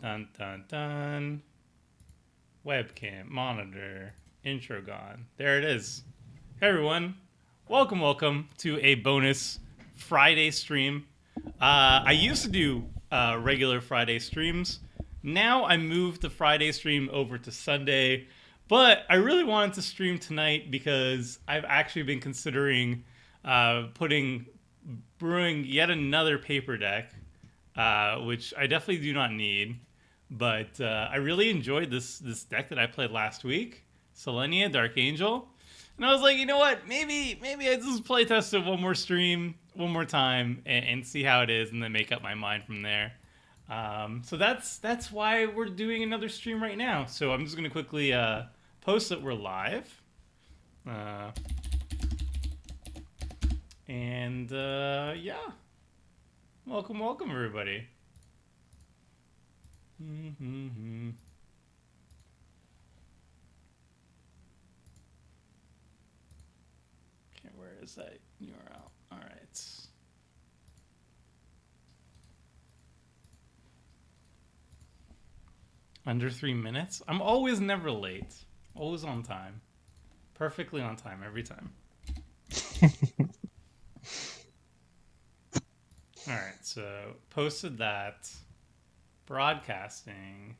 Dun dun dun. Webcam, monitor, intro gone. There it is. Hey everyone, welcome to a bonus Friday stream. I used to do regular Friday streams. Now I moved the Friday stream over to Sunday, but I really wanted to stream tonight because I've actually been considering brewing yet another paper deck, which I definitely do not need. But I really enjoyed this deck that I played last week, Selenia, Dark Angel. And I was like, you know what? Maybe I just play test it one more stream, one more time, and see how it is, and then make up my mind from there. So that's why we're doing another stream right now. So I'm just gonna quickly post that we're live, and yeah, welcome everybody. Mm-hmm. Okay, where is that URL? All right. Under 3 minutes? I'm always never late. Always on time. Perfectly on time every time. All right, so posted that. Broadcasting.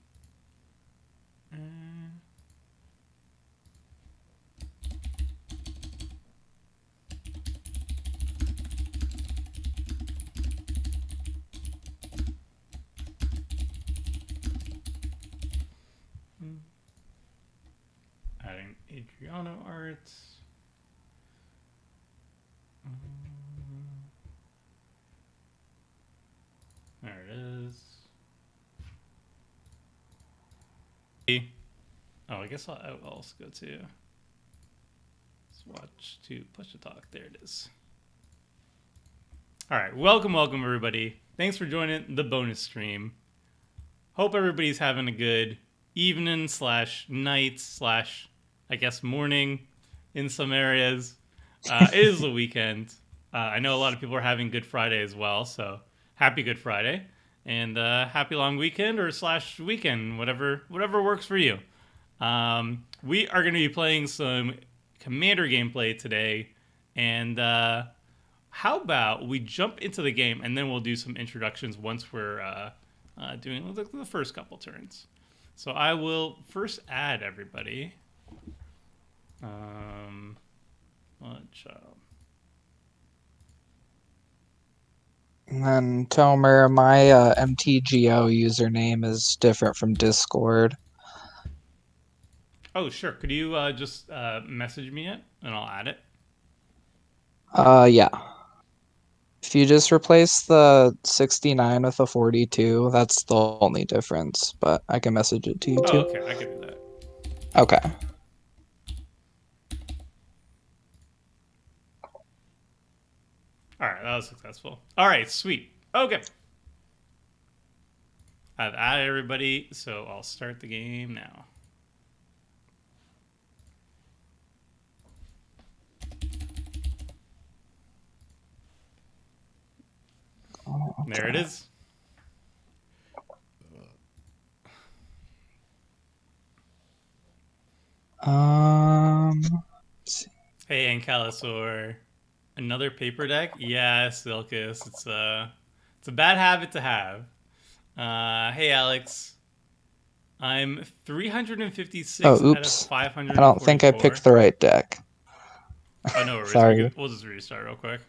Adding Adriano art. There it is. Oh, I guess I'll also go to. Let's watch to push to talk. There it is. All right, welcome everybody. Thanks for joining the bonus stream. Hope everybody's having a good evening / night / I guess morning in some areas. It is the weekend. I know a lot of people are having Good Friday as well, so happy Good Friday and happy long weekend or / weekend, whatever works for you. We are going to be playing some Commander gameplay today, and how about we jump into the game and then we'll do some introductions once we're doing the first couple turns. So I will first add everybody. And then Tomer, my MTGO username is different from Discord. Oh, sure. Could you just message me it and I'll add it? Yeah. If you just replace the 69 with a 42, that's the only difference, but I can message it to you too. Okay. I can do that. Okay. All right. That was successful. All right. Sweet. Okay. I've added everybody, so I'll start the game now. Okay. There it is. Let's see. Hey, Ankalasaur. Another paper deck? Yes, Silkus. It's a bad habit to have. Hey, Alex. I'm 356 out of Oops. 544. I don't think I picked the right deck. Oh, no worries. Sorry. We'll just restart real quick.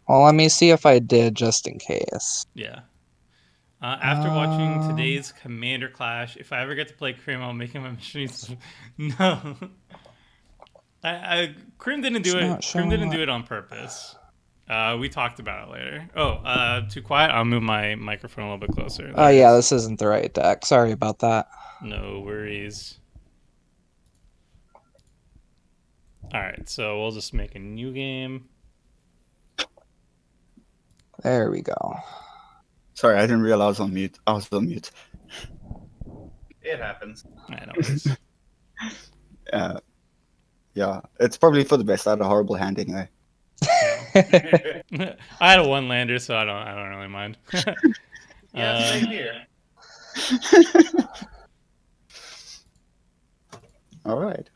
Well, let me see if I did just in case. Yeah. After watching today's Commander Clash, if I ever get to play Crim, I'll make him a mission. No. Crim didn't do it. Crim didn't do it on purpose. We talked about it later. Oh, too quiet? I'll move my microphone a little bit closer. Oh, yeah, this isn't the right deck. Sorry about that. No worries. Alright, so we'll just make a new game. There we go. Sorry, I didn't realize I was on mute. It happens. I know. Yeah, it's probably for the best. I had a horrible hand anyway. I had a one lander, so I don't really mind. Yeah, same here. All right.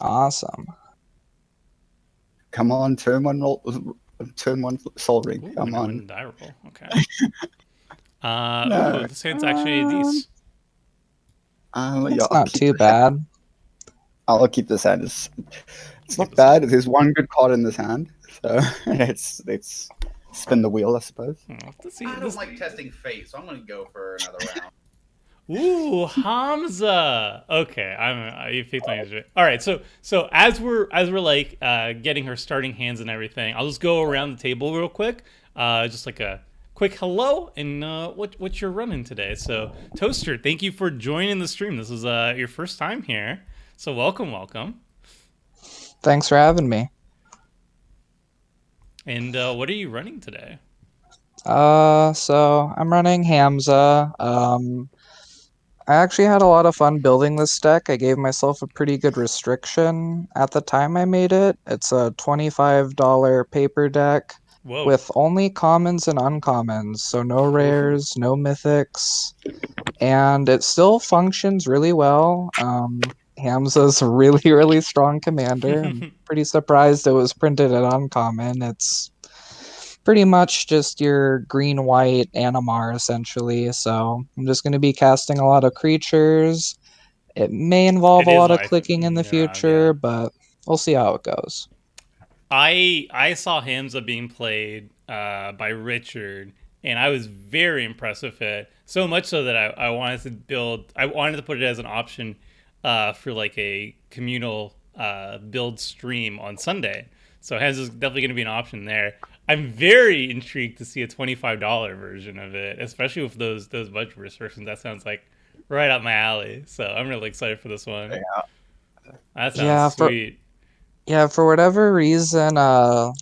Awesome. Come on, turn one Soul Ring. Ooh, Come and I on. wouldn't die roll. Okay. No. This hand's actually decent. Yeah, It's not too bad. I'll keep this hand. It's Keep not this bad. There's one good card in this hand, so it's spin the wheel, I suppose. Let's see. I don't like testing fate, so I'm going to go for another round. Ooh, Hamza. Okay, you picked my answer. All right, so as we're like getting her starting hands and everything, I'll just go around the table real quick, just like a quick hello and what you're running today. So Toaster, thank you for joining the stream. This is your first time here, so welcome. Thanks for having me. And what are you running today? So I'm running Hamza. I actually had a lot of fun building this deck. I gave myself a pretty good restriction at the time I made it. It's a $25 paper deck Whoa. with only commons and uncommons, so no rares, no mythics, and it still functions really well. Hamza's a really, really strong commander. I'm pretty surprised it was printed at uncommon. It's pretty much just your green-white Animar, essentially. So I'm just going to be casting a lot of creatures. It may involve It a is lot of life clicking in the mirage, future, yeah. but we'll see how it goes. I saw Hamza being played by Richard, and I was very impressed with it. So much so that I wanted to put it as an option for like a communal build stream on Sunday. So Hamza's definitely going to be an option there. I'm very intrigued to see a $25 version of it, especially with those budget restrictions. That sounds like right up my alley. So I'm really excited for this one. Yeah. That sounds sweet. For whatever reason,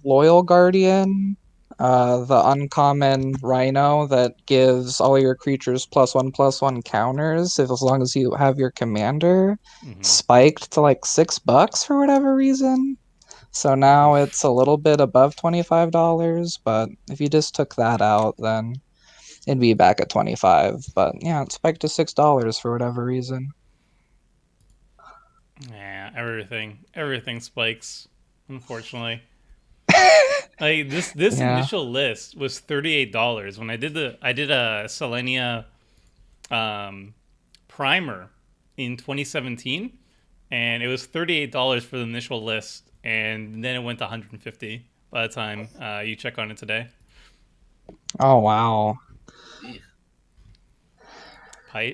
Loyal Guardian, the uncommon Rhino that gives all your creatures +1/+1 counters, as long as you have your commander, spiked to like $6 for whatever reason. So now it's a little bit above $25, but if you just took that out, then it'd be back at 25. But yeah, it spiked to $6 for whatever reason. Yeah, everything spikes, unfortunately. Like this initial list was $38 when I did a Selenia primer in 2017, and it was $38 for the initial list, and then it went to $150 by the time you check on it today. Oh wow.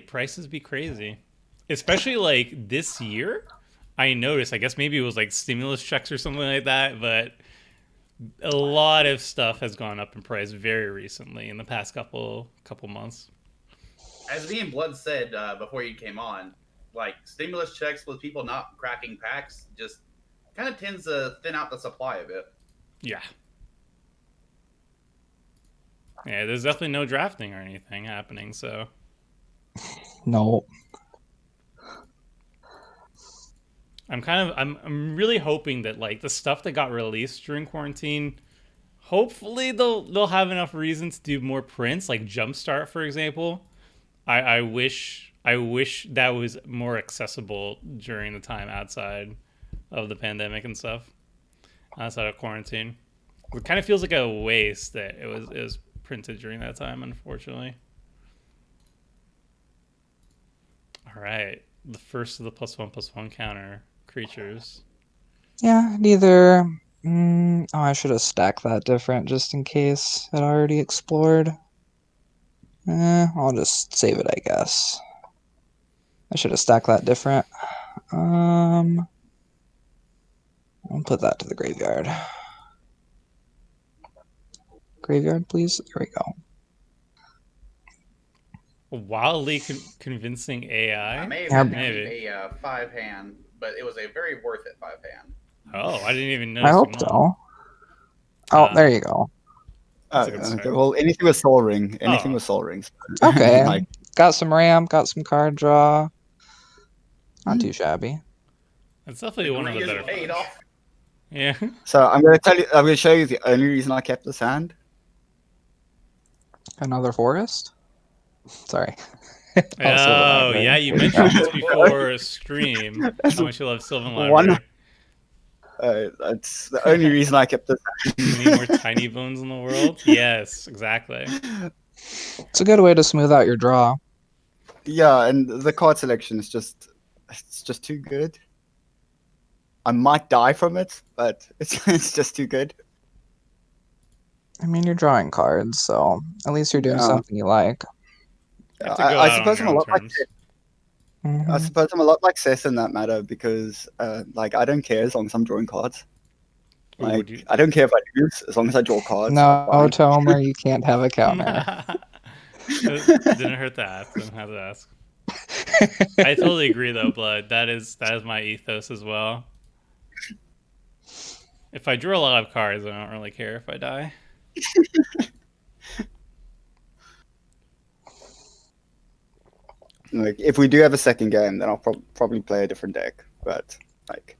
Prices be crazy, especially like this year. I noticed, I guess maybe it was like stimulus checks or something like that, but a lot of stuff has gone up in price very recently in the past couple months. As me and Blood said before you came on, like stimulus checks with people not cracking packs just kind of tends to thin out the supply a bit. Yeah, there's definitely no drafting or anything happening, so No. I'm really hoping that like the stuff that got released during quarantine, hopefully they'll have enough reason to do more prints, like Jumpstart, for example. I wish that was more accessible during the time outside of the pandemic and stuff, outside of quarantine. It kind of feels like a waste that it was printed during that time, unfortunately. All right, the first of the +1/+1 counter creatures. Yeah, neither. I should have stacked that different just in case it already explored. I'll just save it, I guess. I should have stacked that different. I'll put that to the graveyard. Graveyard, please. There we go. Wildly convincing AI. I may have Yeah, had maybe. a 5-hand, but it was a very worth it 5-hand. Oh, I didn't even notice. I hope so. Oh, there you go. That's a good start. Okay, well, anything with Soul Ring. Anything Oh. with Soul Rings. Okay. Like, Got some ramp, got some card draw. Not too shabby. That's definitely one of the Ring better isn't paid cards. off. Yeah. so I'm gonna show you the only reason I kept this hand. Another forest? Sorry. Oh, yeah, you mentioned this before stream. How much you love Sylvan Library. That's the only reason I kept this. Any more tiny bones in the world? Yes, exactly. It's a good way to smooth out your draw. Yeah, and the card selection is it's just too good. I might die from it, but it's just too good. I mean, you're drawing cards, so at least you're doing Yeah. something you like. You have to go I out suppose on I'm your a own lot like terms. Mhm. I suppose I'm a lot like Seth in that matter because like I don't care as long as I'm drawing cards. Ooh, Like would you- I don't care if I lose as long as I draw cards. No, fine. Tomer, you can't have a counter. Didn't hurt to ask. Didn't have to ask. I totally agree, though, Blood. That is my ethos as well. If I draw a lot of cards, I don't really care if I die. Like if we do have a second game, then I'll probably play a different deck. But like,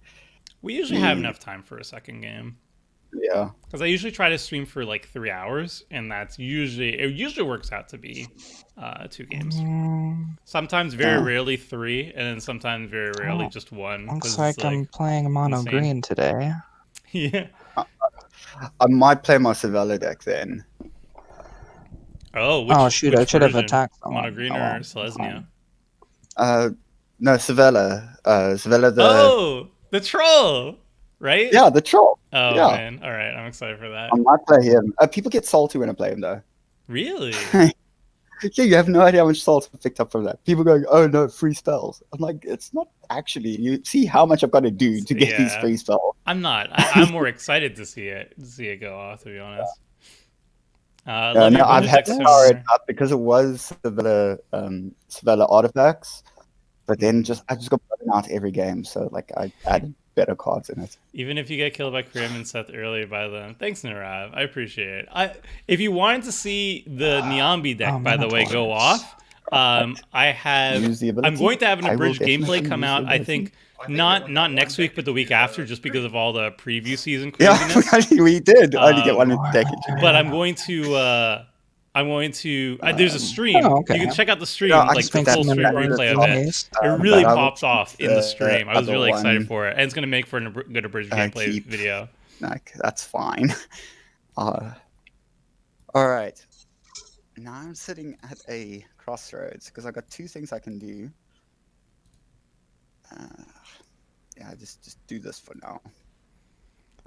We usually have enough time for a second game. yeah, Because I usually try to stream for like 3 hours, and it usually works out to be 2 games. Sometimes, very rarely 3, and then sometimes very rarely Oh, just 1. Looks 'cause like it's, I'm playing mono insane. green today. Yeah. I might play my Savella deck then. Oh, which, Oh shoot, which I should have version? attacked Mono someone. green Oh, or well, Selesnya? No, Savella. Savella the Oh, the troll, right? yeah, the troll. Oh Yeah. man, all right, I'm excited for that. I might play him. People get salty when I play him though. Really? Yeah, you have no idea how much salt I picked up from that. People going, "Oh no, free spells." I'm like, it's not actually. You see how much I've got to do to get these Yeah. free spells. I'm not. I'm more excited to see it go off. To be honest. No, I've had to so power it up because it was Savella artifacts, but then I just got burning out every game. So like I added better cards in it. Even if you get killed by Krim and Seth early by them, thanks Narav. I appreciate it. If you wanted to see the Niambi deck, by the way, go off, I have. Use the ability. I'm going to have an I will abridged gameplay definitely come use the out. I ability. think not next week, but the week after, just because of all the preview season Yeah, craziness. we did only get one deck. But I'm going to. There's a stream. Oh, okay. You can check out the stream, Yeah, I like just the think full that's stream one of the replay of it. Nice. It really but I will popped off in the stream. I was other really excited one for it, and it's going to make for a good abridged gameplay keep. video. Like that's fine. All right. Now I'm sitting at a crossroads because I got 2 things I can do. Yeah, just do this for now.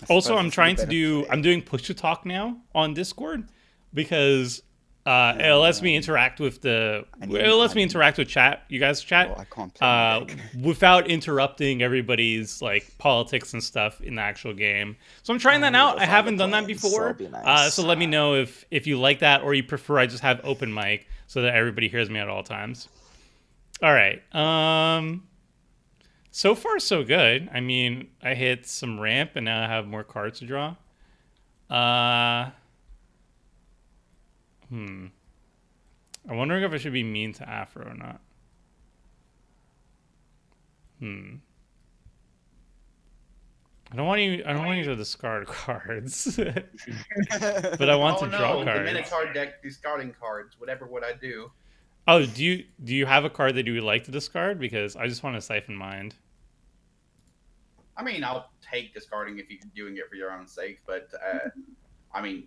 I Also, suppose I'm this is a trying to better do. play. I'm doing push to talk now on Discord because it lets me interact with the. I need It lets me an interact with chat. You guys chat. Oh, I can't play my deck. Without interrupting everybody's like politics and stuff in the actual game. So I'm trying that out. I haven't done that before. That'll be nice. So let me know if you like that or you prefer I just have open mic so that everybody hears me at all times. All right. So far so good. I mean, I hit some ramp and now I have more cards to draw. I'm wondering if I should be mean to Afro or not. I don't want you to discard cards. But I want to draw The cards. Minotaur deck discarding cards. Whatever would I do? Oh, do you have a card that you would like to discard? Because I just want to siphon mind. I mean, I'll take discarding if you're doing it for your own sake, but I mean,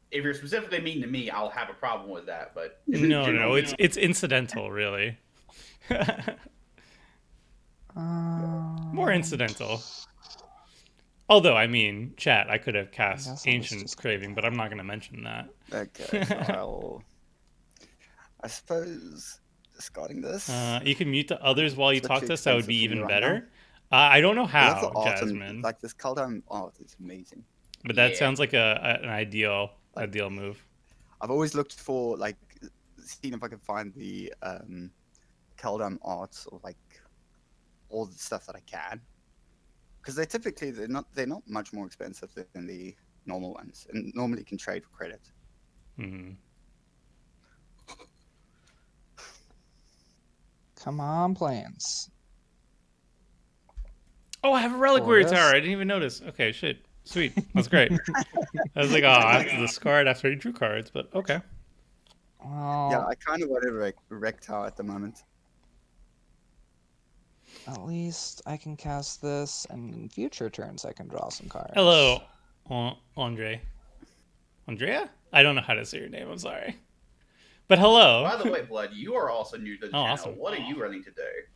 if you're specifically mean to me, I'll have a problem with that. But No, it's incidental, really. More incidental. Although, I mean, chat, I could have cast guess I'll Ancient just Craving, but I'm not going to mention that. Okay, so I suppose discarding this. You can mute the others while you It's talk too to us. That would expensive be for me even right better. I don't know I love how, the art and, Jasmine, like this Kaldheim art is amazing. but that Yeah. sounds like an ideal move. I've always looked for like seeing if I can find the Kaldheim art or like all the stuff that I can, because they're not much more expensive than the normal ones, and normally you can trade for credit. Hmm. Come on, planes. Oh, I have a Reliquary Glorious. Tower. I didn't even notice. Okay, shit. Sweet. That's great. I was like, oh, I have to discard after he drew cards, but okay. Well, Yeah, I kind of want to wreck tower at the moment. at least I can cast this, and in future turns I can draw some cards. Hello, Andre. Andrea? I don't know how to say your name. I'm sorry. But hello. By the way, Blood, you are also new to the Oh, channel. awesome. What are you running today?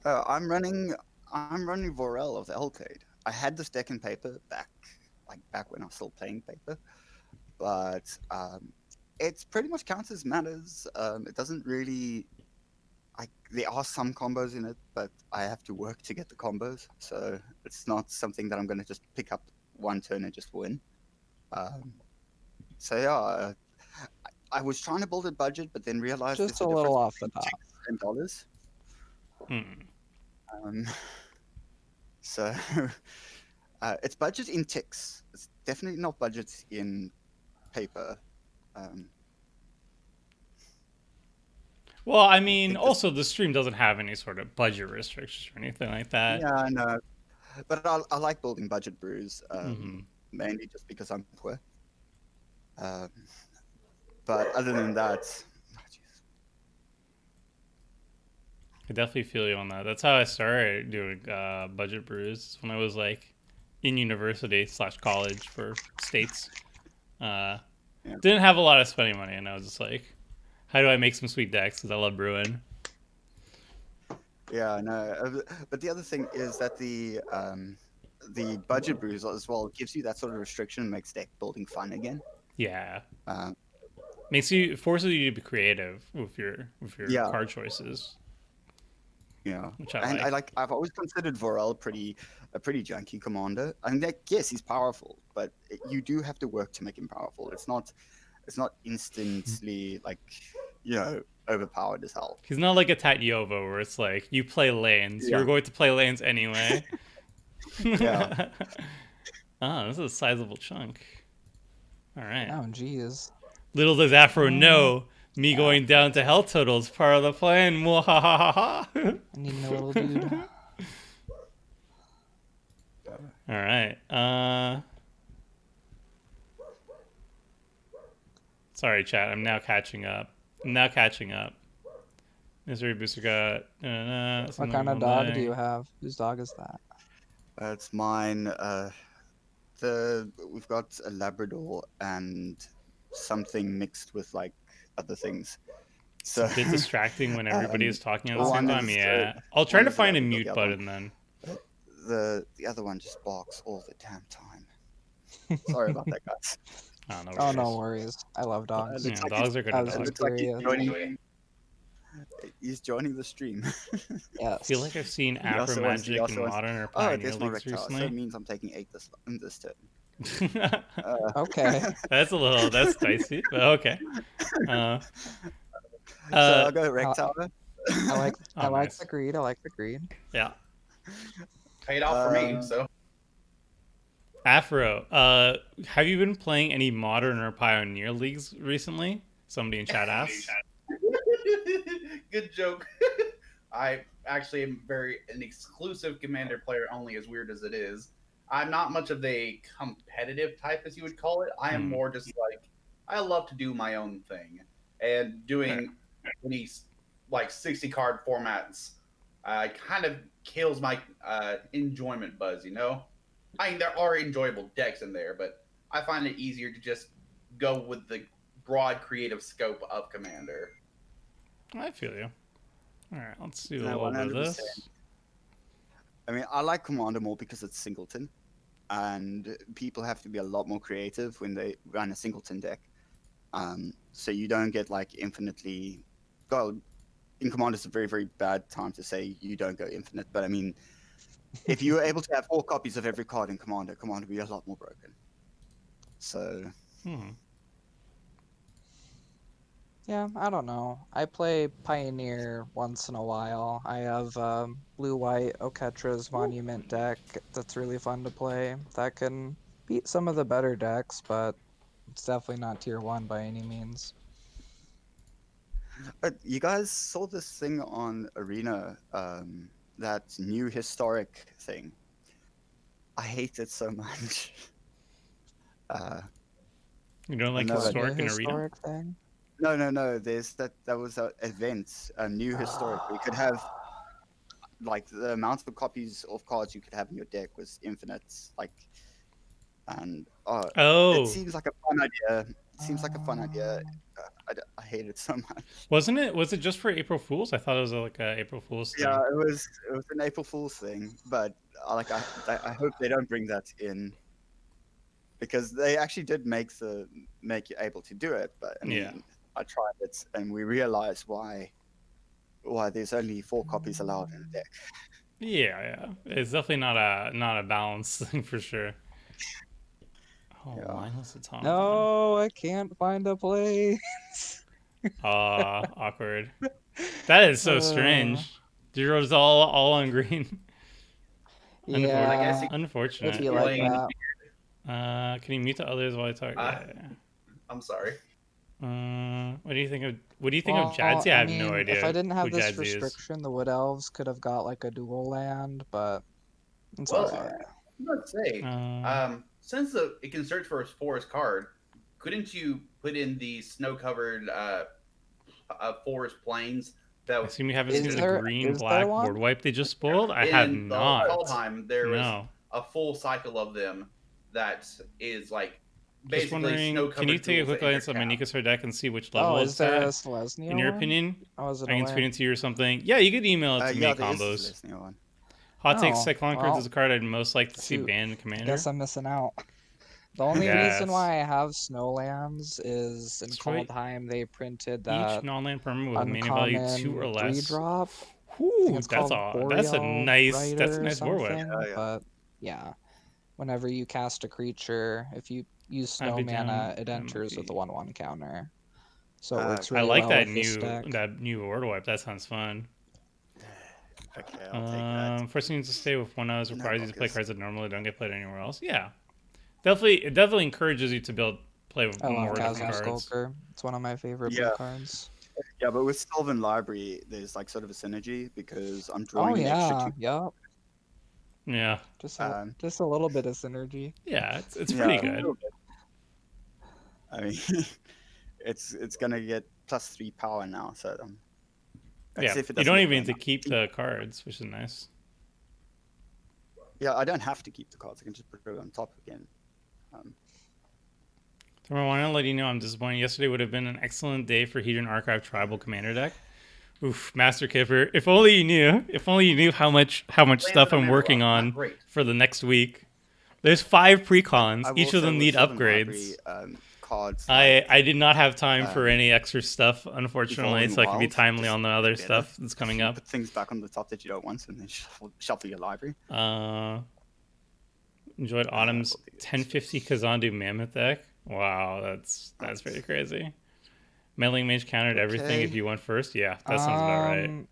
I'm running Vorel of the Hellcade. I had this deck in paper back when I was still playing paper, but it's pretty much counts as matters. It doesn't really there are some combos in it, but I have to work to get the combos, so it's not something that I'm going to just pick up one turn and just win. So yeah, I was trying to build a budget, but then realized Just there's a little off the difference top. between dollars. Hmm. So it's budget in ticks. It's definitely not budget in paper. Well, I mean, think this- also the stream doesn't have any sort of budget restrictions or anything like that. Yeah, I know. But I like building budget brews, Mhm. mainly just because I'm poor. But other than that, I definitely feel you on that. That's how I started doing budget brews when I was like in university / college for states. Didn't have a lot of spending money, and I was just like, how do I make some sweet decks? Because I love brewing. yeah, no. But the other thing is that the budget brews as well gives you that sort of restriction, makes deck building fun again. Yeah, Um, forces you to be creative with your Yeah. card choices. Yeah, Which I and like. I've always considered Vorel a pretty janky commander. I mean, yes, he's powerful, but you do have to work to make him powerful. It's not instantly overpowered as hell. He's not like a Tatyova where it's like you play lanes. Yeah. You're going to play lanes anyway. Yeah. Ah, this is a sizable chunk. All right. Oh, jeez. Little does Afro know, me going down to Hell Total is part of the plan. Mwahahaha. I need a little dude. All right. Sorry, chat. I'm now catching up. Misery Booster got. What kind of dog do you have? Whose dog is that? It's mine. We've got a Labrador and something mixed with like other things. So It's a bit distracting when everybody is talking at the same one time. is, Yeah. I'll try one to is find a Labrador, mute the other one- button then. the other one just barks all the damn time. Sorry about that, guys. Oh, no Oh, worries. no worries. I love dogs. It Yeah, looks like dogs are good I was It dogs. looks like he's curious. joining the stream. Yes. I feel like I've seen He also Afro wants- he Magic also and wants- Modern or Oh, Pioneer there's my Leagues rectal. So it recently. means I'm taking 8 this turn. Okay. That's dicey, but okay. So I'll go rectal. I like nice. the greed. I like the greed. Yeah. Paid off for me, so. Afro, have you been playing any Modern or Pioneer Leagues recently? Somebody in chat asked. Good joke. I actually am an exclusive Commander player only, as weird as it is. I'm not much of a competitive type, as you would call it. I am more just like, I love to do my own thing. And doing any like 60 card formats kind of kills my enjoyment buzz, you know? I mean, there are enjoyable decks in there, but I find it easier to just go with the broad creative scope of Commander. I feel you. All right, let's do a No, little bit of 100%. this. I mean, I like Commander more because it's singleton, and people have to be a lot more creative when they run a singleton deck. So you don't get like infinitely. Well, in Commander, it's a very, very bad time to say you don't go infinite. But I mean, if you were able to have 4 copies of every card in Commander would be a lot more broken. So Yeah, I don't know. I play Pioneer once in a while. I have blue-white Oketra's Monument deck that's really fun to play. That can beat some of the better decks, but it's definitely not tier 1 by any means. you guys saw this thing on Arena, that new historic thing. I hate it so much. You don't like I know that historic New in Arena? historic thing? No. There's that was an event, a new historic. We could have like the amount of copies of cards you could have in your deck was infinite. Like, and it Oh, seems like a fun idea. It seems like a fun idea. I hate it so much. wasn't it? Was it just for April Fools? I thought it was like a April Fools thing. Yeah, it was an April Fool's thing, but I hope they don't bring that in because they actually did make you able to do it. But I mean, Yeah. I tried it and we realized why there's only 4 copies allowed in a deck. Yeah. It's definitely not a balance thing for sure. Oh, Yeah. mindless automaton. No, I can't find a place. Awkward. That is so strange. Zero's all on green. Yeah, I guess it'd Unfortunate. be like Playing- that. Can you mute the others while I talk? I'm sorry. What do you think of Jadzi? I have no idea. If I didn't have who this Jadzi is. restriction, the Wood Elves could have got like a dual land, but it's Well, alright. Let's say, since it can search for a forest card, couldn't you put in the snow-covered forest plains? I That assume you haven't Is seen the there- green is there black one? board wipe they just spoiled. I have in the not. Valheim, there was No. a full cycle of them that is like Just basically wondering, snow-covered. can you take a tools quick that glance at enter my town. Nikasar deck and see which level Oh, it's is there a at? Selesnya In your one? opinion, I wasn't I can aware. tweet it to you or something. Yeah, you could email it to Yeah, me. there is a Combos. Selesnya one. Hot take: Oh, Cyclone Cards well, is a card I'd most like to see shoot. banned in I Commander. guess I'm missing out. The only Yes. reason why I have Snowlands is in That's right. Kaldheim they printed Each that non-land permanent with a mana value 2 or uncommon less. 3-drop. Whew, It's that's called a Boreal nice Rider or board wipe. something, Yeah. but yeah. Whenever you cast a creature, if you use I'd snow be mana, down. it enters with a be- 1/1 counter. So it works I I really like well that with this deck. new board wipe. That sounds fun. Okay, I'll take that. First thing to stay with 1 hours No requires you to play blockers. cards that normally don't get played anywhere else. Yeah, it definitely encourages you to play with I more love different Chasm cards. Skulker. It's one of my favorite Yeah. blue cards. Yeah, but with Sylvan Library, there's like sort of a synergy because I'm Oh drawing an extra yeah, 2. yep. Yeah, Just Um, just a little bit of synergy. yeah, it's Yeah, pretty a good. little bit. I mean, it's gonna get +3 power now, so let's Yeah, see if it you doesn't don't get even burned need to out. keep the cards, which is nice. Yeah, I don't have to keep the cards. I can just put it on top again. I want to let you know I'm disappointed. Yesterday would have been an excellent day for Hedron Archive Tribal Commander deck. Oof, Master Kipper. If only you knew how much stuff I'm working on Great. for the next week. There's 5 precons. I will Each say of them with need Sylvan upgrades. Library, cards. I did not have time for um, any extra stuff, unfortunately, Evolving so I can be Wilds, timely just on the other better. stuff that's coming up. Put things back on the top that you don't want, and then shuffle your library. Enjoyed Autumn's we'll do this. 1050 Kazandu Mammoth deck. Wow, that's pretty crazy. Meddling Mage countered everything Okay. if you went first. Yeah, that sounds about right.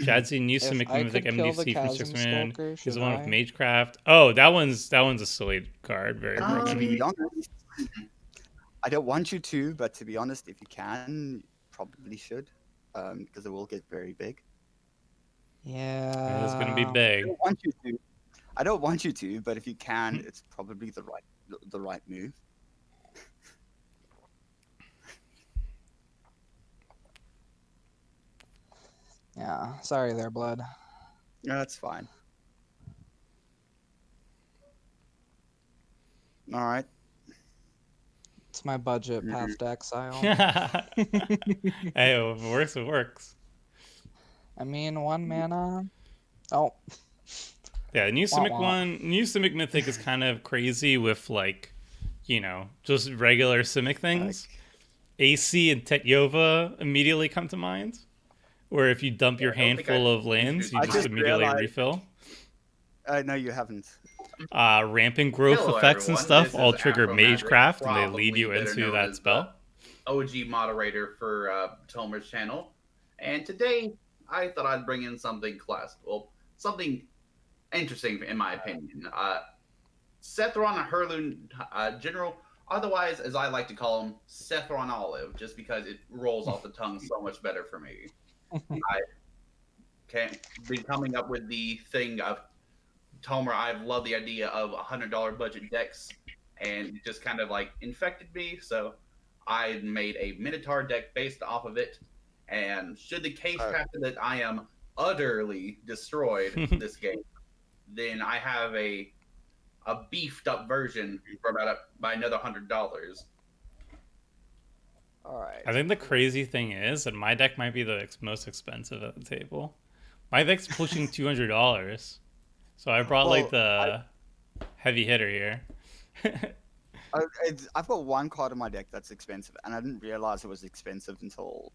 Jadzi new If Simic I Mythic could kill the MDC from Chasm 6 man. Skulker, He's should the one with I? Magecraft. Oh, that one's a silly card. Very To broken. be honest, I don't want you to, but to be honest, if you can, you probably should, because it will get very big. Yeah. It's gonna be I big. don't want you to. I don't want you to, but if you can, it's probably the right move. Yeah. Sorry there, blood. Yeah, that's fine. All right. It's my budget Mhm. path to exile. Hey, if it works, it works. I mean, 1 mana. Oh, Yeah, new Wah, Simic wah. New Simic Mythic is kind of crazy with just regular Simic things. AC and Tetyova immediately come to mind. Where if you dump your I don't think handful I of lands, you I just just immediately realized- refill. No, you haven't. Rampant growth Hello, effects and everyone. stuff This all is trigger Afro Magic, Magecraft and they probably lead you better into known that as spell. the OG moderator for Tomer's channel. And today, I thought I'd bring in something classic. Well, something interesting in my opinion. Sethron Herlun General, otherwise, as I like to call him, Sethron Olive, just because it rolls off the tongue so much better for me. I can't be coming up with the thing of Tomer. I've loved the idea of $100 budget decks, and it just kind of like infected me. So I made a Minotaur deck based off of it, and should the case happen that I am utterly destroyed this game, then I have a beefed up version for by another $100. All right. I think the crazy thing is that my deck might be the most expensive at the table. My deck's pushing $200, so I brought like the heavy hitter here. I've got one card in my deck that's expensive, and I didn't realize it was expensive until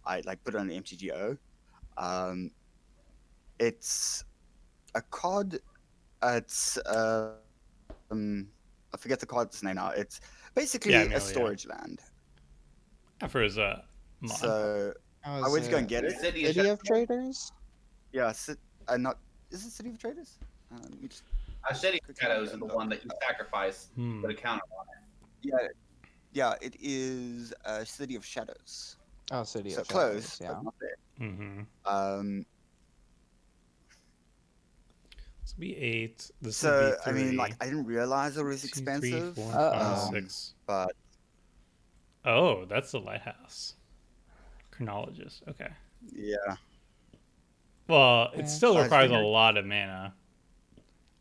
I put it on the MTGO. It's a card. It's I forget the card's name now. It's basically a storage land. For his mod. So I went to go and get it. City of Traders? Yeah, not is it City of Traders? City of Shadows is the one that you sacrifice for the counter on it. Yeah, it is City of Shadows. Oh, City of Shadows. Close, yeah. but not there. This will be 8. This so will be 3. I mean, like, I didn't realize it was 2, expensive. 3, 4, 5, 6. But oh, that's the lighthouse. Chronologist. Okay. Yeah. Well, it still requires a lot of mana.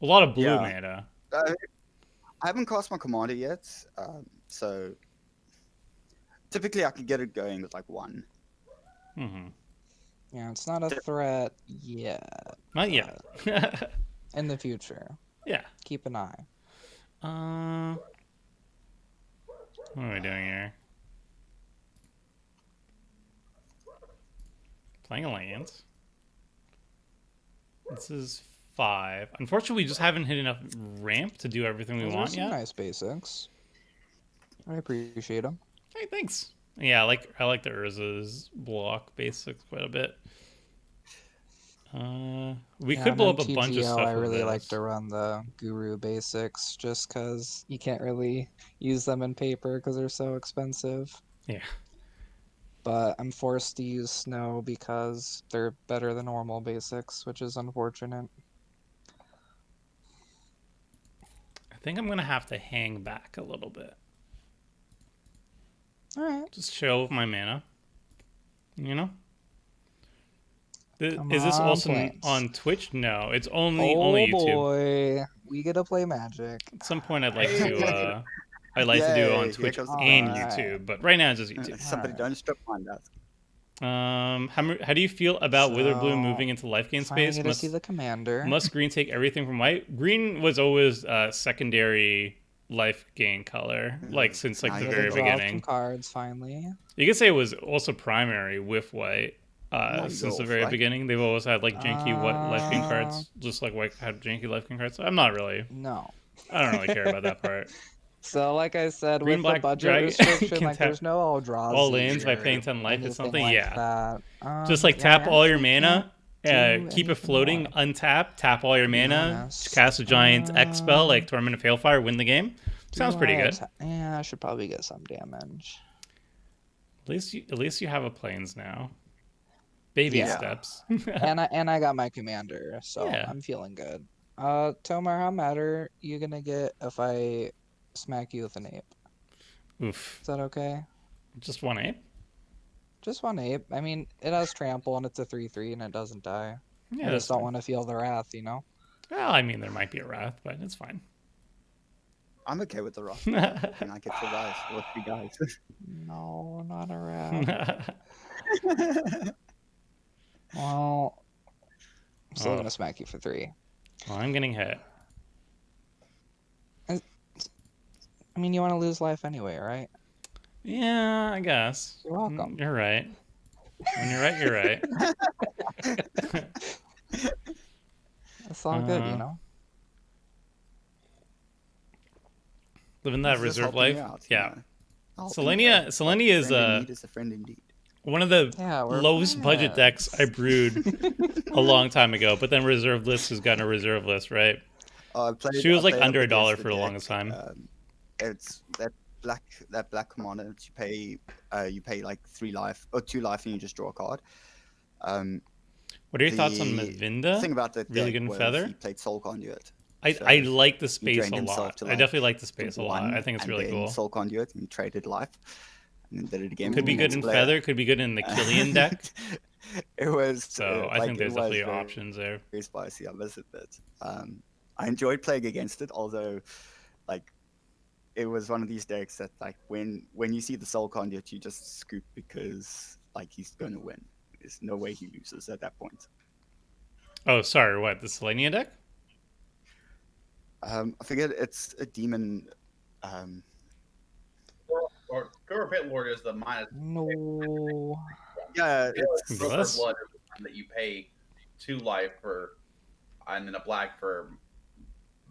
A lot of blue mana. I haven't cast my commander yet, so typically I could get it going with like 1. Yeah, it's not a threat yet. Not yet. In the future. Yeah. Keep an eye. What are we doing here? Playing Alliance. This is 5. Unfortunately, we just haven't hit enough ramp to do everything we want yet. Nice basics. I appreciate them. Hey, thanks. Yeah, I like the Urza's block basics quite a bit. We could blow up a bunch of stuff. I really like to run the Guru basics just because you can't really use them in paper because they're so expensive. Yeah. But I'm forced to use Snow because they're better than normal basics, which is unfortunate. I think I'm going to have to hang back a little bit. Alright. Just chill with my mana. You know? Is this also on Twitch? No, it's only YouTube. Oh boy, we get to play Magic. At some point I'd like to do it on Twitch and YouTube, but right now it's just YouTube. Somebody don't strip mine, that's... How do you feel about Witherbloom moving into life gain space? To see the commander. Must green take everything from white? Green was always secondary life gain color, like since like the very beginning. Cards finally. You could say it was also primary with white. Since the very beginning, they've always had like janky life gain cards, just like white had janky life gain cards. So I'm not really. No. I don't really care about that part. So, like I said, Green, with black, the budget dragon restriction, like there's no all draws. All lands by paying 10 life or something. Like yeah. Just like tap all your mana, keep it floating, untap, tap all your mana, cast a giant X spell like Torment of Hailfire, win the game. Sounds pretty good. Yeah, I should probably get some damage. At least you have a plains now. Baby steps. and I got my commander, so I'm feeling good. Tomar, how mad are you gonna get if I smack you with an ape? Oof. Is that okay? Just one ape? Just one ape. I mean, it has trample and it's a 3/3 and it doesn't die. Yeah, I just don't want to feel the wrath, you know? Well, I mean, there might be a wrath, but it's fine. I'm okay with the wrath. And I get 4 guys or 3 guys. No, not a wrath. Well, I'm still gonna smack you for 3. Well, I'm getting hit. I mean, you want to lose life anyway, right? Yeah, I guess. You're welcome. You're right. When you're right, you're right. It's all good, you know? Living that reserve life. Out, yeah. Selenia is a friend indeed. One of the lowest budget decks I brewed a long time ago, but then Reserve List has gotten a Reserve List, right? She was like under $1 for the longest time. It's that black commander that you pay like 3 life or 2 life and you just draw a card. What are your thoughts on Mavinda? Thing about the really good in Feather. He played Soul Conduit. I like the space a lot. I definitely like the space a lot. I think it's really cool. Soul Conduit and you traded life. and then did it again. Could be good in multiplayer. Feather. Could be good in the Killian deck. It was So I like, think there's it was definitely very, options there. very spicy. I must admit. I enjoyed playing against it, although like it was one of these decks that like when you see the Soul Conduit, you just scoop because like he's going to win. There's no way he loses at that point. Oh, sorry. What, the Selenia deck? I forget, it's a demon. Um, Or Guru Pit Lord is the minus. No. yeah, It's it's Bless. Silver Blood is the one that you pay 2 life for, and then a black for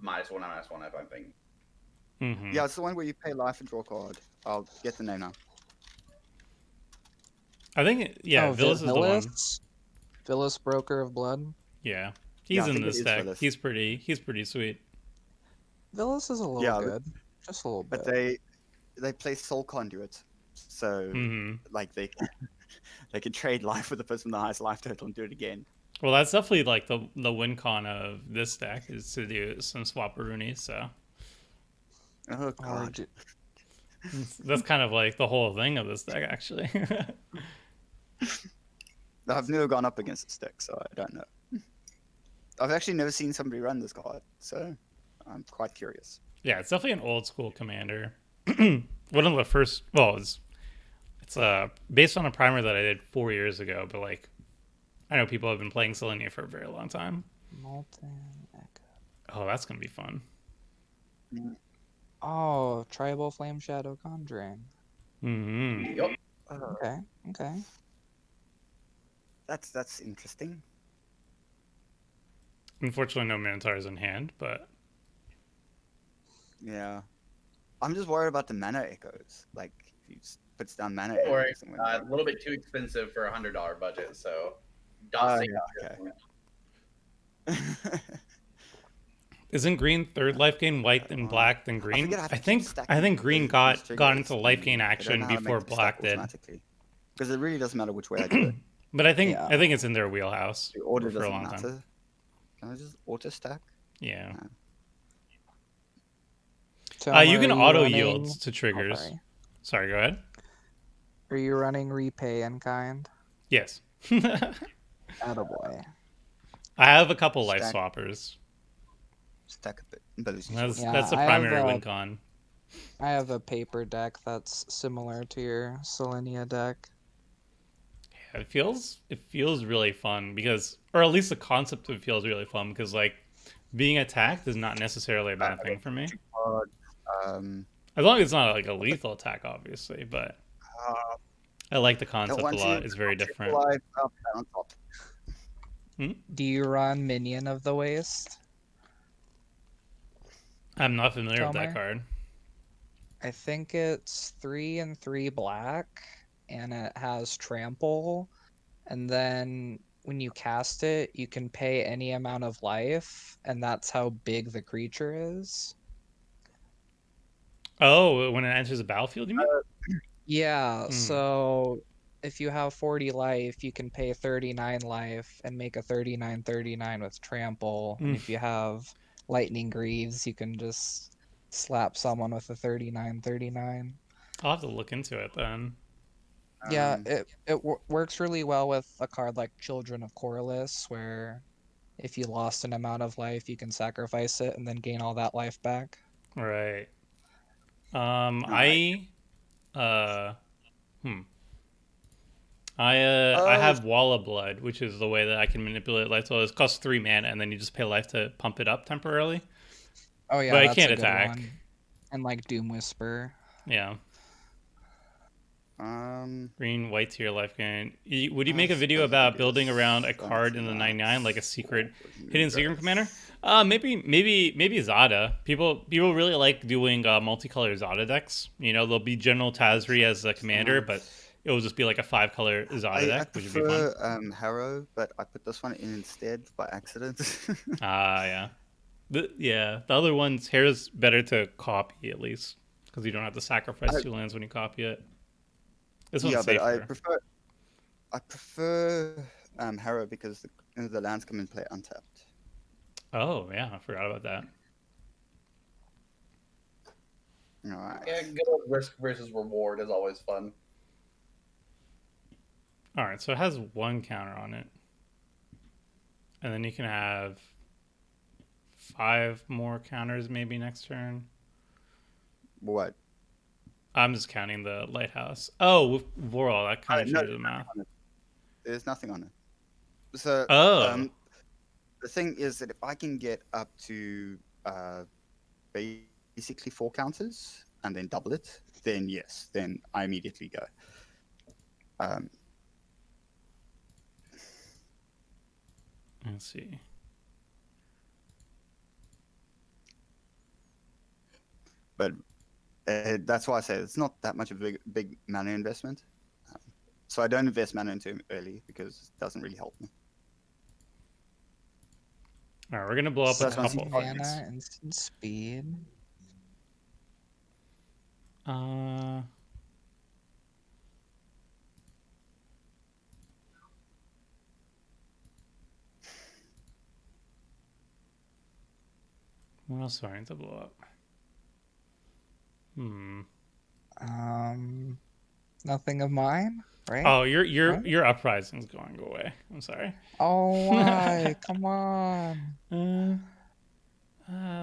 -1, -1, if I'm thinking. Mm-hmm. yeah, it's the one where you pay life and draw a card. I'll get the name now. I think, yeah, Oh, Villas is the one. Villas, Broker of Blood. Yeah. Yeah, He's I in think it this is deck. Villas. He's pretty sweet. Villas is a little Yeah, good. Just a little bit. But they play Soul Conduit, so Mm-hmm. like they can trade life with the person with the highest life total and do it again. Well, that's definitely like the win con of this deck is to do some swapperoonie, so Oh Or god. do- that's kind of like the whole thing of this deck, actually. I've never gone up against this deck, so I don't know. I've actually never seen somebody run this card, so I'm quite curious. Yeah, it's definitely an old school commander. One of the first, well, it's based on a primer that I did 4 years ago, but like I know people have been playing Selenia for a very long time. Molten Echo. Oh, that's gonna be fun. Oh, Tribal Flame Shadow Conjuring. Mm-hmm. Yup. Okay, okay. That's interesting. Unfortunately, no Minotaurs in hand, but Yeah, I'm just worried about the mana echoes. Like if he puts down mana Don't worry, echoes and when a little bit too expensive for a $100 budget, so. Oh, yeah, okay. isn't green third life gain, white then black then green? forget I have to I keep think stacking green these got triggers, into life gain and I don't action know how to before make them black stack did. automatically. Because it really doesn't matter which way I do it. But I think Yeah. it's in their wheelhouse The order for a doesn't long matter. time. Can I just auto stack? Yeah. Toma, You can are auto running- yield to Oh, triggers. sorry. Sorry, go ahead. Are you running Repay in kind? Yes. Attaboy. I have a couple life Stack. swappers. Stack a bit. Ability That's sword. Yeah, that's the I have, primary win uh, con. I have a paper deck that's similar to your Selenia deck. It feels really fun because, or at least the concept of it feels really fun because like being attacked is not necessarily a bad thing for me, Um, as long as it's not like a lethal attack, obviously. But I like the don't concept a want lot. to It's very take different. life up and on top. Do you run Minion of the Waste? I'm not familiar with Tomer? that card. I think it's 3 and 3 black, and it has trample. And then when you cast it, you can pay any amount of life, and that's how big the creature is. Oh, when it enters the battlefield, you mean? Yeah, Hmm. so if you have 40 life, you can pay 39 life and make a 39/39 with trample. And if you have Lightning Greaves, you can just slap someone with a 39/39. I'll have to look into it then. Yeah, Um, it works really well with a card like Children of Corliss, where if you lost an amount of life, you can sacrifice it and then gain all that life back. Right. Alright. I I have Wall of Blood, which is the way that I can manipulate life. So it costs 3 mana, and then you just pay life to pump it up temporarily. Oh yeah, But I that's can't a good attack. one. And like Doom Whisper. Yeah. um, Green, white to your life gain. Would you I make a video suppose I about could building just around a go card into in the that. 99, like a secret, Or hidden secret regrets. commander? Maybe Zada. People really like doing multicolored Zada decks. You know, there'll be General Tazri as a commander, but it will just be like a 5-color Zada I deck, which would be fun. prefer Harrow, but I put this one in instead by accident. Yeah. The other one's hair is better to copy at least because you don't have to sacrifice 2 lands when you copy it. This one's yeah, but safer. I prefer Harrow because the lands come in play untapped. Oh yeah, I forgot about that. All right. Yeah, good old risk versus reward is always fun. All right, so it has 1 counter on it, and then you can have 5 more counters maybe next turn. What? I'm just counting the lighthouse. Oh, with Voral, that kind of No, changes the math. there's nothing on it. So Oh, the thing is that if I can get up to basically 4 counters and then double it, then yes, then I immediately go. let's see. But that's why I say it's not that much of a big mana investment. So I don't invest mana into him early because it doesn't really help me. All right, we're gonna blow up a That's my couple second things. Mana, instant speed. What else do I need to blow up? Nothing of mine, right? Oh, your Right? your uprising's going away. I'm sorry. Oh, why? Come on. A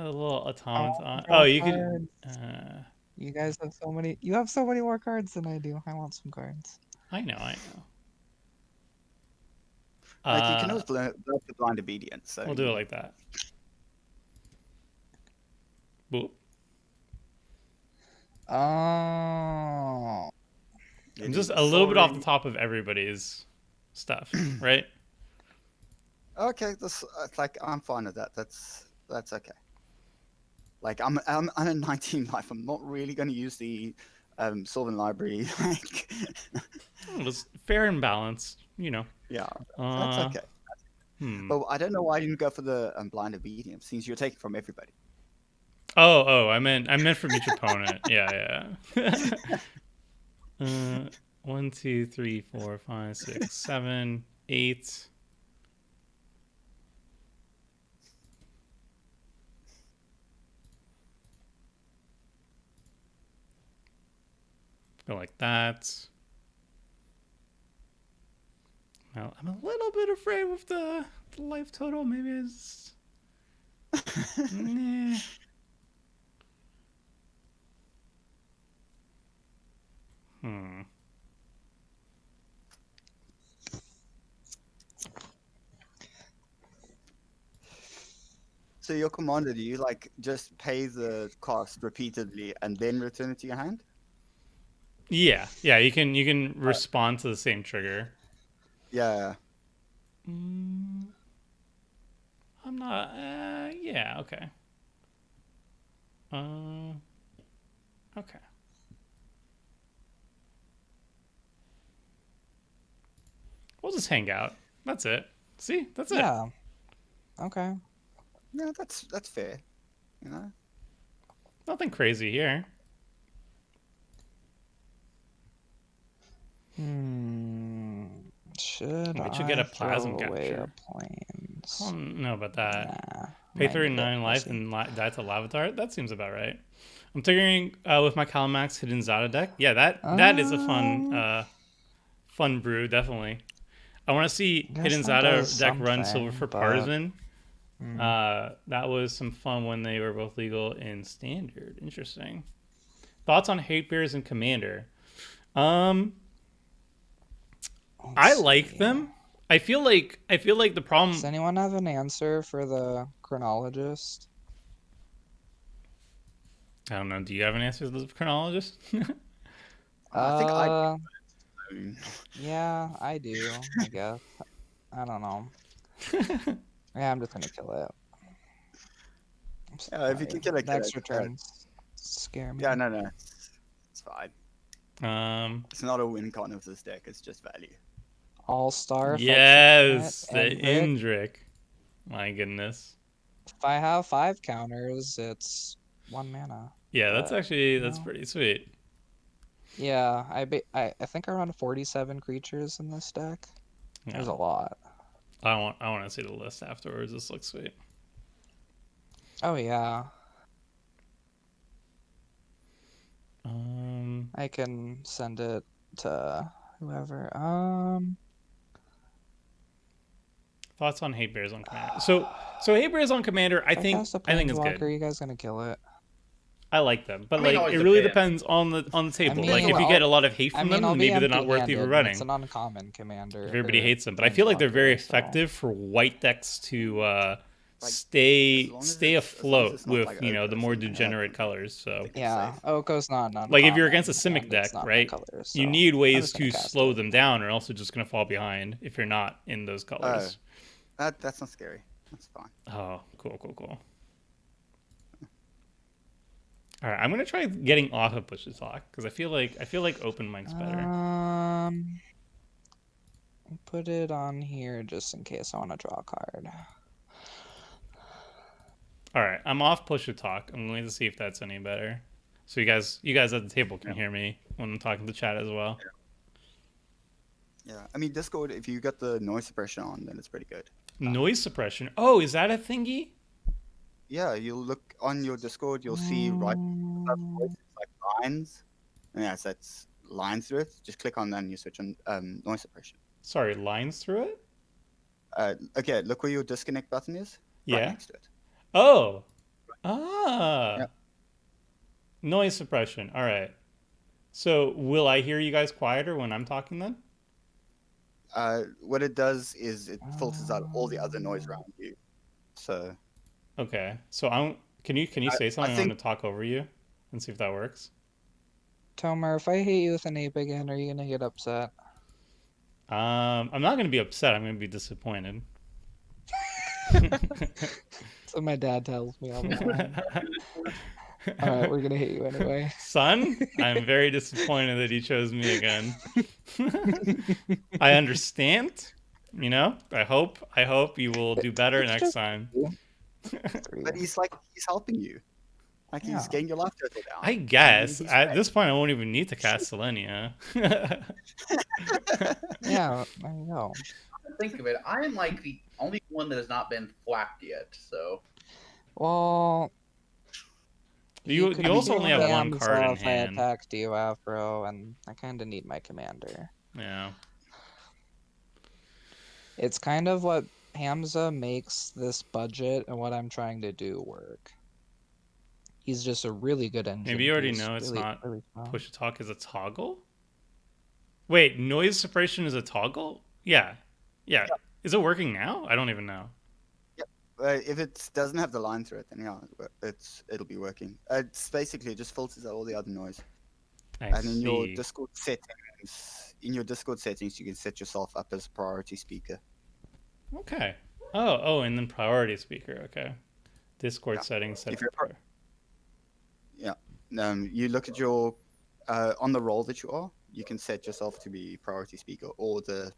little I automaton. want to Oh, draw you cards. could. You guys have so many. You have so many more cards than I do. I want some cards. I know. Like you can always blow up the blind obedience. So We'll do it like that. Boop. Oh. I'm just a little bit off the top of everybody's stuff, right? Okay, that's like I'm fine with that. That's okay. Like I'm at 19 life. I'm not really going to use the Sylvan Library. Like, It was fair and balanced, yeah, that's okay. But I don't know why you didn't go for the blind obedience, since you're taking from everybody. Oh, I meant from each opponent. Yeah. 1, 2, 3, 4, 5, 6, 7, 8. Go like that. Well, I'm a little bit afraid with the life total. Maybe it's nah. So your commander, do you like just pay the cost repeatedly and then return it to your hand? Yeah. You can respond to the same trigger. Yeah. I'm not. Yeah. Okay. Okay. We'll just hang out. That's it. See, that's it. Yeah. Okay. Yeah, that's fair. You know. Nothing crazy here. Should We should I get a throw plasm away capture. a planes? I don't know about that. Nah. Pay might need 39 it. life We'll and die to Lavatar? That seems about right. I'm figuring with my Calamax Hidden Zada deck. Yeah, that is a fun brew, definitely. I want to see guess Hidden that Zada does deck run Silver something, for but- Partisan. That was some fun when they were both legal in Standard. Interesting. Thoughts on Hate Bears and Commander? I like them. I feel like the problem. Does anyone have an answer for the chronologist? I don't know. Do you have an answer to the chronologist? I think I. Yeah, I do. I guess. I don't know. Yeah, I'm just gonna kill it. Yeah, if you can kill it, the extra turns scare me. Yeah, no, it's fine. It's not a win con of this deck. It's just value. All-star. Yes, the Endrick. Indric. My goodness. If I have 5 counters, it's 1 mana. Yeah, that's pretty sweet. Yeah, I think I run 47 creatures in this deck. Yeah. There's a lot. I want to see the list afterwards. This looks sweet. Oh yeah. Um, I can send it to whoever. Thoughts on Hate Bears on Commander? So Hate Bears on Commander, I If I think cast a is Planeswalker, good. you guys gonna kill it? I like them, but I mean, like always it really depends. depends on the table. mean, like if you well, get a lot of hate I from mean, them, I'll then be maybe they're not worth empty-handed. even And running. it's an uncommon commander. If everybody or hates them, but I feel like they're very Planeswalker, so- effective for white decks to as stay long as stay it's- as long as afloat it's not with like the Oko or more something like that, degenerate then colors. So I think it's Yeah, safe. Oko's not an uncommon. like if you're against a Simic and deck, it's not my right? color, so You need I'm ways just gonna to cast slow it. them down, or else they're just gonna fall behind if you're not in those colors. That's not scary. That's fine. Oh, cool. All right, I'm gonna try getting off of Push to Talk because I feel like Open Mic's better. I'll put it on here just in case I want to draw a card. All right, I'm off Push to Talk. I'm going to see if that's any better. So you guys at the table can hear me when I'm talking to chat as well. Yeah, I mean Discord. If you got the noise suppression on, then it's pretty good. Noise suppression. Oh, is that a thingy? Yeah, you'll look on your Discord. You'll see right above the voice, it's like lines. And yes, that's lines through it. Just click on that and you switch on noise suppression. Sorry, lines through it? Okay, look where your disconnect button is. Right Yeah. next to it. Oh. Ah. Yep. Noise suppression. All right. So will I hear you guys quieter when I'm talking then? What it does is it filters out all the other noise around you. So Okay. So can you say something? I think- want to talk over you and see if that works. Tomer, if I hit you with an ape again, are you gonna get upset? I'm not gonna be upset. I'm gonna be disappointed. So my dad tells me all the time. All right, we're gonna hit you anyway. Son, I'm very disappointed that he chose me again. I understand. You know, I hope you will do better It's next just- time. but he's helping you. Like he's Yeah. getting your life total down. I guess he's at right. this point I won't even need to cast Selenia. Yeah, there you go. Think of it. I am like the only one that has not been flapped yet. So Well, you could also be only have one Hamza card in if hand. I attacked you, Afro, and I kind of need my commander. Yeah. It's kind of what Hamza makes this budget and what I'm trying to do work. He's just a really good engine. Maybe you already piece, know it's really, not really strong. Push to Talk is a toggle? Wait, noise suppression is a toggle? Yeah. Is it working now? I don't even know. If it doesn't have the line through it, then yeah, it'll be working. It's basically it just filters out all the other noise. I And in your see. Discord settings, you can set yourself up as a priority speaker. Okay. Oh, and then priority speaker. Okay. Discord Yeah. settings set If up you're for- You look at your on the role that you are. You can set yourself to be priority speaker, or the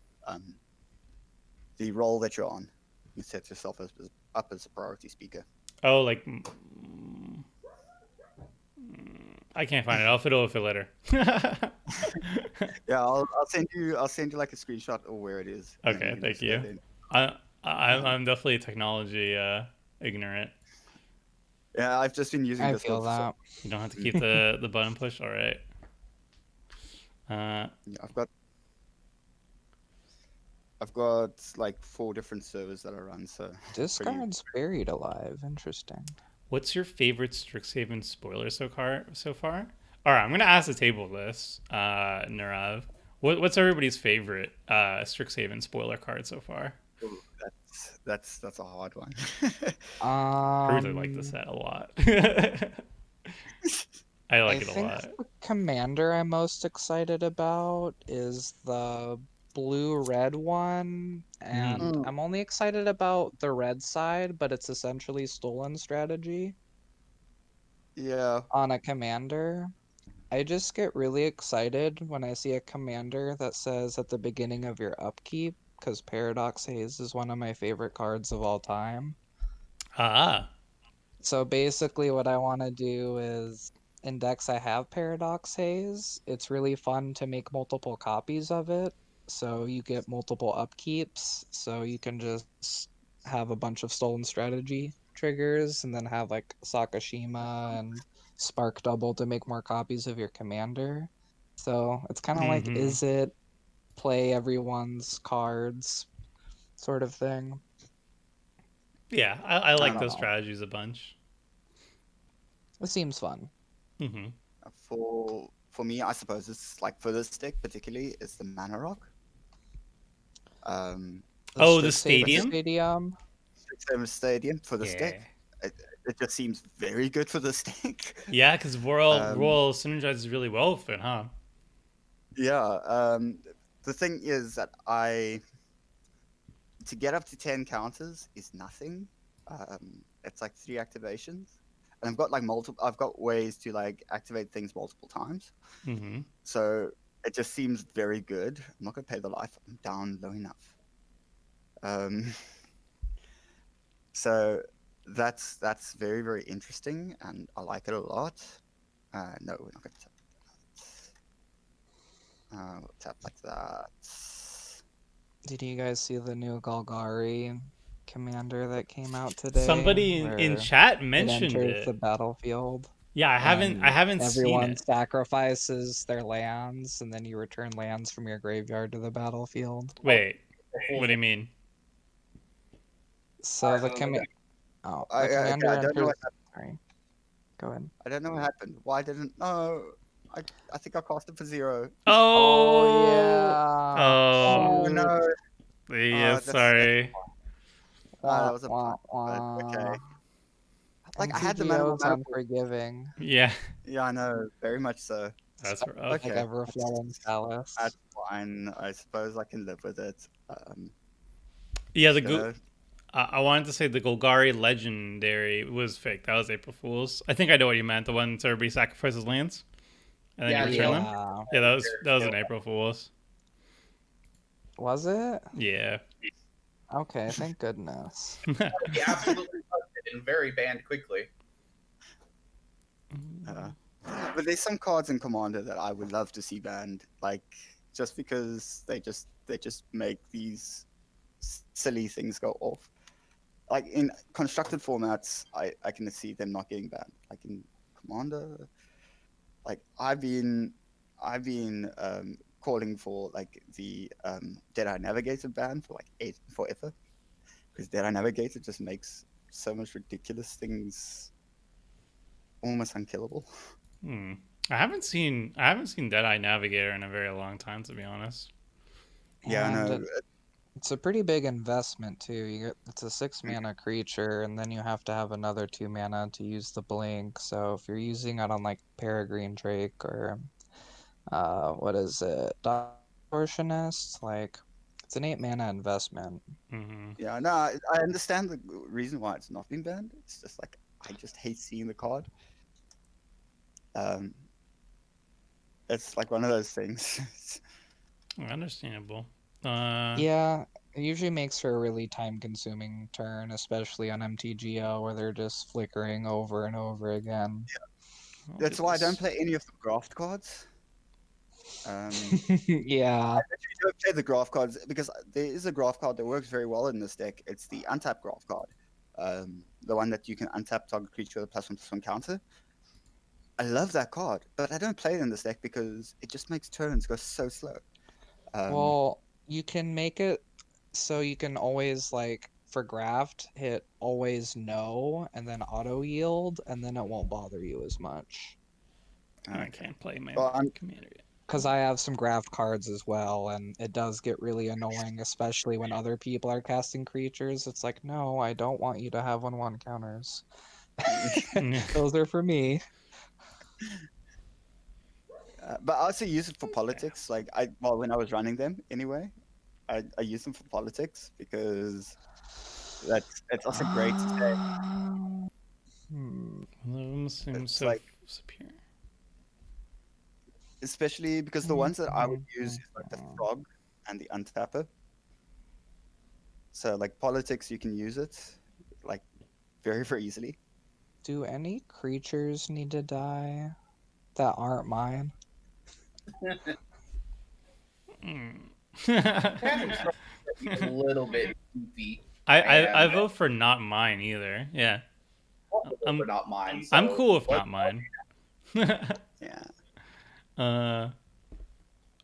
role that you're on. You set yourself up as a priority speaker. Oh, like I can't find it. I'll fiddle with it later. Yeah, I'll send you like a screenshot of where it is. and Okay, can thank just you. go there. I'm definitely technology ignorant. Yeah, I've just been using I Discord feel for so- that. You don't have to keep the button push. All right. Yeah, I've got like 4 different servers that I run. So This pretty- card's buried alive. Interesting. What's your favorite Strixhaven spoiler so far? All right, I'm gonna ask the table this, Narav. What's everybody's favorite Strixhaven spoiler card so far? Ooh, that's a hard one. I really like the set a lot. I like it a think lot. the commander I'm most excited about is the blue-red one, and Mm. I'm only excited about the red side, but it's essentially stolen strategy Yeah, on a commander. I just get really excited when I see a commander that says at the beginning of your upkeep, because Paradox Haze is one of my favorite cards of all time. Ah, So basically what I want to do is in decks I have Paradox Haze. It's really fun to make multiple copies of it. So you get multiple upkeeps. So you can just have a bunch of stolen strategy triggers and then have like Sakashima and Spark Double to make more copies of your commander. So it's kind of like, Mhm. is it play everyone's cards, sort of thing. Yeah, I like don't those know. strategies a bunch. It seems fun. Hmm. For me, I suppose it's like for this deck particularly, it's the Mana Rock. Oh, the Strixhaven stadium? Stadium. Strixhaven Stadium for this Yeah. deck. It just seems very good for this deck. Yeah, because Royal synergizes really well with it, huh? Yeah. The thing is that to get up to 10 counters is nothing. It's like 3 activations. And I've got ways to like activate things multiple times. Hmm. So it just seems very good. I'm not gonna pay the life. I'm down low enough. So that's very, very interesting, and I like it a lot. No, we're not gonna tap that. We'll tap like that. Did you guys see the new Golgari commander that came out today? Somebody in where chat it mentioned enters the it. battlefield. Yeah, I haven't and seen everyone it. sacrifices their lands, and then you return lands from your graveyard to the battlefield. Wait, what do you mean? So the I commander don't know enters. what Sorry, go ahead. I don't know what happened. Why didn't? No, I think I cast it for 0. Oh, yeah. Oh, Oh no! yeah, That's sorry. that was a pun, but okay. Like I had the mana MTGO's pool. unforgiving. Yeah, Yeah, I know, very much so. that's rough. Like Okay, Everflowing Palace. that's fine. I suppose I can live with it. Yeah, Just I wanted to say the Golgari Legendary was fake. That was April Fool's. I think I know what you meant. The one where everybody sacrifices lands and then Yeah, you the return them. Yeah. Yeah, that was an April Fool's. Was it? Yeah. Okay, thank goodness. He absolutely busted and very banned quickly. but there's some cards in Commander that I would love to see banned, like just because they just make these silly things go off. Like in constructed formats, I can see them not getting banned. Like in Commander, like I've been calling for like the Deadeye Navigator ban for like forever, because Deadeye Navigator just makes so much ridiculous things almost unkillable. I haven't seen Deadeye Navigator in a very long time, to be honest. Yeah, I And know. it's a pretty big investment too. It's a 6 mana creature, and then you have to have another 2 mana to use the blink. So if you're using it on like Peregrine Drake or what is it, Distortionist, like it's an 8 mana investment. Mm-hmm. Yeah, no, I understand the reason why it's not been banned. It's just like I just hate seeing the card. It's like one of those things. Understandable. Yeah, it usually makes for a really time-consuming turn, especially on MTGO where they're just flickering over and over again. That's why I don't play any of the graft cards. Yeah. I literally don't play the graft cards because there is a graft card that works very well in this deck. It's the untap graft card. The one that you can untap target creature with a +1/+1 counter. I love that card, but I don't play it in this deck because it just makes turns go so slow. Well, you can make it so you can always, like, for graft, hit always no, and then auto yield, and then it won't bother you as much. I can't play my commander yet. Because I have some graft cards as well, and it does get really annoying, especially when other people are casting creatures. It's like, no, I don't want you to have 1/1 counters. Those are for me. But I also use it for politics. Like when I was running them anyway, I use them for politics because it's also great to say. One of them seems It's so like- superior. Especially because the ones that I would use is like the frog and the untapper. So like politics, you can use it like very, very easily. Do any creatures need to die that aren't mine? A little bit goofy. I vote for not mine either. Yeah. But not mine. I'm so cool with what- not mine. Yeah.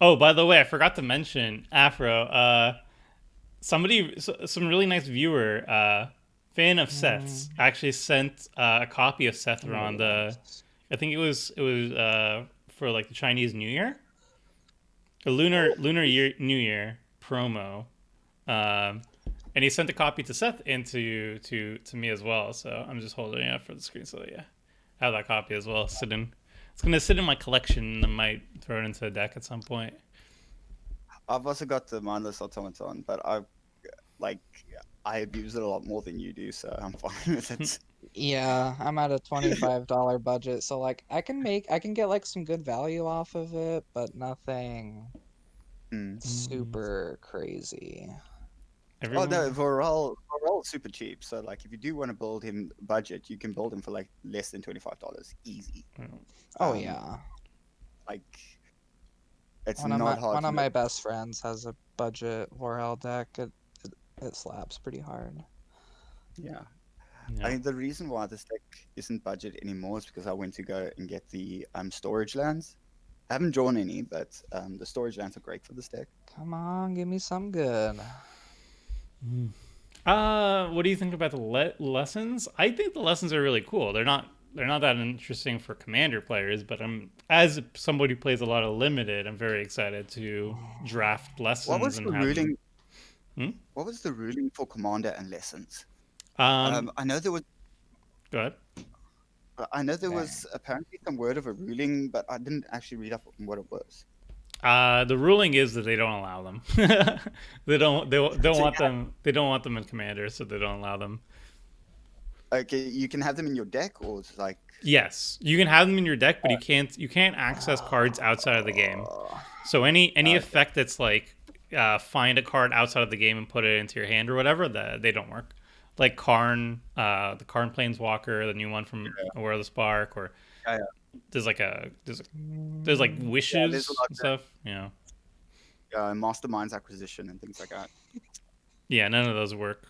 Oh, by the way, I forgot to mention Afro. Some really nice viewer, fan of Seth's, actually sent a copy of Seth around the. I think it was for like the Chinese New Year, the lunar year New Year promo. Um, and he sent a copy to Seth and to me as well. So I'm just holding it up for the screen. So yeah, I have that copy as well. It's gonna sit in my collection. And I might throw it into a deck at some point. I've also got the mindless automaton, but like I abuse it a lot more than you do, so I'm fine with it. Yeah, I'm at a $25 budget, so like I can get like some good value off of it, but nothing Mm. super crazy. Oh no, Everyone. Vorel's super cheap. So like, if you do want to build him budget, you can build him for like less than $25, easy. Oh Um, yeah. Like, it's One of not my hard one to of make. my best friends has a budget Vorhel deck. It slaps pretty hard. Yeah. Yeah. I mean, the reason why this deck isn't budget anymore is because I went to go and get the storage lands. I haven't drawn any, but the storage lands are great for this deck. Come on, give me some good. What do you think about the lessons? I think the lessons are really cool. They're not that interesting for commander players, but I'm as somebody who plays a lot of limited, I'm very excited to draft What lessons was and the have them. ruling? What was the ruling for commander and lessons? Um, I know there was. go ahead. I know there Okay. was apparently some word of a ruling, but I didn't actually read up on what it was. The ruling is that they don't allow them. They don't So want them. They don't want them in commander, so they don't allow them. okay, you can have them in your deck, or it's like. Yes, you can have them in your deck, but you can't access cards outside of the game. So any effect that's like find a card outside of the game and put it into your hand or whatever, that they don't work. Like Karn, the Karn Planeswalker, the new one from Aware of the Spark, or Yeah, there's like there's like there's wishes a lot and stuff. masterminds acquisition and things like that. Yeah, none of those work.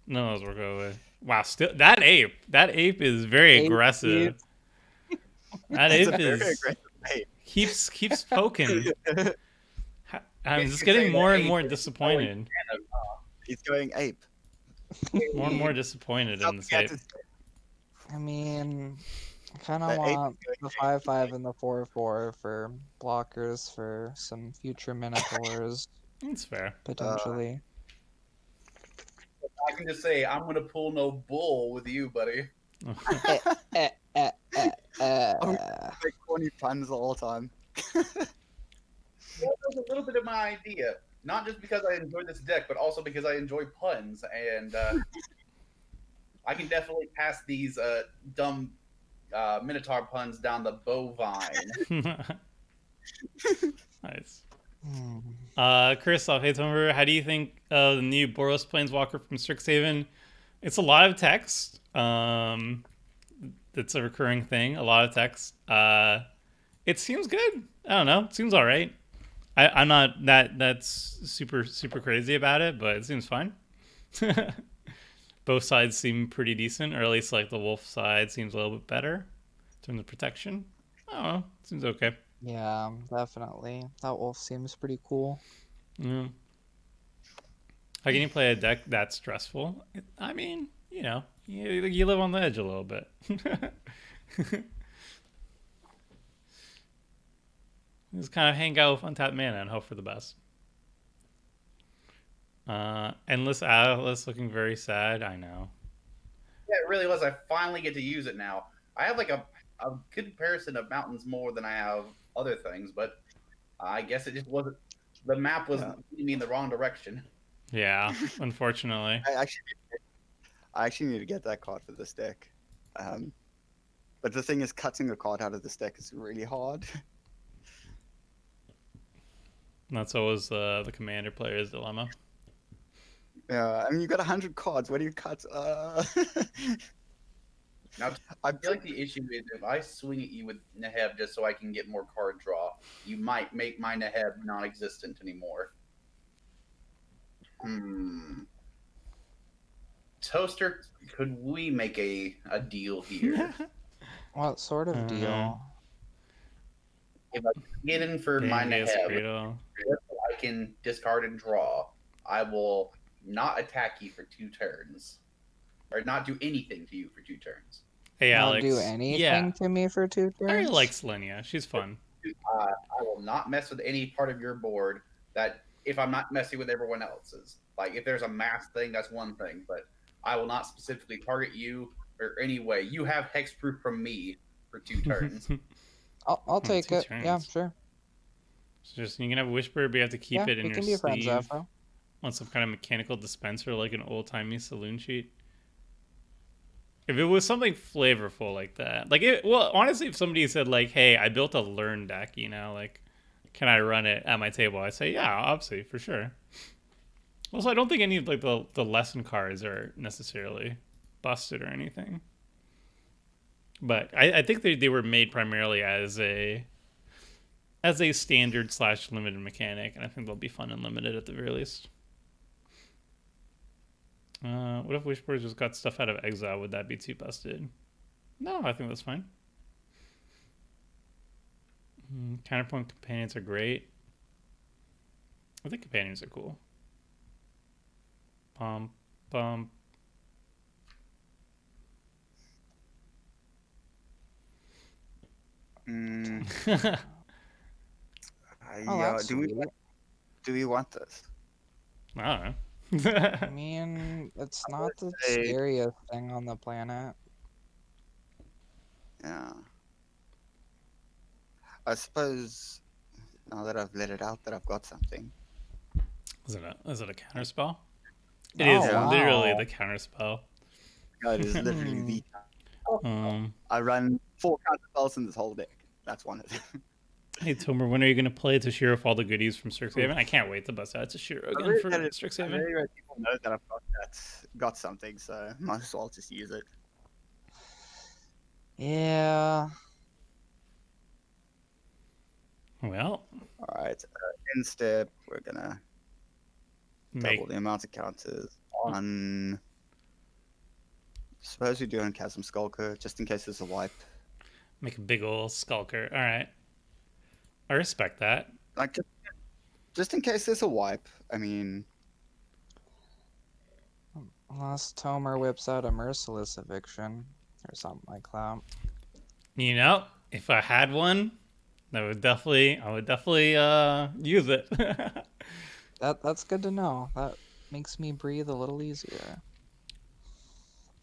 None of those work away. Wow, still that ape is very Ape, aggressive. That It's a ape very is aggressive ape. keeps poking. I'm just Basically getting saying more that and ape more is disappointed. He's going ape. More and more disappointed in this Something I had ape. to say. I mean, I kind of The ape want is the going 5/5 and the 4/4 for blockers for some future Minotaurs That's fair. potentially. I can just say I'm gonna pull no bull with you, buddy. Eh, eh, eh, eh, Oh, eh. make corny puns the whole time. That was a little bit of my idea. Not just because I enjoy this deck, but also because I enjoy puns, and I can definitely pass these dumb Minotaur puns down the bovine. Nice. Hmm. Christoph, hey Tomber, how do you think the new Boros Planeswalker from Strixhaven? It's a lot of text. It's a recurring thing. A lot of text. It seems good. I don't know. It seems all right. I'm not that's super crazy about it, but it seems fine. Both sides seem pretty decent, or at least like the wolf side seems a little bit better in terms of protection. I don't know. Seems okay. Yeah, definitely. That wolf seems pretty cool. Yeah. How can you play a deck that's stressful? I mean, you live on the edge a little bit. Just kind of hang out with untapped mana and hope for the best. Endless Atlas looking very sad. I know. Yeah, it really was. I finally get to use it now. I have like a good comparison of mountains more than I have other things, but I guess it just wasn't. The map was leading me in the wrong direction. Yeah, unfortunately. I actually need to get that card for this deck. But the thing is, cutting a card out of this deck is really hard. That's always the commander player's dilemma. Yeah, I mean, you got 100 cards. Where do you cut? Now, I feel like the issue is if I swing at you with Neheb just so I can get more card draw, you might make my Neheb non-existent anymore. Toaster, could we make a deal here? What sort of deal? if I get in for my Dangerous Neheb, Cradle. I can discard and draw. I will not attack you for 2 turns, or not do anything to you for 2 turns. Hey, Not Alex. do anything Yeah, to me for 2 I really turns. like Selenia. She's fun. I will not mess with any part of your board that if I'm not messing with everyone else's. Like if there's a mass thing, that's one thing, but I will not specifically target you or any way. You have hexproof from me for 2 turns. I'll take 2 it. Yeah, turns. sure. So just you can have a Whisper, but you have to keep it in we your can be friends, sleeve Afro. on some kind of mechanical dispenser, like an old-timey saloon sheet. If it was something flavorful like that, like it, well, honestly, if somebody said like, "Hey, I built a learn deck," like, can I run it at my table? I say, yeah, obviously, for sure. Also, I don't think any of like the lesson cards are necessarily busted or anything. But I think they were made primarily as a standard / limited mechanic, and I think they'll be fun and limited at the very least. What if Wishboard just got stuff out of exile? Would that be too busted? No, I think that's fine. Counterpoint companions are great. I think companions are cool. Pump. That's do we want this? I don't know. I mean, it's not the scariest thing on the planet. Yeah. I suppose now that I've let it out that I've got something. Is it a counter spell? It Oh, is wow. literally the counter spell. God, it is literally the. I run 4 counter spells in this whole deck. That's one of them. Hey Tomer, when are you gonna play Toshiro for all the goodies from Strixhaven? I can't wait to bust out Toshiro again for Strixhaven. I really let people know that I've got something, so might as well just use it. Yeah. Well, all right. In step, we're gonna double the amount of counters on. Suppose we do on Chasm Skulker, just in case there's a wipe. Make a big ol' skulker. All right, I respect that. Like just in case there's a wipe. I mean, unless Tomer whips out a merciless eviction or something like that. You know, if I had one, I would definitely use it. That's good to know. That makes me breathe a little easier.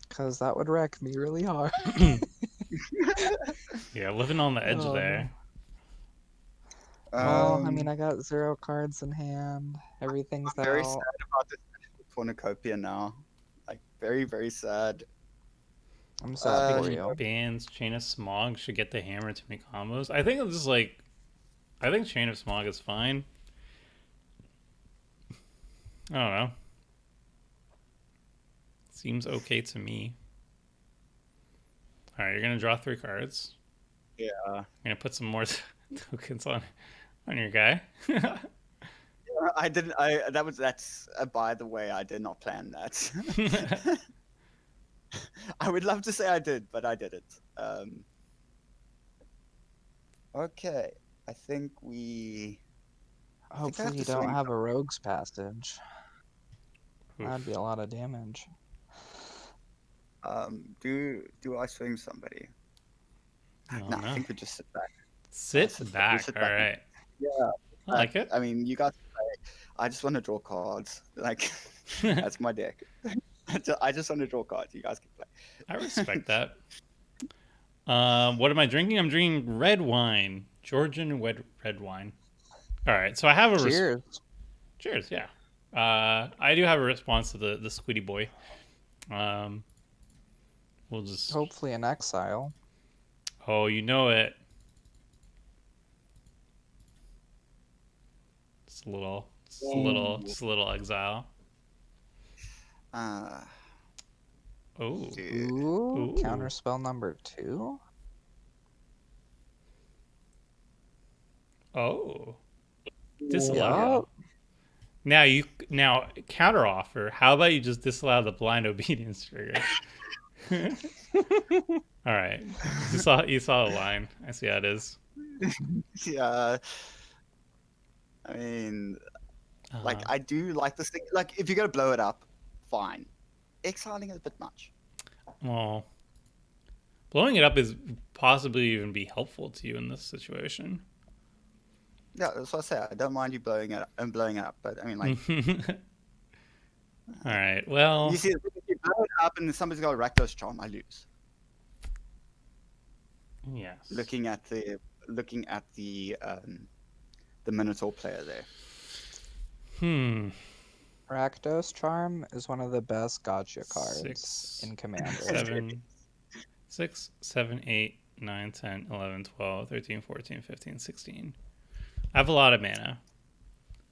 Because that would wreck me really hard. Yeah, living on the edge there. Well, I mean, I got 0 cards in hand. Everything's I'm very sad about this cornucopia now. Like, very, very sad. I'm sad for you. Bands, Chain of Smog should get the hammer to make combos. I think it's just like, I think Chain of Smog is fine. I don't know. Seems okay to me. All right, you're gonna draw 3 cards. Yeah. You're gonna put some more tokens on your guy. Yeah, I didn't. That's by the way, I did not plan that. I would love to say I did, but I didn't. Okay, I think we. Hopefully you don't have a Rogue's Passage. That'd be a lot of damage. Do I swing somebody? No, I think we just sit back. Sit back. All right. Yeah, I like it. I mean, you guys play. I just want to draw cards. Like, that's my deck. I just want to draw cards. You guys can play. I respect that. What am I drinking? I'm drinking red wine, Georgian red wine. All right, so I have a cheers. Cheers, yeah. I do have a response to the Squiddy boy. We'll just hopefully in exile. Oh, you know it. Just a little exile. Ooh, counterspell number 2. Oh, disallow. Yep. Now counter offer. How about you just disallow the blind obedience trigger? All right, you saw the line. I see how it is. Yeah. I mean, like, Uh, I do like this thing. Like, if you're gonna blow it up, fine. Exiling is a bit much. well, blowing it up is possibly even be helpful to you in this situation. Yeah, that's what I say. I don't mind you blowing it up and blowing it up, but I mean, like, All right. you Well, see, if you blow it up and somebody's got a Rakdos charm, I lose. yes. Looking at the Minotaur player there. Hmm. Rakdos Charm is one of the best gotcha cards 6, in Commander. 7, 6, 7, 8, 9, 10, 11, 12, 13, 14, 15, 16. I have a lot of mana. I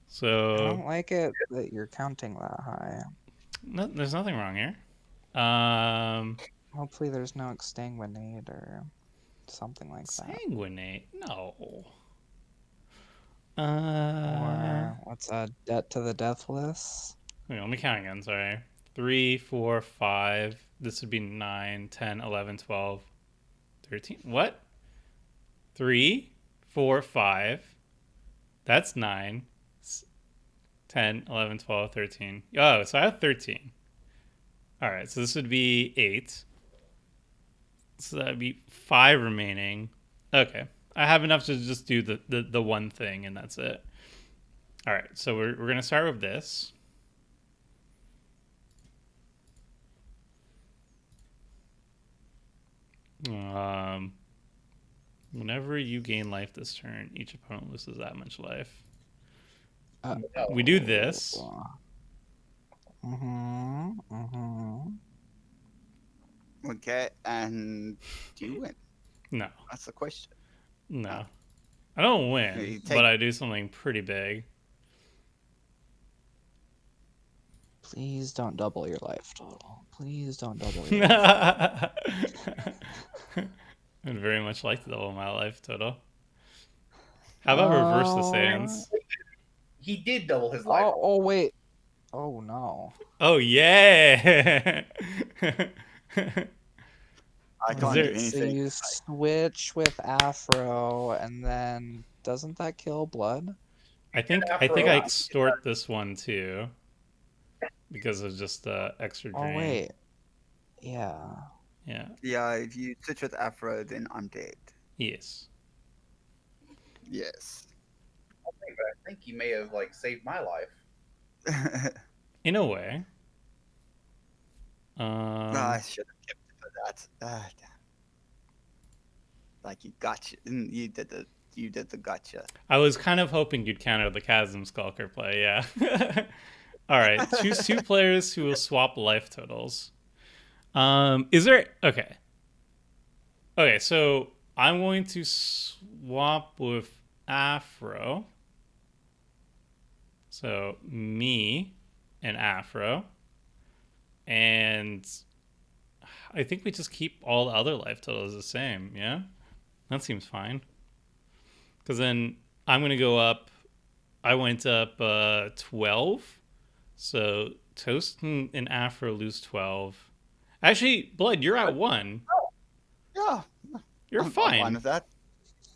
So, don't like it that you're counting that high. no, there's nothing wrong here. Hopefully there's no extinguinate or something like that. Sanguinate? No. Or what's a debt to the deathless? Wait, let me count again, sorry. 3, 4, 5. This would be 9, 10, 11, 12, 13. What? 3, 4, 5. That's 9. 10, 11, 12, 13. Oh, so I have 13. All right, so this would be 8. So that would be 5 remaining. Okay. I have enough to just do the one thing, and that's it. All right, so we're going to start with this. Whenever you gain life this turn, each opponent loses that much life. We do this. Okay, and do you win? No, That's the question. no. I don't You win, take- but I do something pretty big. Please don't double your life total. Please don't double your life. I'd very much like to double my life total. How about reverse the sands? He did double his life. Oh wait. Oh no. Oh yeah. I can't there- do So anything. you switch with Afro, and then doesn't that kill blood? I think Afro. I extort this one too, because of just the extra drain. Oh wait. Yeah. Yeah. Yeah, if you switch with Afro, then I'm dead. Yes. Yes. I think you may have like saved my life. In a way. I should have kept it for that. Damn. Like you gotcha. You did the gotcha. I was kind of hoping you'd counter the Chasm Skulker play, yeah. All right, choose 2 players who will swap life totals. Is there okay? Okay, so I'm going to swap with Afro. So me and Afro, and I think we just keep all the other life totals the same. Yeah, that seems fine. Because then I'm gonna go up. I went up 12. So Toast and Afro lose 12. Actually, Blood, you're at 1. Yeah, You're I'm fine. fine with that.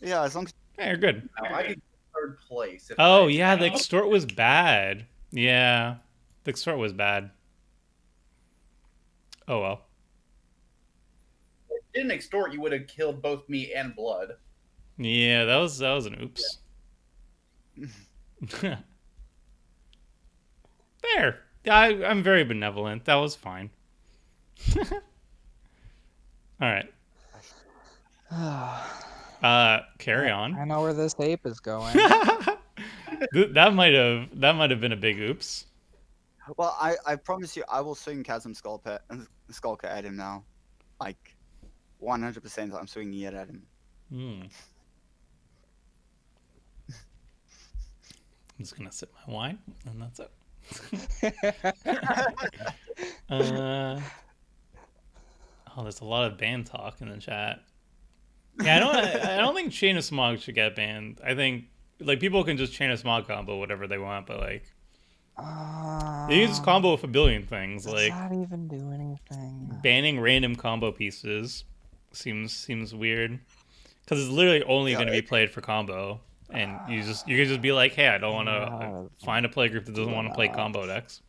Yeah, as long as Yeah, you're good. Now, I could third place. If Oh, I- yeah, the extort was bad. Yeah, the extort was bad. Oh, well. If you didn't extort, you would have killed both me and Blood. Yeah, that was an oops. There. I'm very benevolent. That was fine. All right. Carry on. I know where this ape is going. That might have been a big oops. well, I promise you, I will swing Chasm Skulker at him now. Like 100%, I'm swinging it at him. I'm just gonna sip my wine, and that's it. Oh, there's a lot of ban talk in the chat. Yeah, I don't think Chain of Smog should get banned. I think like people can just Chain of Smog combo whatever they want, but like they use combo with a billion things. Does Like that even do anything? banning random combo pieces seems weird. because it's literally only Yeah, going to be played for combo, and you can just be like, hey, I don't want to find a play group that doesn't want to play combo decks.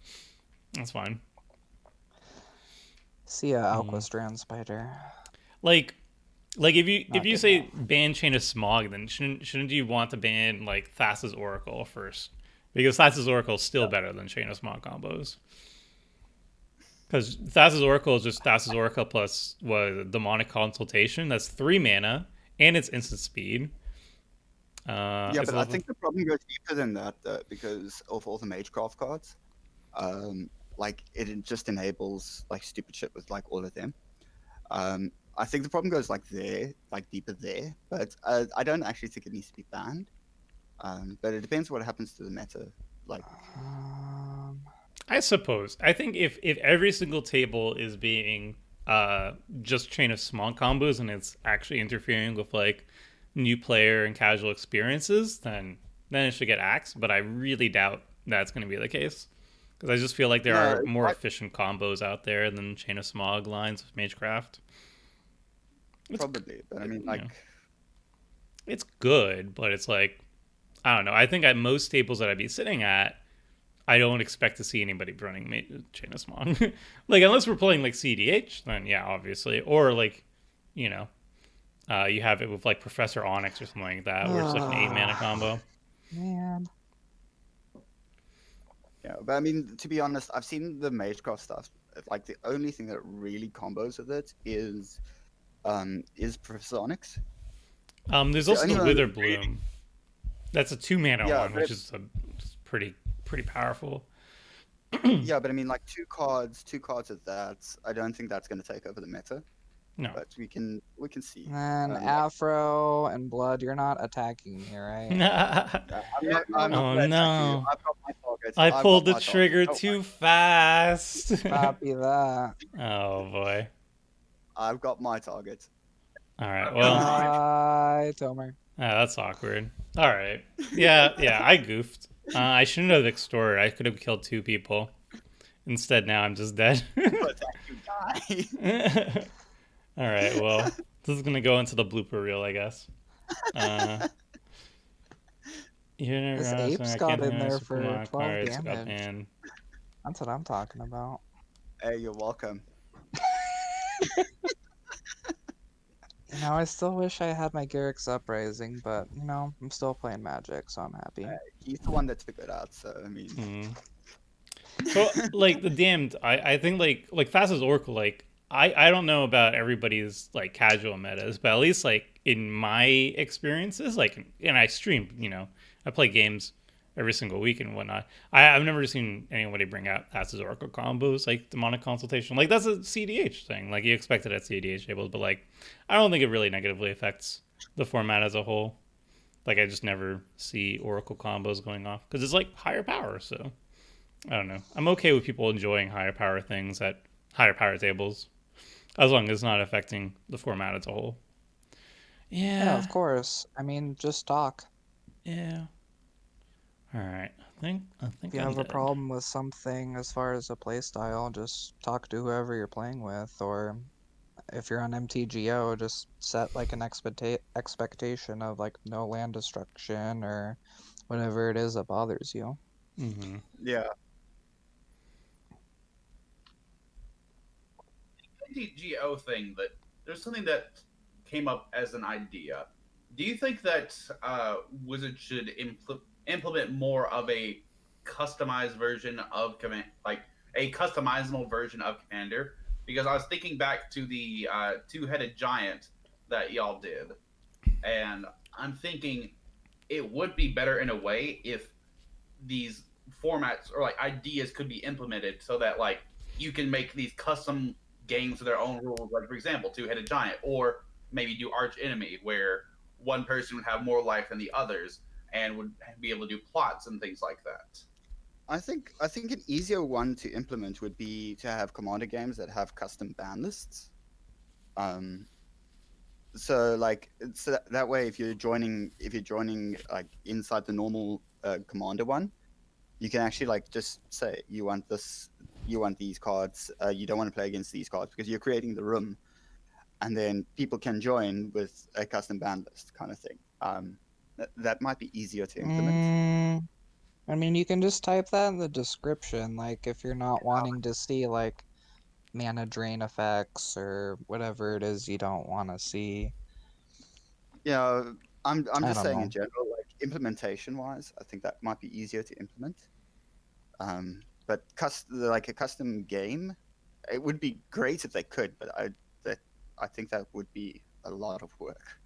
That's fine. See ya, Alquastrand Spider. Like if Not you good say enough. ban Chain of Smog, then shouldn't you want to ban like Thassa's Oracle first? Because Thassa's Oracle is still better than Chain of Smog combos. Because Thassa's Oracle is just Thassa's Oracle plus Demonic Consultation. That's 3 mana and it's instant speed. Yeah, it's but I level- think the problem goes deeper than that, though, because of all the Magecraft cards. Like it just enables like stupid shit with like all of them. I think the problem goes like there, like deeper there, but I don't actually think it needs to be banned. But it depends what happens to the meta. Like, I suppose. I think if every single table is being just Chain of Smog combos and it's actually interfering with like new player and casual experiences, then it should get axed. But I really doubt that's going to be the case, because I just feel like there are more efficient combos out there than Chain of Smog lines with Magecraft. probably, but I mean, like, it's good, but it's like, I don't know. I think at most tables that I'd be sitting at, I don't expect to see anybody running Chain of Smog. Like, unless we're playing like CDH, then yeah, obviously. Or like, you know, you have it with like Professor Onyx or something like that, where it's like an 8 mana combo. Man. yeah, but I mean, to be honest, I've seen the Magecraft stuff. Like, the only thing that really combos with it is Professor Onyx. There's also the Wither Bloom. That's a 2 mana one, which is pretty powerful. Yeah, but I mean, like two cards of that. I don't think that's going to take over the meta. No, but we can see. And Afro and Blood, you're not attacking me, right? I'm not oh no! I've got my target. I pulled the trigger too fast. Copy that. Oh boy! I've got my target. All right. Well. Bye, Tomer. That's awkward. All right. Yeah. I goofed. I shouldn't have extorted. I could have killed 2 people. Instead, now I'm just dead. But you die. All right. Well, this is gonna go into the blooper reel, I guess. This ape's got in there for 12 damage. That's what I'm talking about. Hey, you're welcome. You know, I still wish I had my Garrick's Uprising, but, you know, I'm still playing Magic, so I'm happy. He's the one that figured it out, so, I mean... So, like, the Damned, I think, like Thassa's Oracle, like, I don't know about everybody's, like, casual metas, but at least, like, in my experiences, like, and I stream, you know, I play games every single week and whatnot. I've never seen anybody bring out Thassa's Oracle combos, like Demonic Consultation. Like, that's a CDH thing. Like, you expect it at CDH tables, but, like, I don't think it really negatively affects the format as a whole. Like, I just never see Oracle combos going off, because it's, like, higher power, so... I don't know. I'm okay with people enjoying higher power things at higher power tables, as long as it's not affecting the format as a whole. Yeah, of course. I mean, just talk. Yeah. All right. I think if you have a problem with something as far as a play style, just talk to whoever you're playing with, or if you're on MTGO, just set like an expectation of like no land destruction or whatever it is that bothers you. Mm-hmm. Yeah. MTGO thing, that there's something that came up as an idea. Do you think that Wizards should implement more of a customized version of command, like a customizable version of Commander? Because I was thinking back to the 2-headed giant that y'all did, and I'm thinking it would be better in a way if these formats or like ideas could be implemented so that like you can make these custom games with their own rules, like for example 2-headed giant, or maybe do arch enemy where one person would have more life than the others and would be able to do plots and things like that. I think an easier one to implement would be to have commander games that have custom ban lists. So like that way, if you're joining like inside the normal commander one, you can actually like just say you want these cards, you don't want to play against these cards, because you're creating the room. and then people can join with a custom ban list kind of thing. That might be easier to implement. I mean, you can just type that in the description, like if you're not wanting to see like mana drain effects or whatever it is you don't want to see. Yeah, I'm I just don't saying know. in general, like implementation wise, I think that might be easier to implement. But like a custom game, it would be great if they could, but I think that would be a lot of work.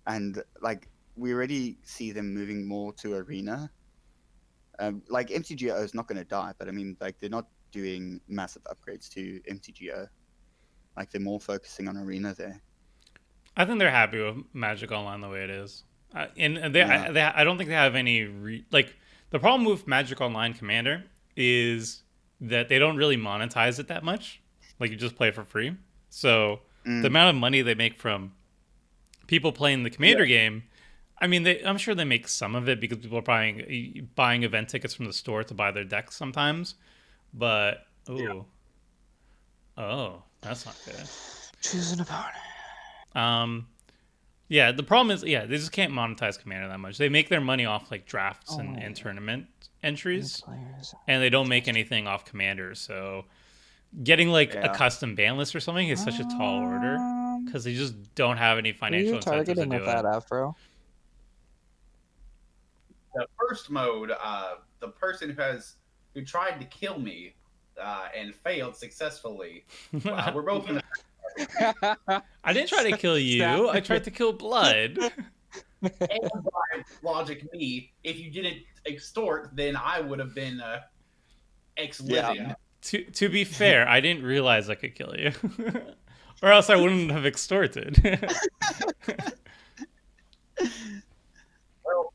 And like we already see them moving more to arena. Like MTGO is not going to die, but I mean, like they're not doing massive upgrades to MTGO. Like they're more focusing on arena there. I think they're happy with Magic Online the way it is, and Yeah. I don't think they have any like the problem with Magic Online Commander is that they don't really monetize it that much. Like you just play it for free, so the Mm, amount of money they make from people playing the Commander game, I mean, I'm sure they make some of it because people are buying event tickets from the store to buy their decks sometimes. But oh, that's not good. Choose an opponent. Yeah, the problem is, they just can't monetize Commander that much. They make their money off like drafts and Oh, tournament entries, players. and they don't make anything off Commander. So getting like a yeah. custom ban list or something is such a tall order because they just don't have any Who are you financial incentives to targeting do with that it. afro? The first mode, the person who tried to kill me and failed successfully. We're both in the I didn't try to kill you. I tried to kill Blood. and by logic me. If you didn't extort, then I would have been ex-living. Yeah. To be fair, I didn't realize I could kill you, or else I wouldn't have extorted. Well,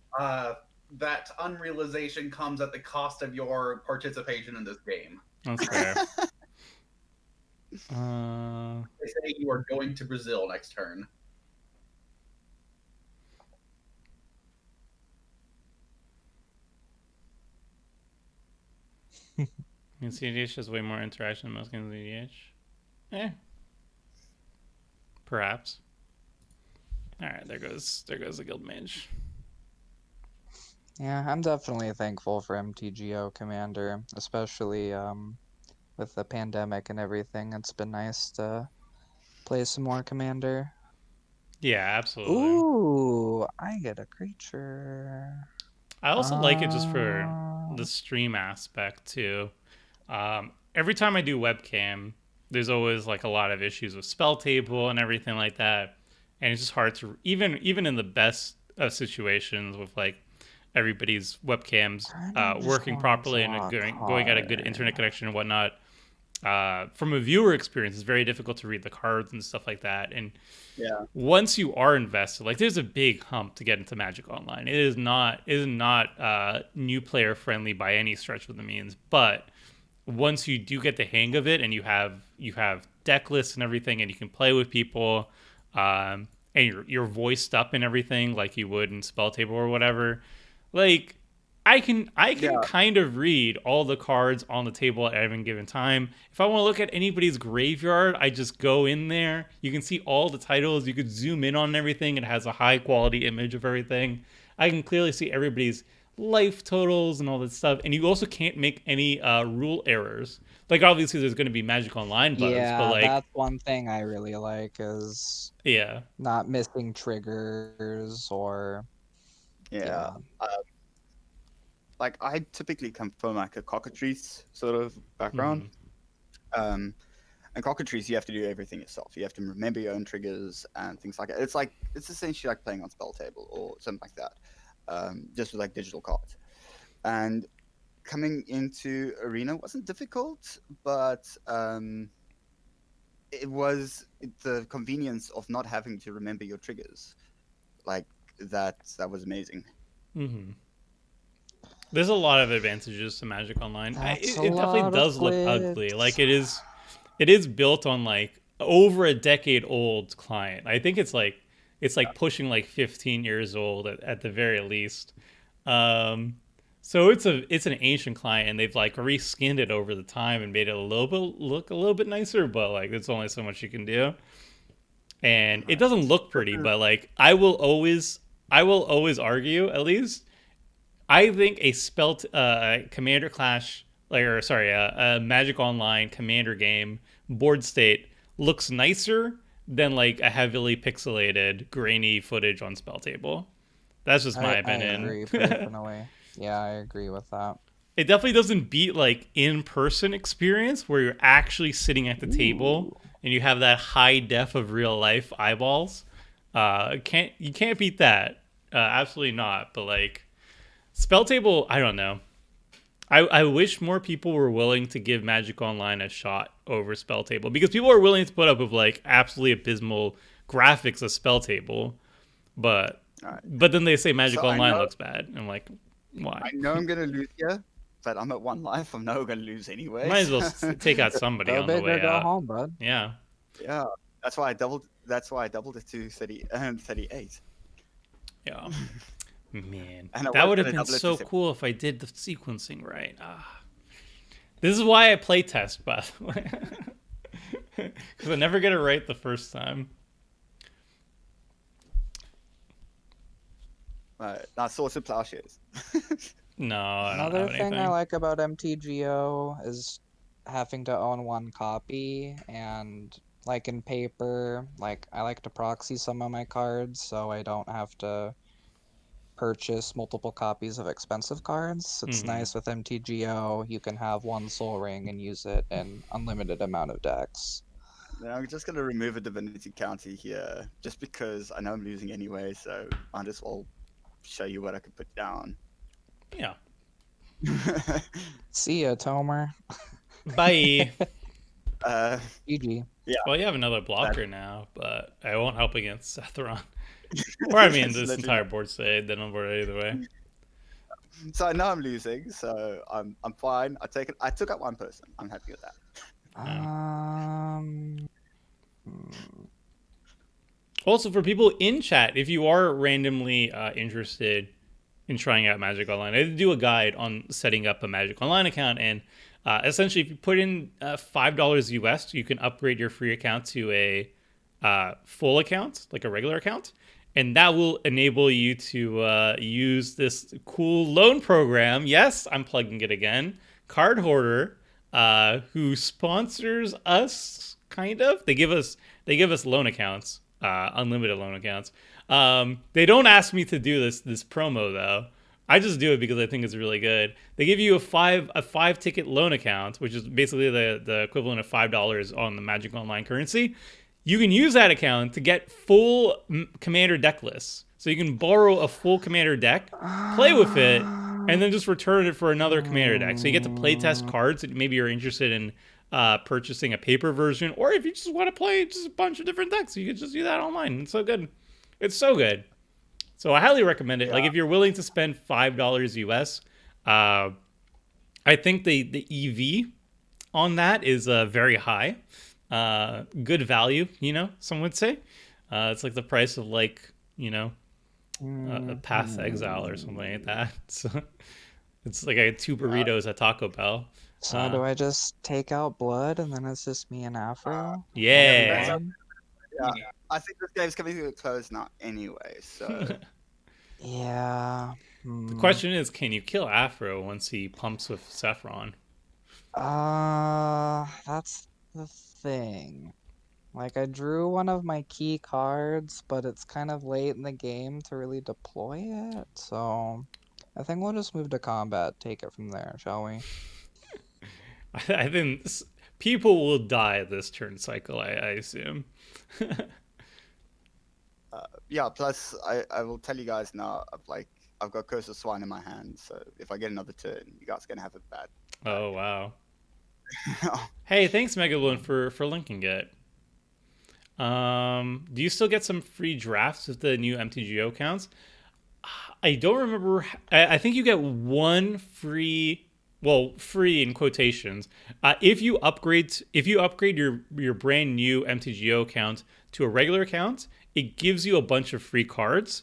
that unrealization comes at the cost of your participation in this game. That's fair. They say you are going to Brazil next turn. CDH has way more interaction than most games in CDH. Perhaps. All right, there goes the guild mage. Yeah, I'm definitely thankful for MTGO Commander, especially with the pandemic and everything. It's been nice to play some more Commander. Yeah, absolutely. Ooh, I get a creature. I also like it just for the stream aspect too. Every time I do webcam, there's always like a lot of issues with spell table and everything like that, and it's just hard to even in the best of situations with like everybody's webcams working properly and going at a good internet connection and whatnot. From a viewer experience, it's very difficult to read the cards and stuff like that. And once you are invested, like there's a big hump to get into Magic Online. It is not new player friendly by any stretch of the means. But once you do get the hang of it and you have deck lists and everything, and you can play with people, and you're voiced up and everything like you would in Spell Table or whatever, like I can kind of read all the cards on the table at any given time. If I want to look at anybody's graveyard, I just go in there. You can see all the titles. You could zoom in on everything. It has a high quality image of everything. I can clearly see everybody's life totals and all that stuff. And you also can't make any rule errors. Like obviously there's going to be Magic Online bugs, but like that's one thing I really like is not missing triggers or like I typically come from like a cockatrice sort of background. And cockatrice, you have to do everything yourself. You have to remember your own triggers and things like that. It's essentially like playing on Spell Table or something like that, just with like digital cards. And coming into Arena wasn't difficult, but it was the convenience of not having to remember your triggers. Like that was amazing. There's a lot of advantages to Magic Online. It definitely does look ugly. Like it is built on like over a decade old client. I think it's like pushing like 15 years old at the very least. So So it's an ancient client, and they've like reskinned it over the time and made it look a little bit nicer. But like, there's only so much you can do, and it doesn't look pretty. But like, I will always argue, at least I think a Commander Clash, like, or sorry, a Magic Online Commander game board state looks nicer than like a heavily pixelated, grainy footage on Spell Table. That's just my I opinion. agree personally. Yeah, I agree with that. It definitely doesn't beat like in-person experience where you're actually sitting at the table and you have that high def of real life eyeballs. You can't beat that. Absolutely not. But like Spell Table, I don't know. I wish more people were willing to give Magic Online a shot over Spell Table, because people are willing to put up with like absolutely abysmal graphics of Spell Table, but Alright. but then they say Magic So I Online know- looks bad. I'm like, why? I know I'm gonna lose here, but I'm at 1 life. I'm never gonna lose anyway. Might as well take out somebody Go on the big or way go out. home, bud. Yeah. Yeah, that's why I doubled. That's why I doubled it to 38. Yeah. Man, And I that was would have gonna been double it to so six. cool if I did the sequencing right. This is why I play test, by the way. Because I never get it right the first time. Now Swords and Plowshares. No, I don't Another have thing anything. I like about MTGO is having to own one copy, and like in paper, like I like to proxy some of my cards so I don't have to purchase multiple copies of expensive cards. It's Mhm. nice with MTGO, you can have one Soul Ring and use it in unlimited amount of decks. Then I'm just gonna remove a Divinity County here, just because I know I'm losing anyway. So I'll just well show you what I can put down. Yeah. See ya, Tomer. Bye. GG. Well, you have another blocker now, but I won't help against Sethron. Or I mean, It's this literally- entire board stayed. Then I'm board either way. So I know I'm losing, so I'm fine. I took out one person. I'm happy with that. Hmm. Also, for people in chat, if you are randomly interested in trying out Magic Online, I did do a guide on setting up a Magic Online account, and essentially, if you put in $5 US, you can upgrade your free account to a full account, like a regular account, and that will enable you to use this cool loan program. Yes, I'm plugging it again. Card Hoarder, who sponsors us, kind of. They give us loan accounts. Unlimited loan accounts. They don't ask me to do this promo though. I just do it because I think it's really good. They give you a five ticket loan account, which is basically the equivalent of $5 on the Magic Online currency. You can use that account to get full Commander deck lists. So you can borrow a full Commander deck, play with it, and then just return it for another Commander deck. So you get to play test cards that maybe you're interested in purchasing a paper version, or if you just want to play just a bunch of different decks, you can just do that online. It's so good. It's so good. So I highly recommend it. Yeah. Like if you're willing to spend $5 US, I think the EV on that is very high. Good value, some would say. It's like the price of like, a Path Exile or something like that. So it's like 2 burritos at Taco Bell. So do I just take out blood and then it's just me and Afro? Yeah. One? Yeah, I think this game's coming to a close now anyway. So Yeah. The question is, can you kill Afro once he pumps with Saffron? That's the thing. Like, I drew one of my key cards, but it's kind of late in the game to really deploy it, so I think we'll just move to combat, take it from there, shall we? I think people will die this turn cycle, I assume. yeah. Plus, I will tell you guys now. I've got Curse of Swine in my hand, so if I get another turn, you guys are gonna have it bad. Oh, wow. Hey, thanks, Megalone, for linking it. Do you still get some free drafts with the new MTGO accounts? I don't remember. I think you get one free, well, free in quotations. If you upgrade your brand new MTGO account to a regular account, it gives you a bunch of free cards.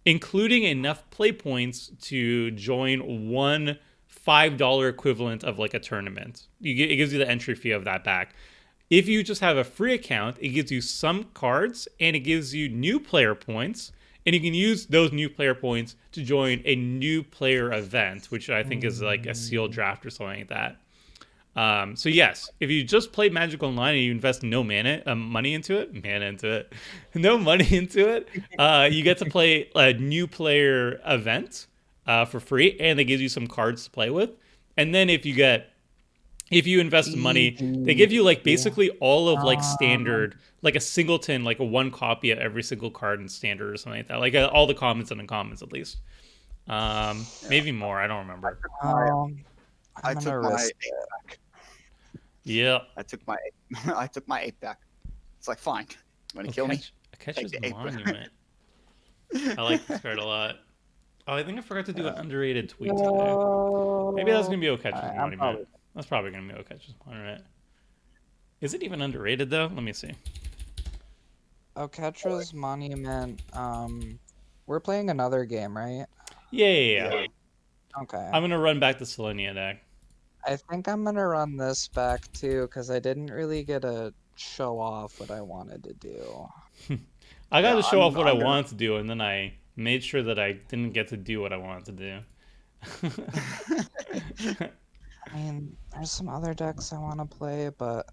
including enough play points to join one $5 equivalent of like a tournament. It gives you the entry fee of that back. If you just have a free account, it gives you some cards and it gives you new player points. And you can use those new player points to join a new player event, which I think is like a sealed draft or something like that. So yes, if you just play Magic Online and you invest no money into it, no money into it, you get to play a new player event for free, and they give you some cards to play with. And then if you invest money, they give you like basically all of like standard, like a singleton, like a one copy of every single card in standard or something like that, like all the commons and uncommons at least. Maybe more. I don't remember. I took my 8 back. Yeah. I took my 8 back. It's like, fine. You want to kill me? Catch's Monument. I like this card a lot. Oh, I think I forgot to do an underrated tweet today. Maybe that's gonna be Oketch's Monument. That's probably gonna be Oketch's Monument. Is it even underrated though? Let me see. Oketch's Monument. We're playing another game, right? Yeah. Okay. I'm gonna run back to Selenia deck. I think I'm gonna run this back too, because I didn't really get to show off what I wanted to do. I got to show off what I wanted to do, and then I made sure that I didn't get to do what I wanted to do. I mean, there's some other decks I want to play, but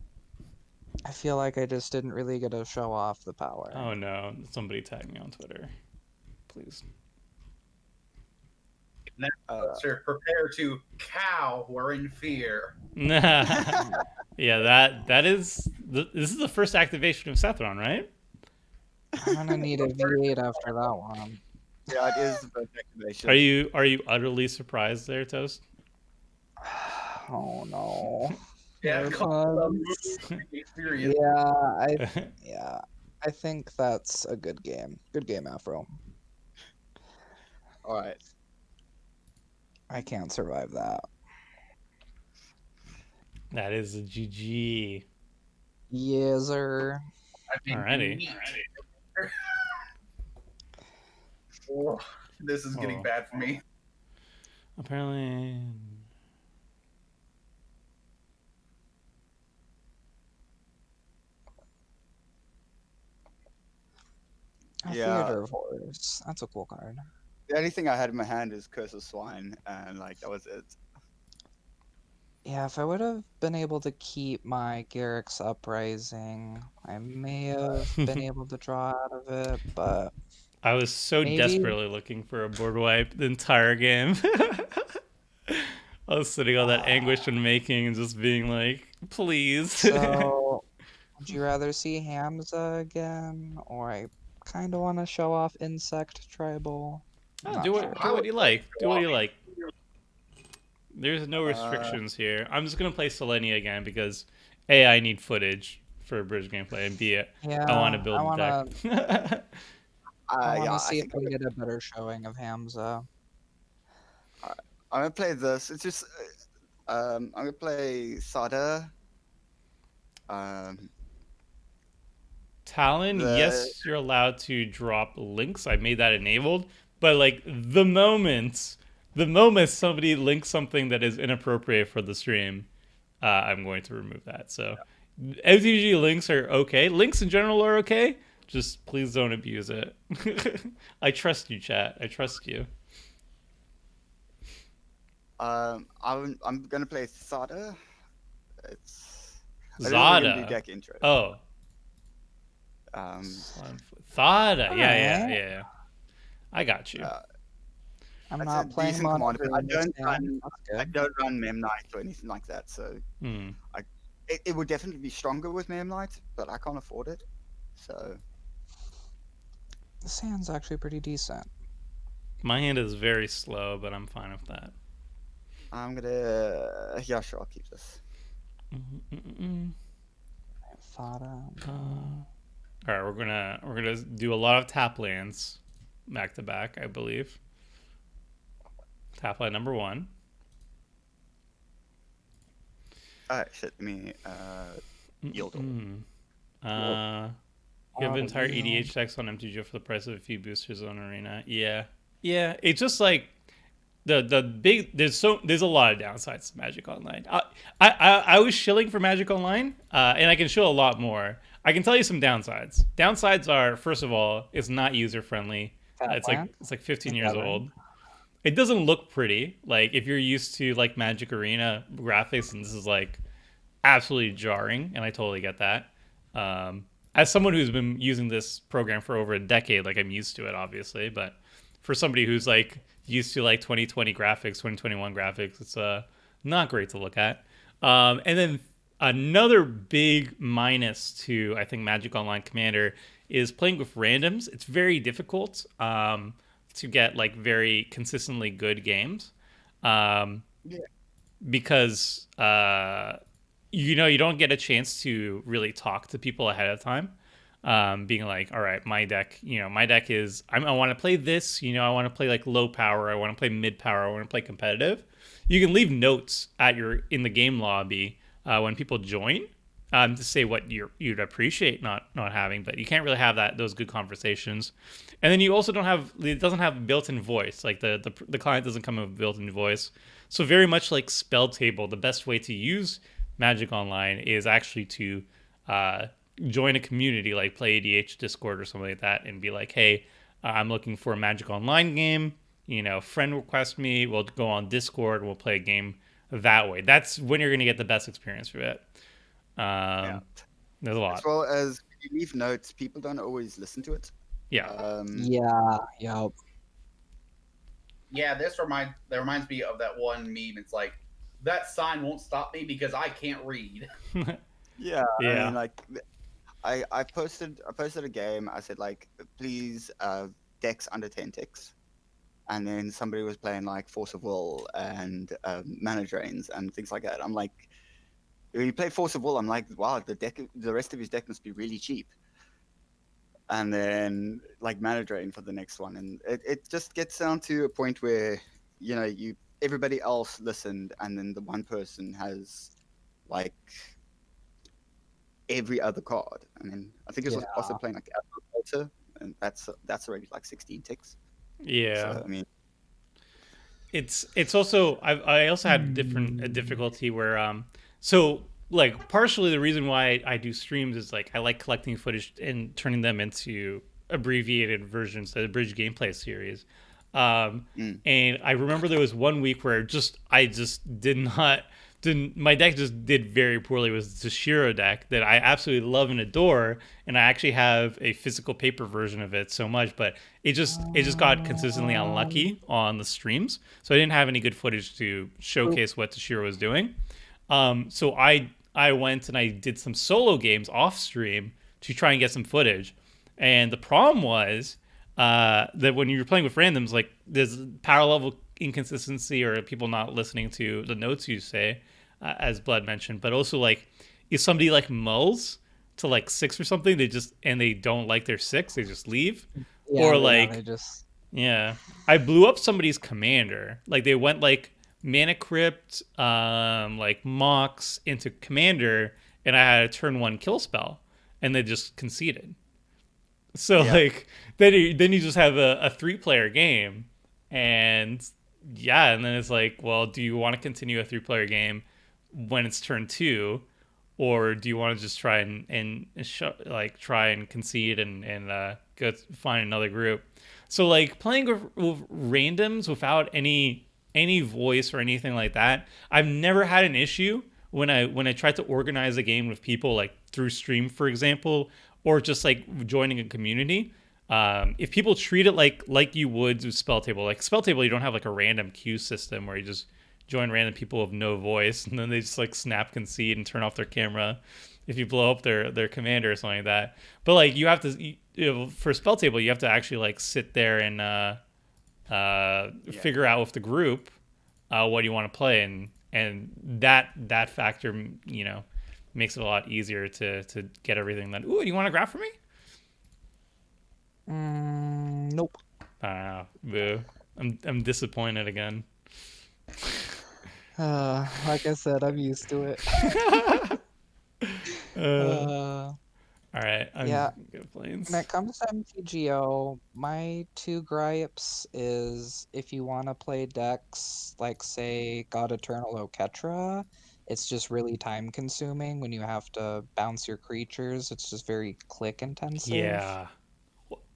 I feel like I just didn't really get to show off the power. Oh no, somebody tag me on Twitter. Please. Sir, prepare to cow who are in fear. Yeah, that is this is the first activation of Sethron, right? I'm gonna need a V8 after that one. Yeah, it is the first activation. Are you utterly surprised there, Toast? Oh no. Yeah, I think that's a good game. Good game, Afro. All right. I can't survive that. That is a GG. Yes, sir. Alrighty. Oh, this is getting bad for me. Apparently. Theater of Horrors. That's a cool card. The only thing I had in my hand is Curse of Swine, and like that was it. Yeah, if I would have been able to keep my Garrick's Uprising, I may have been able to draw out of it, but I was so desperately looking for a board wipe the entire game. I was sitting on that anguish and making and just being like, please. So, would you rather see Hamza again, or I kind of want to show off Insect Tribal? Do what you like. Do what you like. There's no restrictions here. I'm just gonna play Selenia again because A, I need footage for bridge gameplay, and B, I want to build a deck. I want to see if I can get a better showing of Hamza. I'm gonna play this. It's just I'm gonna play Sada. Talon, yes, you're allowed to drop links. I made that enabled, but like the moment somebody links something that is inappropriate for the stream, I'm going to remove that. So MTG links are okay. Links in general are okay. Just please don't abuse it. I trust you, chat. I trust you. I'm gonna play Sada. It's Zada. Deck intro. Oh. Thada. Yeah. I got you. I'm not playing Commander. I don't run Mem Knight or anything like that, so it would definitely be stronger with Mem Knight, but I can't afford it. So this hand's actually pretty decent. My hand is very slow, but I'm fine with that. I'm gonna sure, I'll keep this. All right, we're gonna do a lot of tap lands back to back, I believe. Tap land number 1. Alright, shit me Yodel. You have Oh, entire yeah. EDH decks on MTGO for the price of a few boosters on Arena. Yeah, yeah. It's just like the big. There's a lot of downsides to Magic Online. I was shilling for Magic Online, and I can shill a lot more. I can tell you some downsides. Downsides are, first of all, it's not user friendly. Fat land. It's like 15 years Seven. old. It doesn't look pretty. Like if you're used to like Magic Arena graphics, and this is like absolutely jarring, and I totally get that. As someone who's been using this program for over a decade, like I'm used to it, obviously. But for somebody who's like used to like 2020 graphics, 2021 graphics, it's not great to look at. And then another big minus to I think Magic Online Commander is playing with randoms. It's very difficult to get like very consistently good games. Um, Yeah. because you don't get a chance to really talk to people ahead of time, being like, all right, my deck is I want to play this, I want to play like low power, I want to play mid power, I want to play competitive. You can leave notes in the game lobby when people join, to say what you'd appreciate not having, but you can't really have those good conversations. And then you also it doesn't have built-in voice, like the client doesn't come with built-in voice. So very much like Spell Table, the best way to use Magic Online is actually to join a community like Play ADH Discord or something like that, and be like, hey, I'm looking for a Magic Online game. Friend request me. We'll go on Discord and we'll play a game that way. That's when you're going to get the best experience for it. Yeah. There's a lot. As well as when you leave notes, people don't always listen to it. Yeah. Yeah. Yep. Yeah, that reminds me of that one meme. It's like that sign won't stop me because I can't read. Yeah. I Yeah. mean, like, I posted a game. I said like, please, decks under 10 ticks, and then somebody was playing like Force of Will and Mana Drains and things like that. I'm like, when you play Force of Will, I'm like, wow, the rest of his deck must be really cheap. And then like Mana Drain for the next one, and it just gets down to a point where everybody else listened, and then the one person has like every other card. I mean, I think it was also playing like Alter, and that's already like 16 ticks. Yeah. So, I mean, it's also I also had a difficulty where so like partially the reason why I do streams is like I like collecting footage and turning them into abbreviated versions, the abridged gameplay series. And I remember there was one week where I just didn't my deck just did very poorly. It was the Shiro deck that I absolutely love and adore, and I actually have a physical paper version of it so much, but it just got consistently unlucky on the streams, so I didn't have any good footage to showcase what Tashiro was doing. So I went and I did some solo games off stream to try and get some footage, and the problem was that when you're playing with randoms, like there's power level inconsistency or people not listening to the notes you say, as Blood mentioned, but also like if somebody like mulls to like 6 or something, they don't like their 6, they just leave. Yeah, Or yeah, like they just I blew up somebody's commander, like they went like Mana Crypt, like Mox into commander, and I had a turn 1 kill spell, and they just conceded. So Yeah. like then you just have a 3-player game, and and then it's like, well, do you want to continue a 3-player game when it's turn 2, or do you want to just try and try and concede and go find another group? So like playing with randoms without any voice or anything like that, I've never had an issue when I tried to organize a game with people, like through stream, for example, or just like joining a community. If people treat it like you would with Spell Table, like Spell Table, you don't have like a random queue system where you just join random people with no voice, and then they just like snap concede and turn off their camera if you blow up their commander or something like that. But like you have to, for Spell Table, you have to actually like sit there and figure out with the group what you want to play, and that factor makes it a lot easier to get everything done. Ooh, you want to graph for me? nope. Boo. I'm disappointed again. Like I said, I'm used to it. All right, I'm Yeah. good planes. When it comes to MTGO, my two gripes is if you want to play decks like, say, God Eternal Oketra, it's just really time consuming when you have to bounce your creatures. It's just very click intensive. Yeah.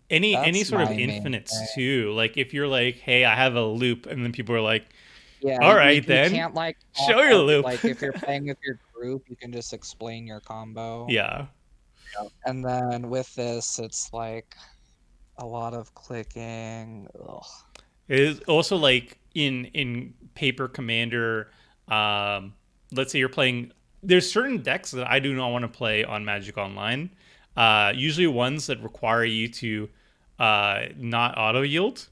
Any That's sort of my main infinites thing. too. Like if you're like, hey, I have a loop, and then people are like, Yeah, all right you then, can't like talk show your out, loop. like if you're playing with your group, you can just explain your combo. Yeah. And then with this, it's like a lot of clicking. Ugh. It is also like in paper commander, let's say you're playing, there's certain decks that I do not want to play on Magic Online. Usually ones that require you to not auto yield.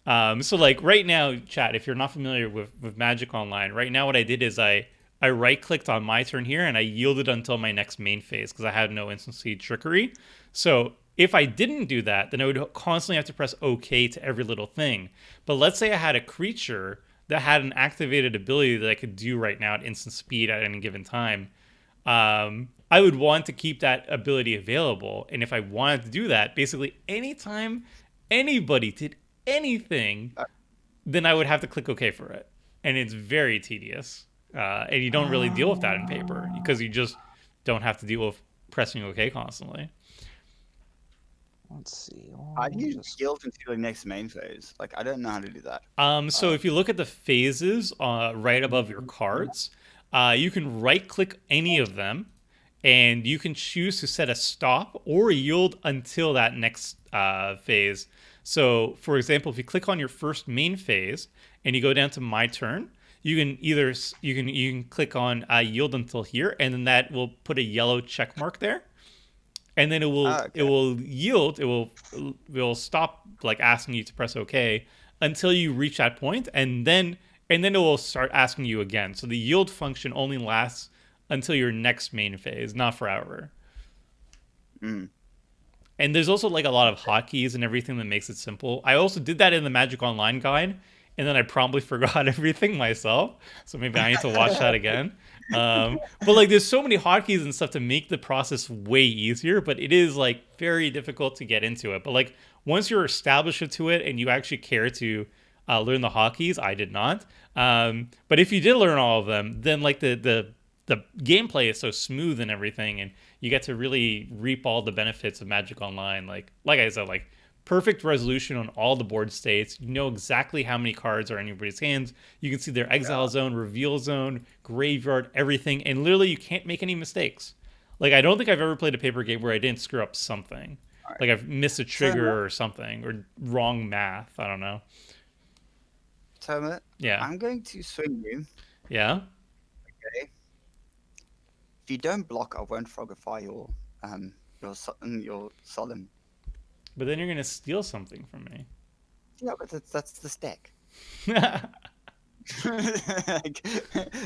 So like right now, chat, if you're not familiar with Magic Online, right now what I did is I right clicked on my turn here and I yielded until my next main phase because I had no instant speed trickery. So if I didn't do that, then I would constantly have to press OK to every little thing. But let's say I had a creature that had an activated ability that I could do right now at instant speed at any given time. I would want to keep that ability available. And if I wanted to do that, basically anytime anybody did anything, then I would have to click OK for it. And it's very tedious. And you don't really deal with that in paper because you just don't have to deal with pressing OK constantly. Let's see. How do you yield until the next main phase? Like, I don't know how to do that. So if you look at the phases right above your cards, you can right click any of them and you can choose to set a stop or yield until that next phase. So for example, if you click on your first main phase and you go down to my turn, you can either you can click on yield until here, and then that will put a yellow check mark there. And then it will yield. It will stop like asking you to press OK until you reach that point, and then it will start asking you again. So the yield function only lasts until your next main phase, not forever. Mm. And there's also like a lot of hotkeys and everything that makes it simple. I also did that in the Magic Online guide, and then I promptly forgot everything myself. So maybe I need to watch that again. But like there's so many hotkeys and stuff to make the process way easier, but it is like very difficult to get into it. But like once you're established into it and you actually care to learn the hotkeys, I did not. But if you did learn all of them, then like the gameplay is so smooth and everything, and you get to really reap all the benefits of Magic Online. Like I said, like perfect resolution on all the board states. You know exactly how many cards are in everybody's hands. You can see their exile zone, reveal zone, graveyard, everything, and literally you can't make any mistakes. Like I don't think I've ever played a paper game where I didn't screw up something. Right. Like I've missed a trigger or something, or wrong math. I don't know. Termit, yeah. I'm going to swing you. Yeah. Okay. If you don't block, I won't frogify your solemn. But then you're gonna steal something from me. Yeah, but that's the stack.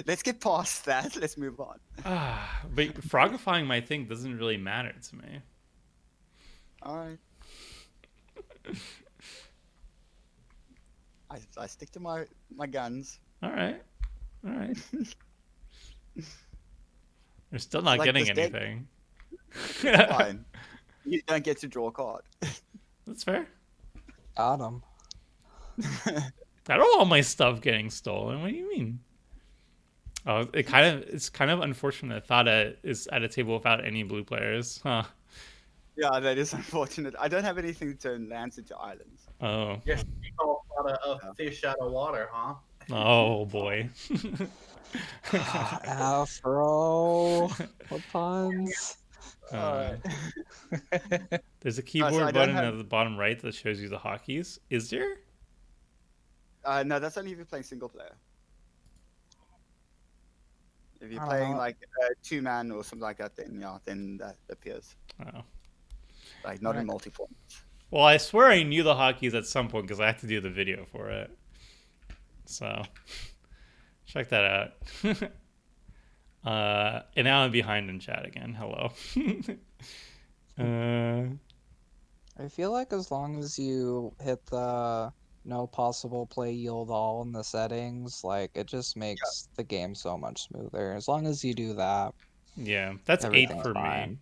Let's get past that. Let's move on. But frogifying my thing doesn't really matter to me. All right. I stick to my guns. All right. You're still not getting anything. Fine. You don't get to draw a card. That's fair. Got him. I don't want all my stuff getting stolen. What do you mean? Oh, it's kind of unfortunate. Thada is at a table without any blue players, huh? Yeah, that is unfortunate. I don't have anything to turn lands into islands. Oh. Yes, you call a fish out of water, huh? Oh boy. Afro. What puns? There's a keyboard button at the bottom right that shows you the hotkeys. Is there? No, that's only if you're playing single player. If you're playing like a 2-man or something like that, then that appears. Oh. Like not in multi-format. Well, I swear I knew the hotkeys at some point because I had to do the video for it. So, check that out. And now I'm behind in chat again. Hello. I feel like as long as you hit the no possible play yield all in the settings, like it just makes the game so much smoother. As long as you do that. Yeah, that's 8 for fine. me.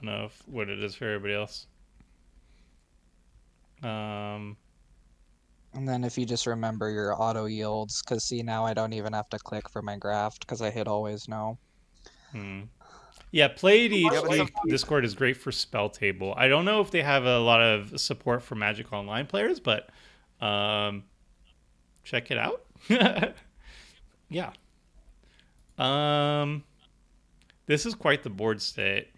don't know what it is for everybody else. And then if you just remember your auto yields, because see, now I don't even have to click for my graft because I hit always no. Yeah, Play but HD some- Discord is great for Spell Table. I don't know if they have a lot of support for Magic Online players, but check it out. Yeah. This is quite the board state.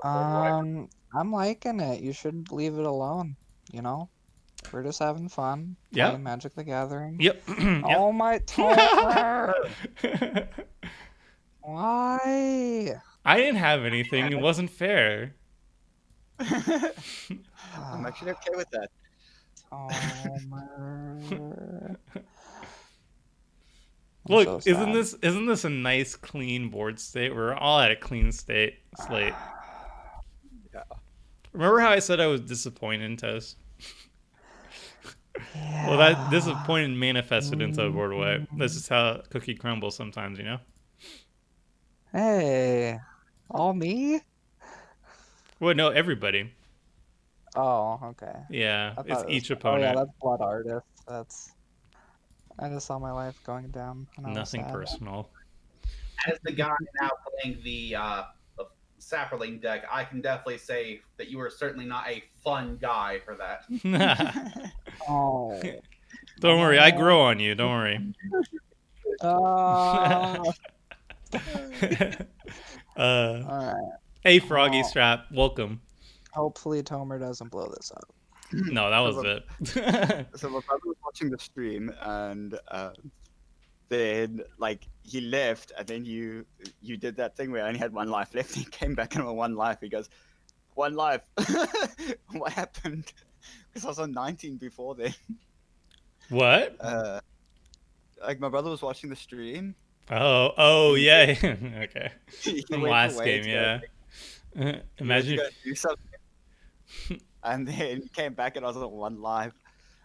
I'm liking it. You should leave it alone. You know, we're just having fun Yep. playing Magic the Gathering. Yep. Oh my Tomer! Why? I didn't have anything. It wasn't fair. I'm actually okay with that. Tomer. I'm Look, so isn't sad. this a nice clean board state? We're all at a clean slate. Yeah. Remember how I said I was disappointed in Toast? Yeah. Well, that disappointment manifested into a board away. This is how cookie crumbles sometimes, you know? Hey, all me? Well, no, everybody. Oh, okay. Yeah, I it's thought it was. each Oh yeah, opponent. that's Blood Artist. That's. I just saw my life going down, and I was Nothing sad. personal. As the guy now playing the Sapperling deck, I can definitely say that you are certainly not a fun guy for that. Oh. Don't worry, I grow on you. Don't worry. All right. Hey, Froggy Oh. Strap, welcome. Hopefully, Tomer doesn't blow this up. No, that was it. So my brother was watching the stream, and then like he left, and then you did that thing where I only had one life left. He came back and with one life. He goes, "One life." What happened? Because I was on 19 before then. What? Like my brother was watching the stream. Oh, yeah. Okay. He From went last away game, to yeah. He went to Imagine. go do something, and then he came back and I was on one life.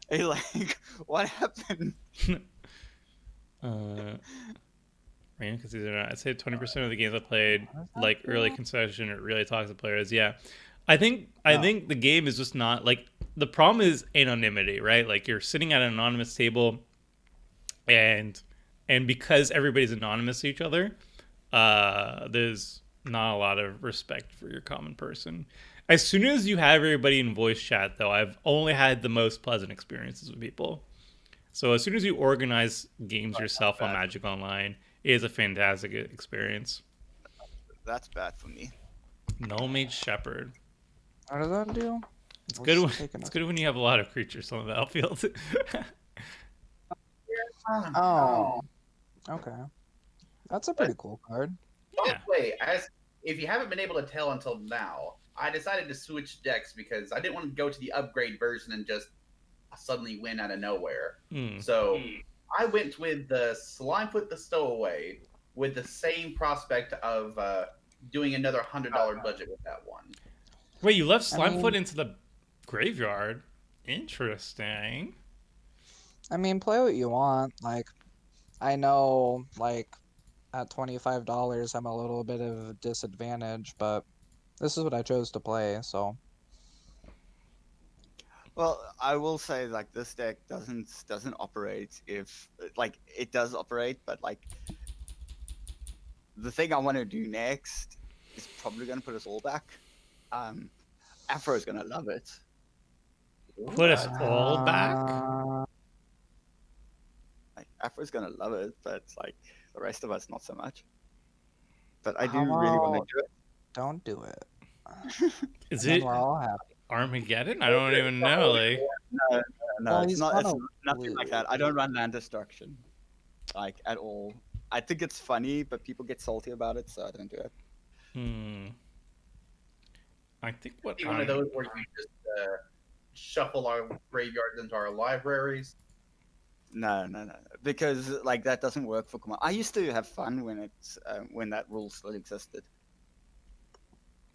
He's like, "What happened?" Random because I'd say 20% of the games I played, like early concession, it really talks to players. Yeah, I think the game is just not like the problem is anonymity, right? Like you're sitting at an anonymous table, and because everybody's anonymous to each other, there's not a lot of respect for your common person. As soon as you have everybody in voice chat, though, I've only had the most pleasant experiences with people. So as soon as you organize games yourself on Magic Online, it is a fantastic experience. That's bad for me. No Mage Shepherd. What does that do? It's good. It's good when you have a lot of creatures on the battlefield. Oh. Okay. That's a pretty cool card. By the way, if you haven't been able to tell until now, I decided to switch decks because I didn't want to go to the upgrade version and just suddenly win out of nowhere. So I went with the Slimefoot the Stowaway with the same prospect of doing another $100 budget with that one. Wait, you left Slimefoot into the graveyard? Interesting. I mean, play what you want. Like, I know, like, at $25, I'm a little bit of a disadvantage, but this is what I chose to play, so. Well, I will say like this deck doesn't operate if like it does operate, but like the thing I want to do next is probably going to put us all back. Afro is going to love it. Put us all back? Like Afro's going to love it, but like the rest of us not so much. But I do How really want about- to do it. Don't do it. Is And then it we're all happy. Armageddon? I don't even know. Like, No, Well, it's he's not. It's gonna nothing like that. I don't run land destruction, like at all. I think it's funny, but people get salty about it, so I don't do it. I think what Be one of those where you just shuffle our graveyards into our libraries. No, because like that doesn't work for command. I used to have fun when that rule still existed.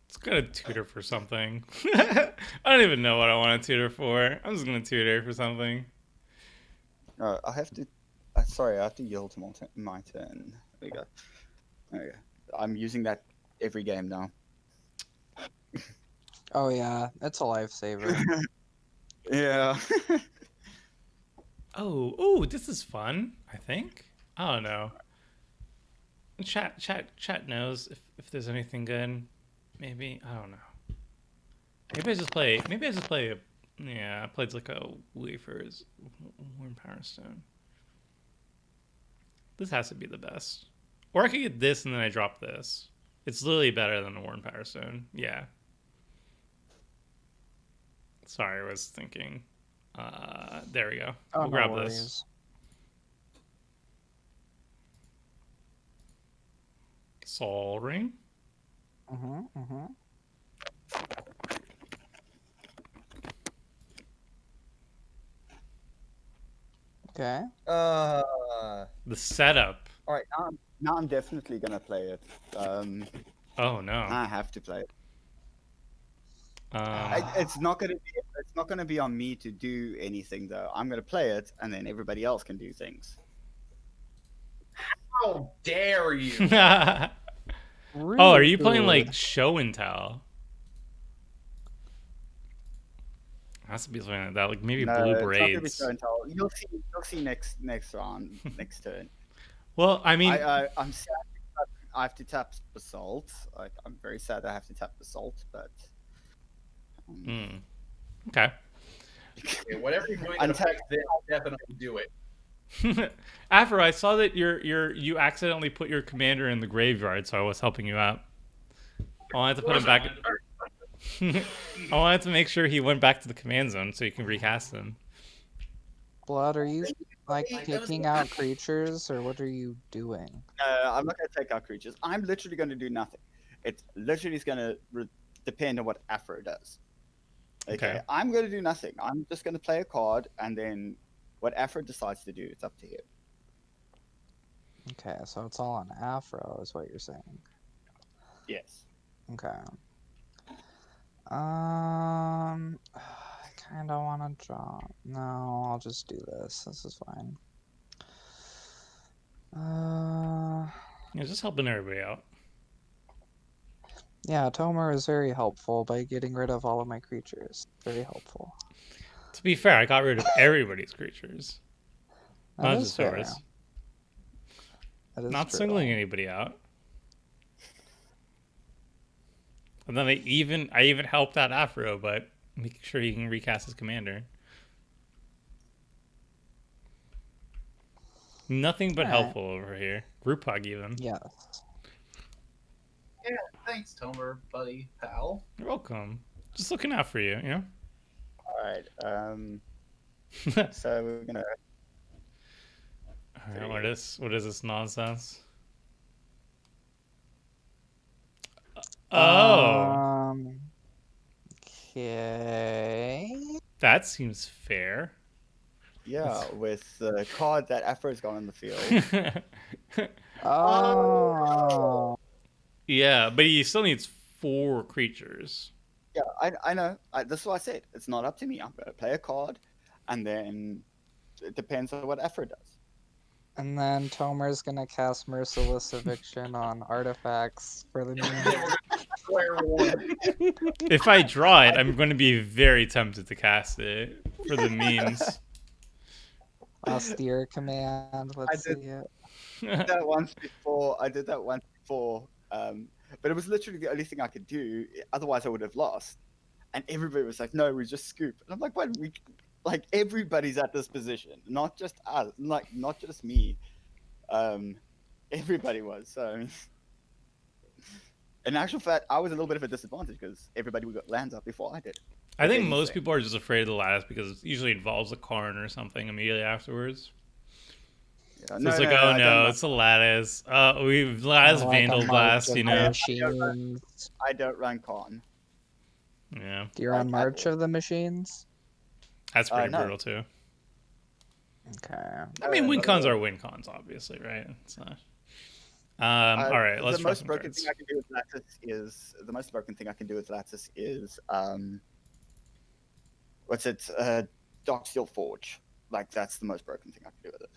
It's gonna tutor for something. I don't even know what I want to tutor for. I'm just gonna tutor for something. I have to. Sorry, I have to yield to my turn. There we go. I'm using that every game now. Oh yeah, it's a lifesaver. Yeah. Oh, this is fun. I think. I don't know. Chat knows if there's anything good. Maybe I don't know. Maybe I just play. Maybe I just play. I played like a wafers, warm power stone. This has to be the best. Or I could get this and then I drop this. It's literally better than a worn power stone. Yeah. Sorry, I was thinking. There we go. Oh, We'll no grab worries. this. Soul ring. Mm-hmm. Okay. The setup. All right. Now I'm definitely gonna play it. Oh no. I have to play it. Um, It's not gonna be on me to do anything though. I'm gonna play it, and then everybody else can do things. How dare you? oh, are you playing like Rude. show and tell? Has to be something like that, like maybe No, blue it's not gonna be braids. show and tell. You'll see next round, next turn. Well, I mean, I'm sad. I have to tap basalt. Like, I'm very sad I have to tap basalt, but. Okay. Okay, whatever you're doing that affects them, definitely do it. Afro, I saw that you accidentally put your commander in the graveyard, so I was helping you out. I wanted to put him back. I wanted to make sure he went back to the command zone so you can recast him. Blood, are you like taking out creatures, or what are you doing? I'm not gonna take out creatures. I'm literally gonna do nothing. It literally is gonna depend on what Afro does. Okay. I'm gonna do nothing. I'm just gonna play a card, and then what Afro decides to do, it's up to him. Okay, so it's all on Afro, is what you're saying. Yes. Okay. I kind of want to draw. No, I'll just do this. This is fine. Yeah, just helping everybody out. Yeah, Tomer is very helpful by getting rid of all of my creatures. Very helpful. To be fair, I got rid of everybody's creatures. That Not is just fair. yours. That is Not true. singling anybody out. And then I even helped out Afro, but making sure he can recast his commander. Nothing but Alright. helpful over here. Group hug even. Yes. Yeah, thanks, Tomer, buddy, pal. You're welcome. Just looking out for you, you know? Alright, so we're gonna... Alright, what is this nonsense? Oh. Okay. That seems fair. Yeah, with the card that Afro's got on the field. Oh. Yeah, but he still needs 4 creatures. Yeah, I know. This is what I said. It's not up to me. I'm going to play a card, and then it depends on what Afro does. And then Tomer's gonna cast Merciless Eviction on artifacts for the new. Square one. If I draw it, I'm going to be very tempted to cast it for the memes. Austere command. Let's did- see it. I did that once before, but it was literally the only thing I could do. Otherwise, I would have lost. And everybody was like, "No, we just scoop." And I'm like, "What? Like everybody's at this position, not just us, like not just me. Everybody was." So, in actual fact, I was a little bit of a disadvantage because everybody got lands up before I did. I think Anything. most people are just afraid of the lattice because it usually involves a Karn or something immediately afterwards. Yeah, So it's like, oh I no, don't it's a lattice. We've lattice Like a Vandal march Blast, of you the know? Machines. I don't run con. Yeah, You're on March of the Machines. that's pretty no. brutal too. Okay. I mean, win cons are win cons, obviously, right? It's not. All right, let's The draw most some broken cards. thing I can do with lattice is what's it? Dark Steel Forge. Like that's the most broken thing I can do with it.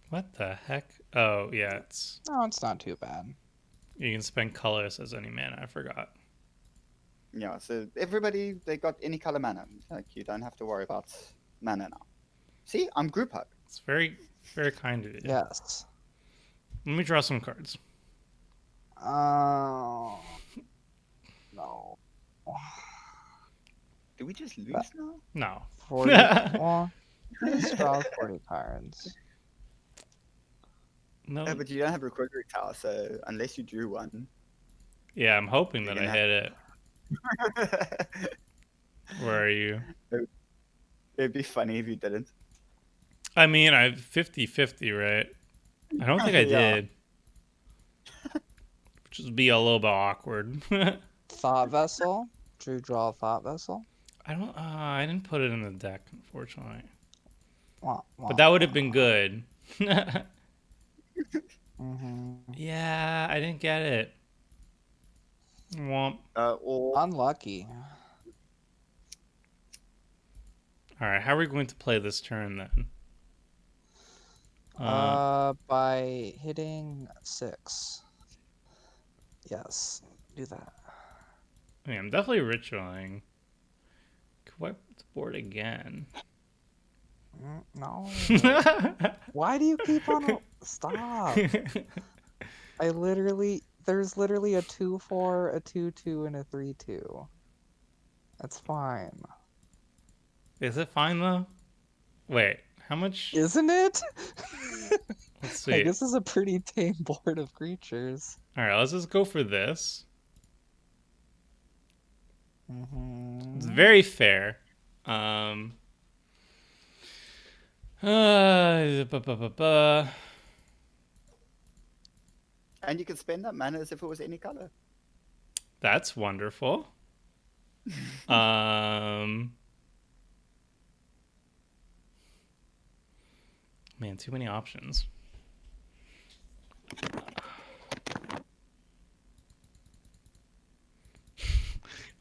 What the heck? Oh yeah, it's No, it's not too bad. You can spend colors as any mana. I forgot. Yeah, so everybody, they got any color mana. Like, you don't have to worry about mana now. See, I'm group hug. It's very, very kind of you. Yes. Let me draw some cards. Oh. No. Do we just lose now? No. 40. Well, just draw 40 cards. No. Yeah, but you don't have a Quickery Tower, so unless you drew one. Yeah, I'm hoping that You're I gonna hit it. Where are you? It'd be funny if you didn't. I mean, I 50-50, right? I don't think I Yeah. did. Which would be a little bit awkward. Thought Vessel. Drew draw Thought Vessel. I didn't put it in the deck, unfortunately. Wah, wah, But that would have wah. been good. Mhm. Yeah, I didn't get it. Womp. Or Unlucky. Alright, how are we going to play this turn then? By hitting 6. Yes, do that. I mean, I'm definitely ritualing. Could wipe the board again. No. Why do you keep on? Stop. There's literally a 2/4, a 2/2, and a 3/2. That's fine. Is it fine though? Wait, how much? Isn't it? Let's Like, see. this is a pretty tame board of creatures. Alright, let's just go for this. Mm-hmm. It's very fair. and you can spend that mana as if it was any color. That's wonderful. Man, too many options.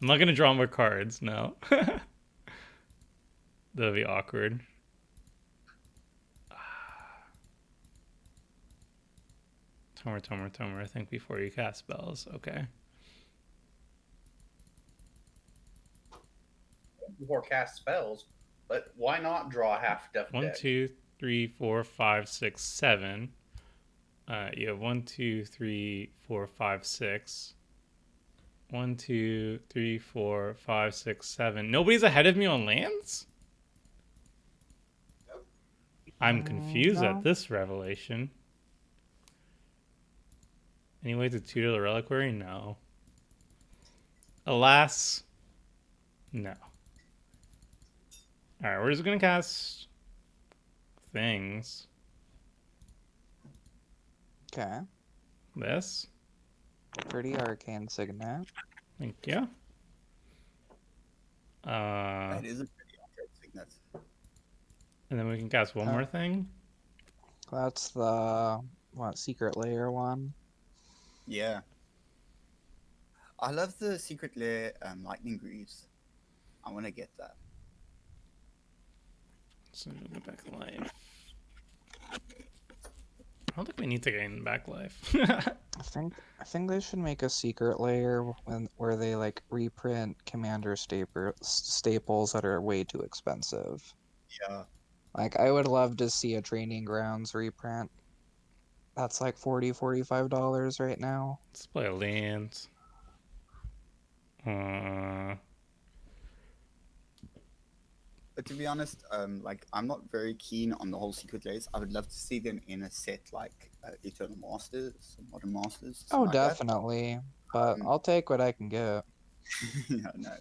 I'm not gonna draw more cards, no. That'll be awkward. Tomer, think before you cast spells. Okay. Before cast spells, but why not draw a half depth 1, deck? 2, 3, 4, 5, 6, 7. You have 1, 2, 3, 4, 5, 6. 1, 2, 3, 4, 5, 6, 7. Nobody's ahead of me on lands? I'm confused No. at this revelation. Any way to tutor the reliquary? No. Alas, no. Alright, we're just gonna cast things. Okay. This. Pretty arcane signet. Thank you. That is a pretty accurate signet. And then we can cast one more thing. That's the secret layer one. Yeah. I love the secret lair lightning greaves. I want to get that. So go back to life. I don't think we need to gain back life. I think they should make a secret layer where they like reprint commander staples that are way too expensive. Yeah. Like, I would love to see a Training Grounds reprint. That's like $45 right now. Let's play a land. But to be honest, like, I'm not very keen on the whole secret layers. I would love to see them in a set like Eternal Masters, Modern Masters. Oh, something like that. definitely. But I'll take what I can get. Yeah, no.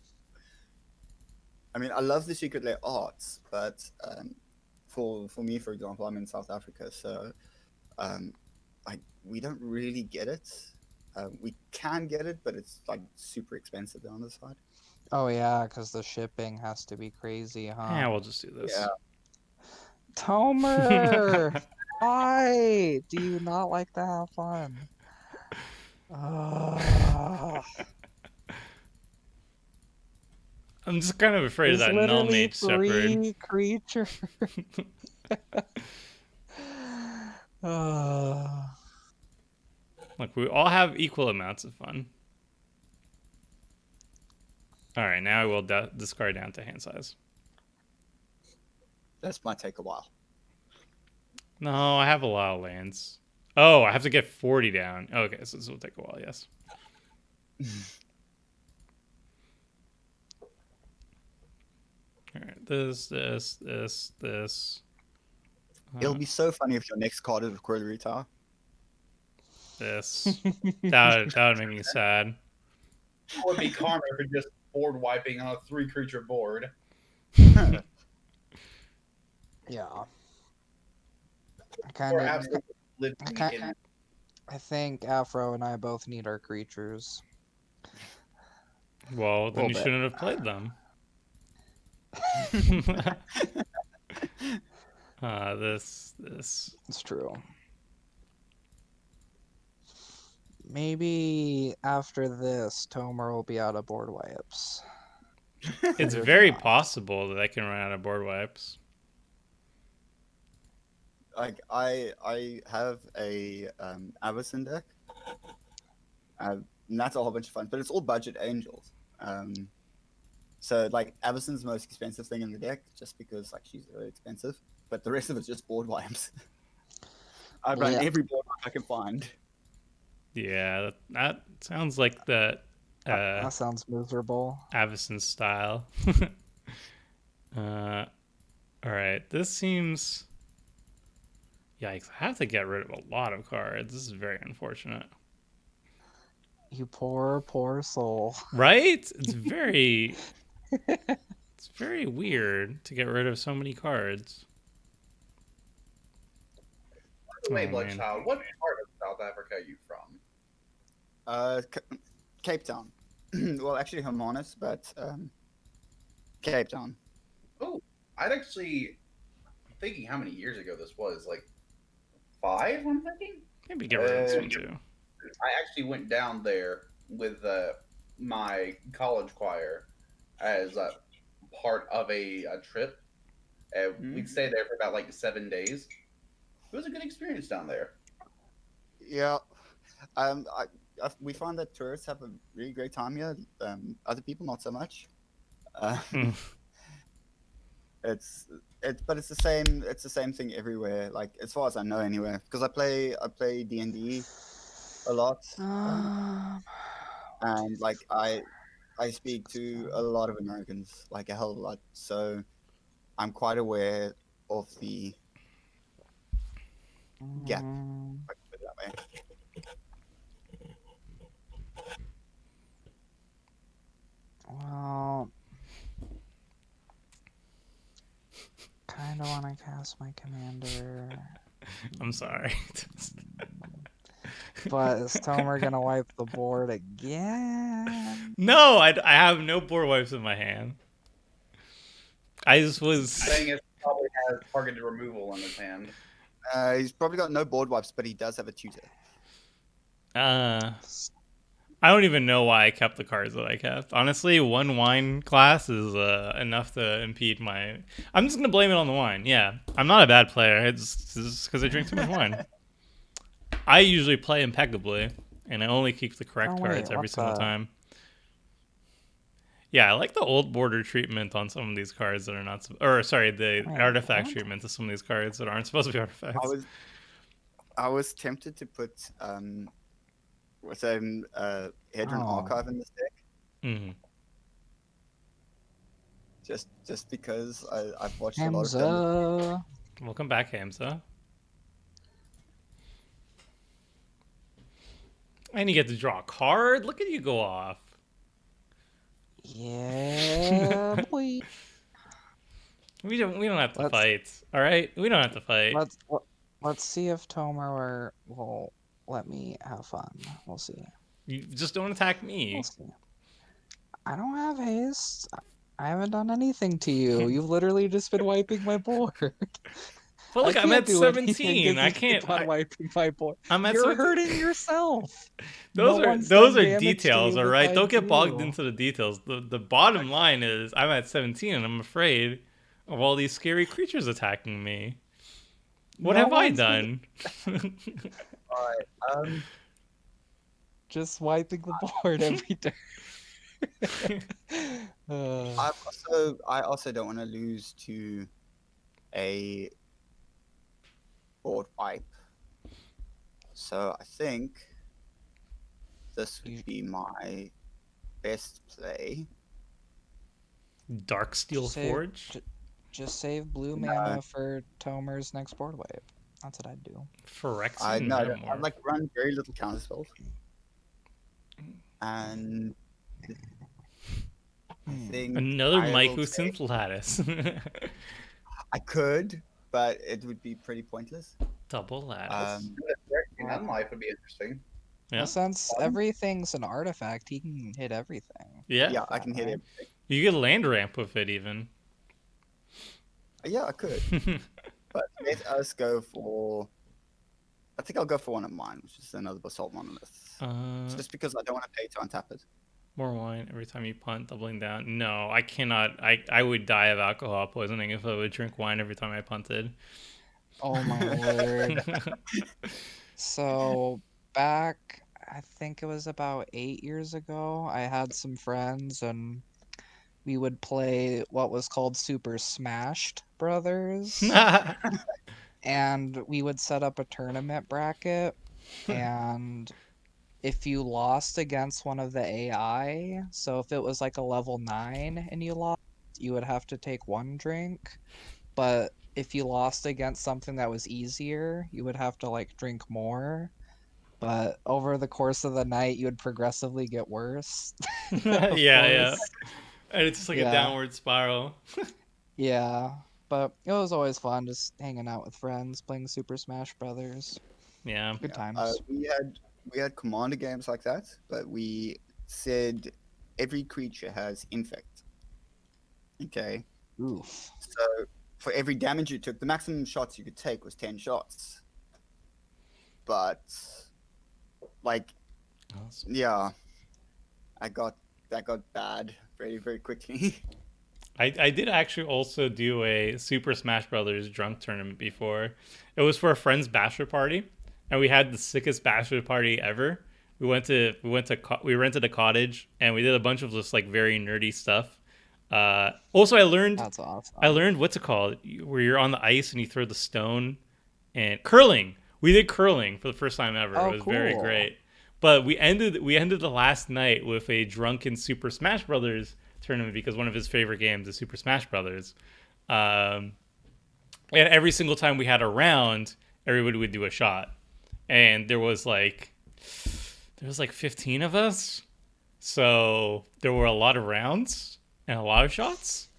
I mean, I love the secret layer arts, but for me, for example, I'm in South Africa, so like, we don't really get it. We can get it, but it's like super expensive on the side. Oh yeah, because the shipping has to be crazy, huh? Yeah, we'll just do this. Yeah. Tomer! Why? Do you not like to have fun? Ugh. I'm just kind of afraid of There's that null literally mage shepherd. 3 creatures. Look, we all have equal amounts of fun. All right, now I will discard down to hand size. This might take a while. No, I have a lot of lands. Oh, I have to get 40 down. Okay, so this will take a while, yes. All right, this. It'll be so funny if your next card is a Quarterly Tower. This. That would make me sad. It would be karma for just board wiping on a 3-creature board. Yeah. Or absolutely living in. I think Afro and I both need our creatures. Well, then you bit. shouldn't have played them. This. It's true. Maybe after this, Tomer will be out of board wipes. It's very possible that I can run out of board wipes. Like I have a Avacyn deck, and that's a whole bunch of fun. But it's all budget angels. So like Avacyn's the most expensive thing in the deck, just because like she's very expensive. But the rest of it's just board wipes. I run every board wipe I can find. Yeah, that sounds like that. That sounds miserable. Avacyn style. All right, this seems. Yikes! I have to get rid of a lot of cards. This is very unfortunate. You poor, poor soul. Right? It's very. It's very weird to get rid of so many cards. By the way, Oh, Bloodchild, what part of South Africa are you from? Cape Town. Well, actually Hermanus, but Cape Town. Oh, I'd actually. I'm thinking how many years ago this was. Like 5, I'm thinking? Maybe get rid of this one too. I actually went down there with my college choir as a part of a trip. We'd stay there for about like 7 days. It was a good experience down there. Yeah. We find that tourists have a really great time here. Other people not so much. But it's the same thing everywhere. Like as far as I know, anyway. Because I play D&D a lot, and like I speak to a lot of Americans, like a hell of a lot. So I'm quite aware of the gap. If I can put it that way. Well, kind of want to cast my commander. I'm sorry. But is Tomer gonna wipe the board again? No, I have no board wipes in my hand. I just was. Saying it probably has targeted removal in his hand. He's probably got no board wipes, but he does have a tutor. I don't even know why I kept the cards that I kept. Honestly, one wine glass is enough to impede my. I'm just gonna blame it on the wine. Yeah, I'm not a bad player. It's just because I drink too much wine. I usually play impeccably, and I only keep the correct cards every single time. Yeah, I like the old border treatment on some of these cards that are not, the artifact treatment to some of these cards that aren't supposed to be artifacts. I was tempted to put Hedron Archive in this deck. Mm-hmm. Just because I've watched a lot of them. Welcome back, Hamza. And you get to draw a card. Look at you go off. Yeah, boy. We don't have to fight. All right, we don't have to fight. Let's see if Tomer will let me have fun. We'll see. You just don't attack me. We'll see. I don't have haste. I haven't done anything to you. You've literally just been wiping my board. But look, I'm at 17. I can't. Wiping my board. You're hurting yourself. Those are details, all right? Don't get bogged into the details. The bottom line is I'm at 17 and I'm afraid of all these scary creatures attacking me. What have I done? Alright. Just wiping the board every turn. I also don't want to lose to a board wipe. So I think this would be my best play. Darksteel Forge? Just save blue mana for Tomer's next board wipe. That's what I'd do. Phyrexian I'd like to run very little counterspells. And I think another Mycosynth Lattice. I could, but it would be pretty pointless. Double Lattice. Unlife would be interesting. Yeah. Well, since everything's an artifact, he can hit everything. Yeah, I can hit everything. You could land ramp with it even. Yeah, I could. But let us go for... I think I'll go for one of mine, which is another Basalt Monolith. Just because I don't want to pay to untap it. More wine every time you punt, doubling down. No, I cannot. I would die of alcohol poisoning if I would drink wine every time I punted. Oh my word. So back, I think it was about 8 years ago, I had some friends and we would play what was called Super Smashed Brothers. And we would set up a tournament bracket, and if you lost against one of the AI, so if it was like a level 9 and you lost, you would have to take 1 drink. But if you lost against something that was easier, you would have to like drink more. But over the course of the night, you would progressively get worse. Yeah. And it's just like a downward spiral. Yeah. But it was always fun just hanging out with friends, playing Super Smash Brothers. Yeah. Good times. We had commander games like that, but we said every creature has infect. Okay. Oof. So for every damage you took, the maximum shots you could take was 10 shots. But like, yeah, that got bad very, very quickly. I did actually also do a Super Smash Brothers drunk tournament before. It was for a friend's bachelor party, and we had the sickest bachelor party ever. We rented a cottage, and we did a bunch of just like very nerdy stuff. Also, I learned That's awesome. I learned what's it called, where you're on the ice and you throw the stone, and curling. We did curling for the first time ever. Oh, it was very great. But we ended the last night with a drunken Super Smash Brothers tournament because one of his favorite games is Super Smash Brothers. And every single time we had a round, everybody would do a shot. And there was like 15 of us. So there were a lot of rounds and a lot of shots.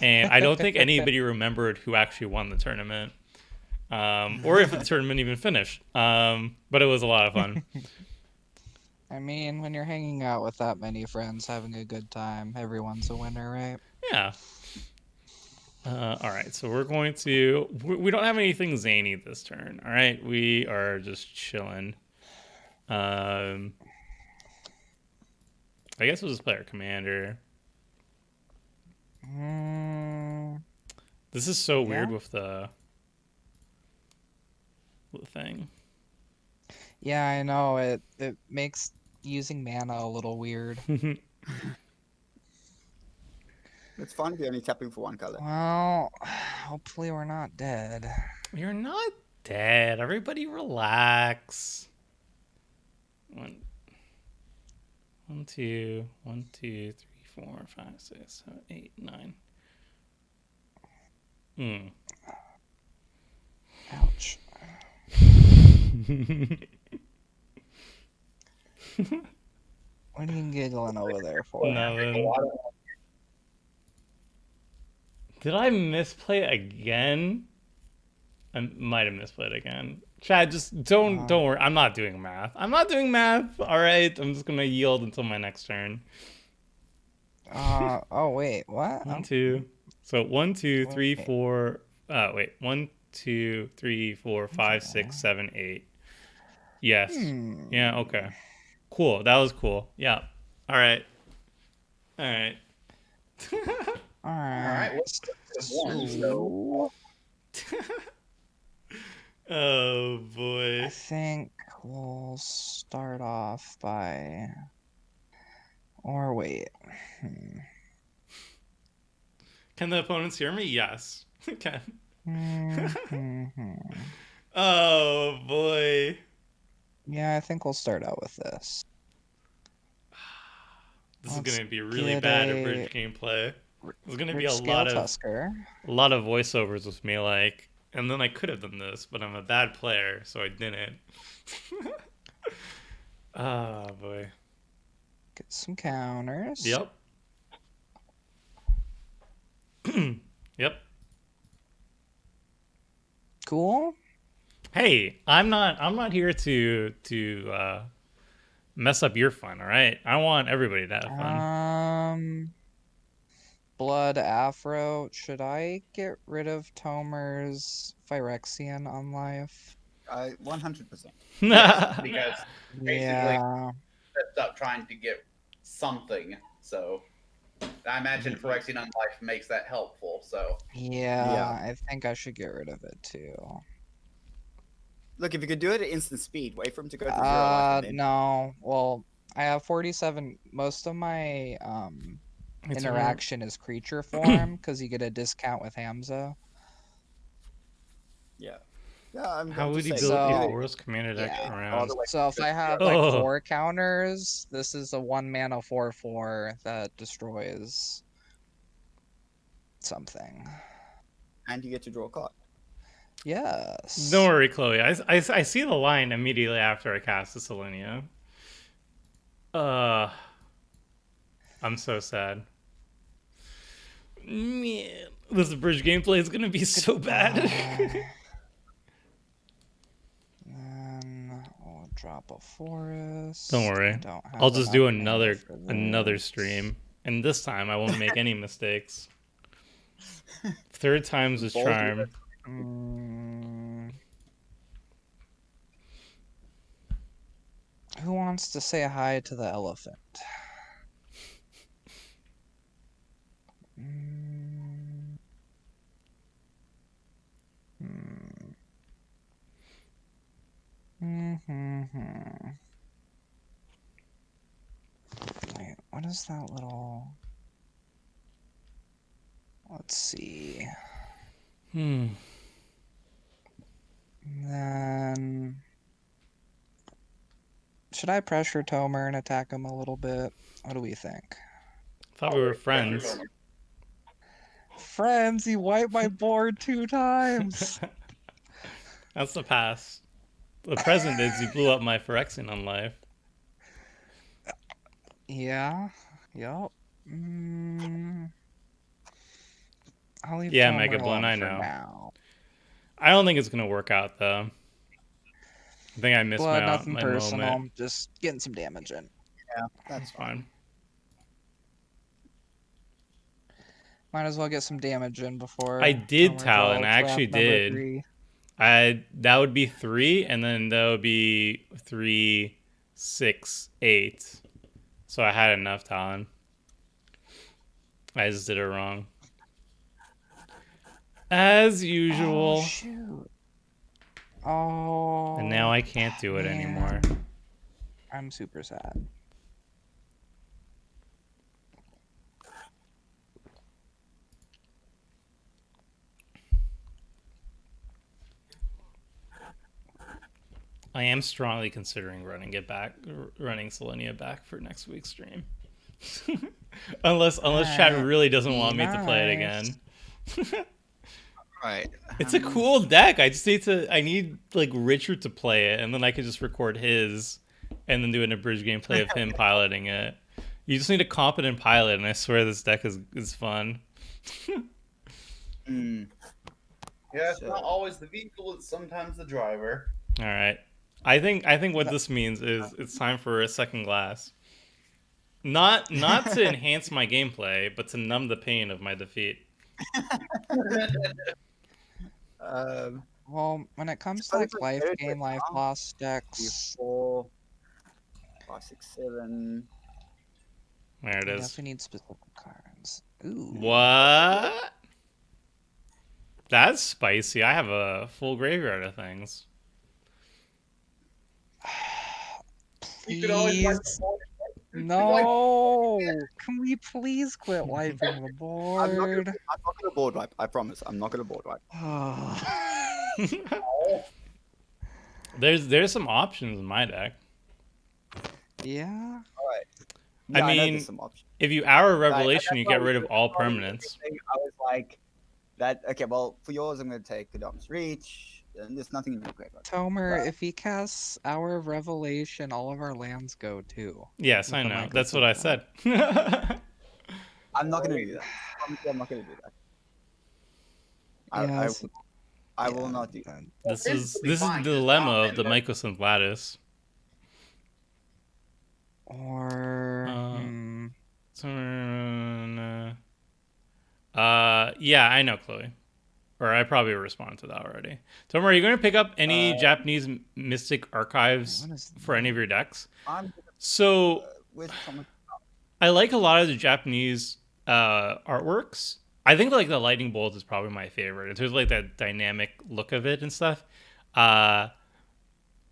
And I don't think anybody remembered who actually won the tournament. Or if the tournament even finished. But it was a lot of fun. I mean, when you're hanging out with that many friends, having a good time, everyone's a winner, right? Yeah. All right, so we're going to... We don't have anything zany this turn, all right? We are just chilling. I guess we'll just play our commander. This is so weird with the thing. Yeah, I know. It makes using mana a little weird. It's fun if you're only tapping for one color. Well, hopefully we're not dead. You're not dead. Everybody relax. One, two, 3, 4, 5, 6, 7, 8, 9. Ouch. What are you giggling over there for? Nothing. Did I misplay again? I might have misplayed again. Chad, just don't worry. I'm not doing math. All right, I'm just gonna yield until my next turn. Oh wait, what? 1, 2. So 1, 2, 3, 4. Wait. 1, 2, 3, 4, 5, 6, 7, 8. Yes. Yeah. Okay. Cool. That was cool. Yeah. All right. Alright. What's one? So Oh boy. I think we'll start off by... Or wait. Can the opponents hear me? Yes. Okay. Mhm. Oh boy. Yeah, I think we'll start out with this. This is Let's gonna be really get bad at a bridge gameplay. There's gonna be Rich a Scale lot of Tusker. voiceovers with me, like, and then I could have done this, but I'm a bad player, so I didn't. Oh boy. Get some counters. Yep. Yep. Cool. Hey, I'm not here to mess up your fun, all right? I want everybody to have fun. Blood Afro. Should I get rid of Tomer's Phyrexian on life? 100%. Yes, because basically Yeah. stepped up trying to get something. So I imagine Phyrexian on life makes that helpful. So Yeah, I think I should get rid of it too. Look, if you could do it at instant speed, wait for him to go to 0 life. And then... No. Well, I have 47. Most of my It's interaction is creature form because you get a discount with Hamza. Yeah. Yeah, I'm How going would to you say build so- a Boros commander deck yeah. around? So if I have like Oh. 4 counters, this is a 1 mana 4/4 that destroys something. And you get to draw a card. Yes. Don't worry, Chloe. I see the line immediately after I cast the Selenia. I'm so sad. Man, this bridge gameplay is gonna be so bad. Then we'll drop a forest. Don't worry. I don't have I'll just do enough mana for another this. stream, and this time I won't make any mistakes. Third time's a charm. Who wants to say hi to the elephant? Wait, what is that little... Let's see. Then... Should I pressure Tomer and attack him a little bit? What do we think? Thought we were friends. Friends, he wiped my board 2 times. That's the past. The present is you blew up my Phyrexian on life. Yeah. Yup. I'll leave Yeah, Tomer Mega Blown, alone I for know. now. I don't think it's gonna work out though. I think I missed Blood, my nothing my personal. moment. Just getting some damage in. Yeah, that's fine. Might as well get some damage in before I did Tomer Talon. draws I actually trap number did. 3. That would be 3, and then that would be 3, 6, 8. So I had enough Talon. I just did it wrong. As usual. Oh, shoot. Oh. And now I can't do it anymore. I'm super sad. I am strongly considering running Selenia back for next week's stream. unless chat really doesn't want me to play it again. Right. It's a cool deck. I need like Richard to play it, and then I could just record his and then do an abridged gameplay of him piloting it. You just need a competent pilot, and I swear this deck is fun. yeah, it's not always the vehicle, it's sometimes the driver. All right. I think what this means is it's time for a second glass. Not to enhance my gameplay, but to numb the pain of my defeat. Well, when it comes to like life gain, life loss decks, 4, 5, 6, 7. There it I is. definitely need specific cards. Ooh. What? That's spicy. I have a full graveyard of things. You could always wipe the Please. board. No. Can we please quit wiping the I'm not board? gonna board wipe. I promise. I'm not gonna board wipe. Oh, There's some options in my deck. Yeah. Yeah, I know mean, there's some options. If you Hour of Right, and Revelation, you that's why get rid of all that's why permanents. I was like, that. Okay, well, for yours, I'm gonna take Kadam's Reach, and there's nothing in your graveyard. Tomer, Right. if he casts Hour of Revelation, all of our lands go too. Yes, With I the know. Michael That's what I Silver. said. I'm not gonna do that. I promise you I'm not gonna do that. Yes. I will not do that. then- This Well, is physically fine, the just dilemma not of the in Mycosynth Lattice. Or Yeah, I know, Chloe. Or I probably responded to that already. Tomer, are you going to pick up any Japanese Mystic Archives what is for any of your decks? I'm So with Thomas. I like a lot of the Japanese artworks. I think like the lightning bolt is probably my favorite. In terms of like that dynamic look of it and stuff.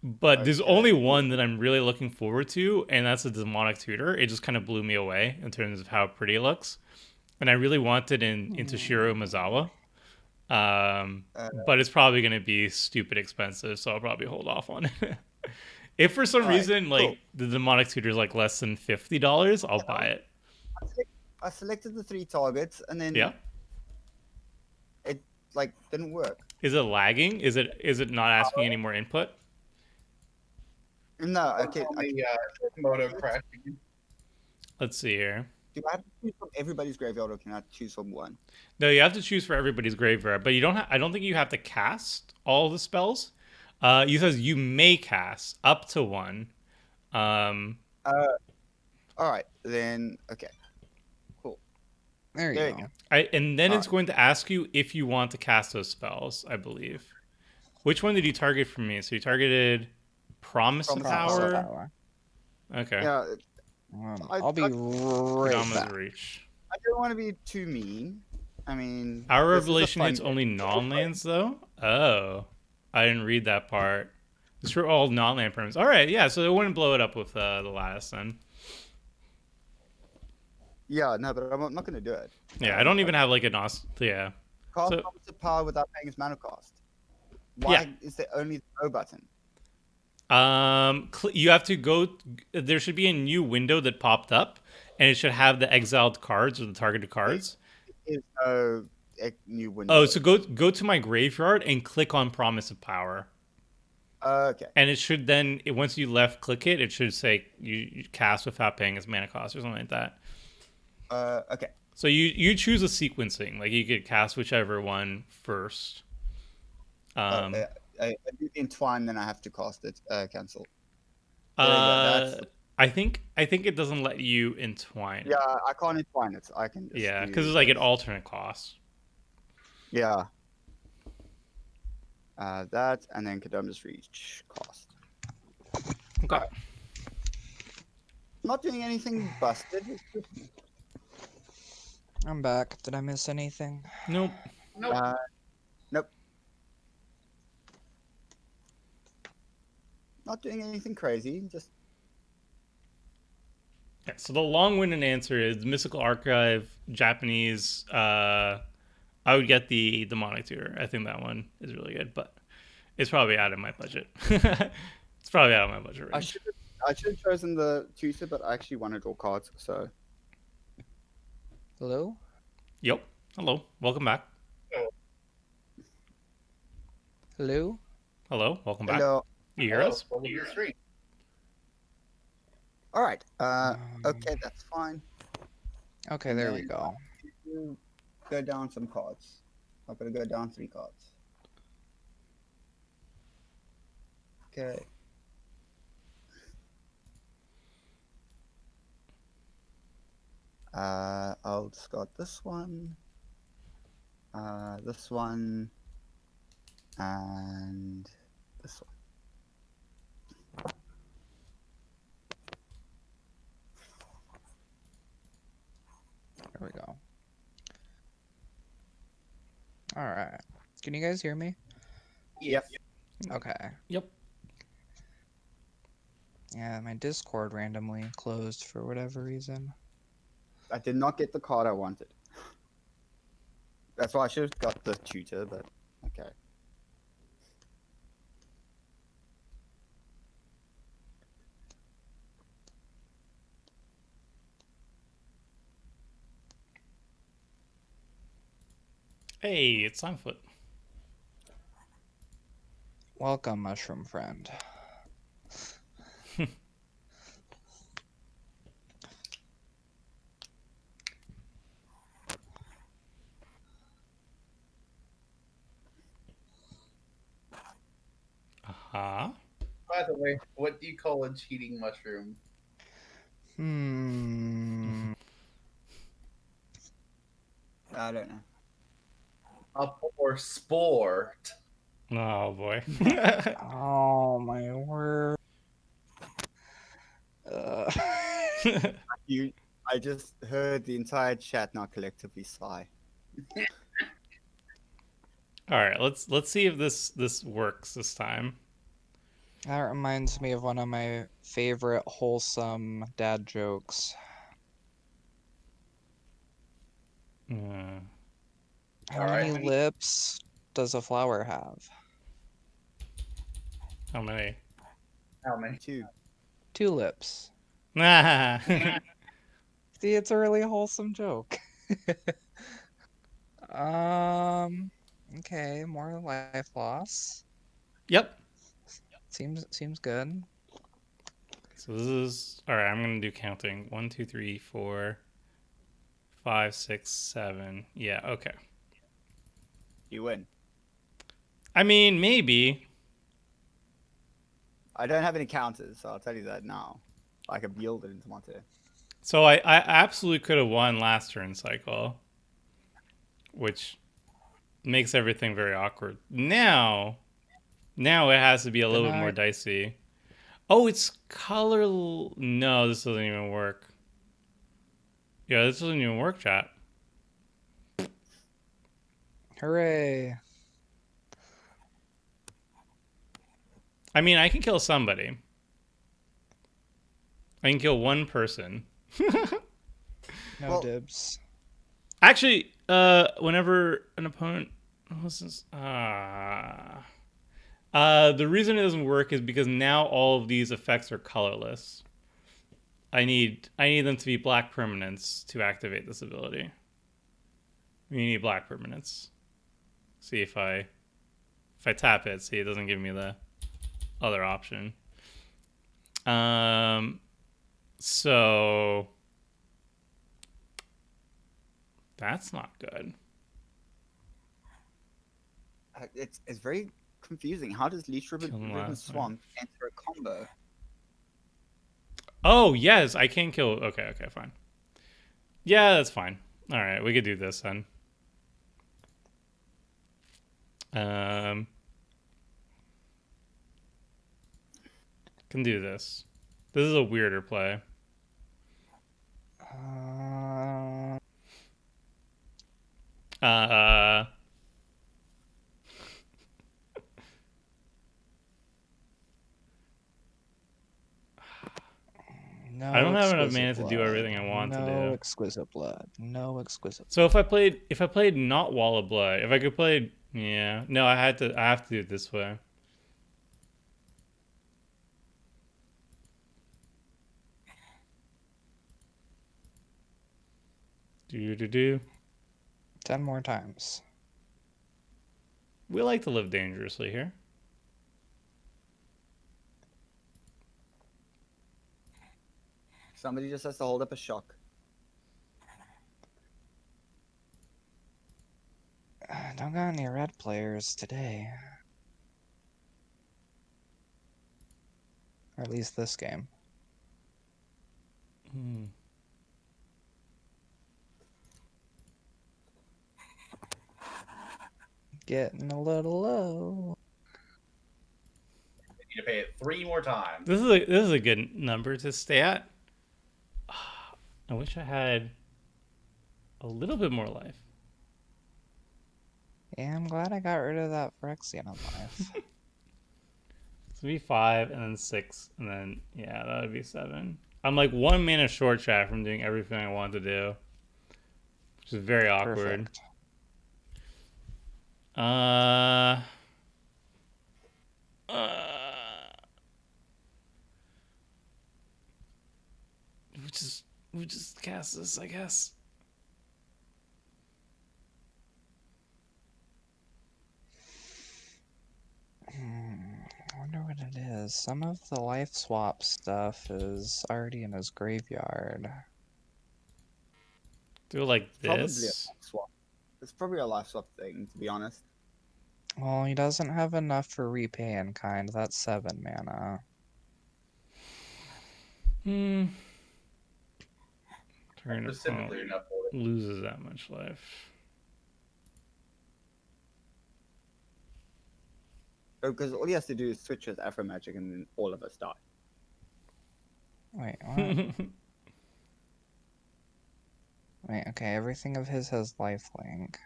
But there's Okay. only one that I'm really looking forward to, and that's a demonic tutor. It just kind of blew me away in terms of how pretty it looks, and I really want it in Toshiro Mizawa. But it's probably going to be stupid expensive, so I'll probably hold off on it. If for some All right, reason like cool. the demonic tutor is like less than $50, I'll buy it. I selected the 3 targets, and then Yeah. it like didn't work. Is it lagging? Is it not asking any more input? No, okay. the moto crash. Let's see here. Do I have to choose from everybody's graveyard, or can I choose from one? No, you have to choose for everybody's graveyard, but you don't. I don't think you have to cast all the spells. You says you may cast up to one. All right, then. Okay, cool. There There you you go. go. And then it's Alright. going to ask you if you want to cast those spells. I believe. Which one did you target for me? So you targeted Promise of Promise of Power. Power. Okay. Yeah, I'll be right Kodama's back. Reach. I don't want to be too mean. I mean, Our this is a Revelation fun hits game. only non-lands though. Oh, I didn't read that part. It's for all non-land permits. All right, yeah. So it wouldn't blow it up with the Lattice then. Yeah, no, but I'm not going to do it. Yeah, I don't even have like a yeah. Cast So- Promise of Power without paying his mana cost. Why is there only the O button? You have to go. There should be a new window that popped up, and it should have the exiled cards or the targeted cards. There's no new window. Oh, so go to my graveyard and click on Promise of Power, Okay. and it should then once you left click it, it should say you cast without paying its mana cost or something like that. Okay. So you choose a sequencing, like you could cast whichever one first. I do the entwine, then I have to cast it. Cancel. There you go, that's- I think it doesn't let you entwine. Yeah, I can't entwine it. I can. Just Yeah, do because it's like an this. alternate cost. Yeah. That and then Kodama's Reach cost. Okay. Not doing anything busted. It's just, I'm back. Did I miss anything? Nope. Nope. nope. Not doing anything crazy. Just Yeah, so the long-winded answer is Mystical Archive, Japanese. I would get the Demonic Tutor. I think that one is really good, but it's probably out of my budget. It's probably out of my budget I range. should have chosen the tutor, but I actually want to draw cards. So Hello? Yep. Hello. Welcome back. Hello? Hello. Welcome back. hello. You hear us? Welcome to your stream. All right. Okay, that's fine. Okay, there we go. You go down some cards. I'm gonna go down 3 cards. Okay. I'll discard this one, and this one. There we go. Alright. Can you guys hear me? Yep. Okay. Yep. Yeah, my Discord randomly closed for whatever reason. I did not get the card I wanted. That's why I should have got the tutor, but okay. Hey, it's on foot. Welcome, mushroom friend. Uh-huh. By the way, what do you call a cheating mushroom? I don't know. A poor sport. Oh boy. Oh my word. I just heard the entire chat now collectively sigh. All right, let's see if this works this time. That reminds me of one of my favorite wholesome dad jokes. Uh, How Alright. many lips does a flower have? how many? How many? 2. 2 lips. Nah. See, it's a really wholesome joke. Okay, more life loss. Yep. Seems good. So this is all right. I'm gonna do counting. 1, 2, 3, 4, 5, 6, 7. Yeah. Okay. You win. I mean, maybe. I don't have any counters, so I'll tell you that now. I could yield it into my turn. So I absolutely could have won last turn cycle, which makes everything very awkward. Now it has to be a Good little bit more night. dicey. Oh, it's color. No, this doesn't even work. Yeah, this doesn't even work, chat. Hooray. I mean, I can kill somebody. I can kill one person. No Well- dibs. Actually, whenever an opponent, what's this? The reason it doesn't work is because now all of these effects are colorless. I need them to be black permanents to activate this ability. You need black permanents. See if I tap it, see it doesn't give me the other option. So that's not good. It's very confusing. How does Leash Kill him Ribbon last Swamp enter a combo? Oh, yes, I can kill. Okay, fine. Yeah, that's fine. All right, we could do this then. Can do this. This is a weirder play. Uh, No I don't have enough exquisite mana to do blood. everything I want to No do. exquisite blood. No exquisite. So if I played not Wall of Blood, if I could play, yeah, no, I have to do it this way. Do. 10 more times. We like to live dangerously here. Somebody just has to hold up a shock. Don't got any red players today. Or at least this game. Getting a little low. You need to pay it 3 more times. This is a good number to stay at. I wish I had a little bit more life. Yeah, I'm glad I got rid of that Phyrexian on life. So it'd be 5 and then 6 and then yeah, that would be 7. I'm like 1 mana short chat from doing everything I want to do, which is very awkward. Perfect. We just cast this, I guess. I wonder what it is. Some of the life swap stuff is already in his graveyard. Do it like Probably a this. life swap. It's probably a life swap thing, to be honest. Well, he doesn't have enough for repay in kind. That's 7 mana. Turn Specifically enough for it. loses that much life. Because all he has to do is switch his Afro Magic and then all of us die. Wait, what? Wait, okay, everything of his has lifelink.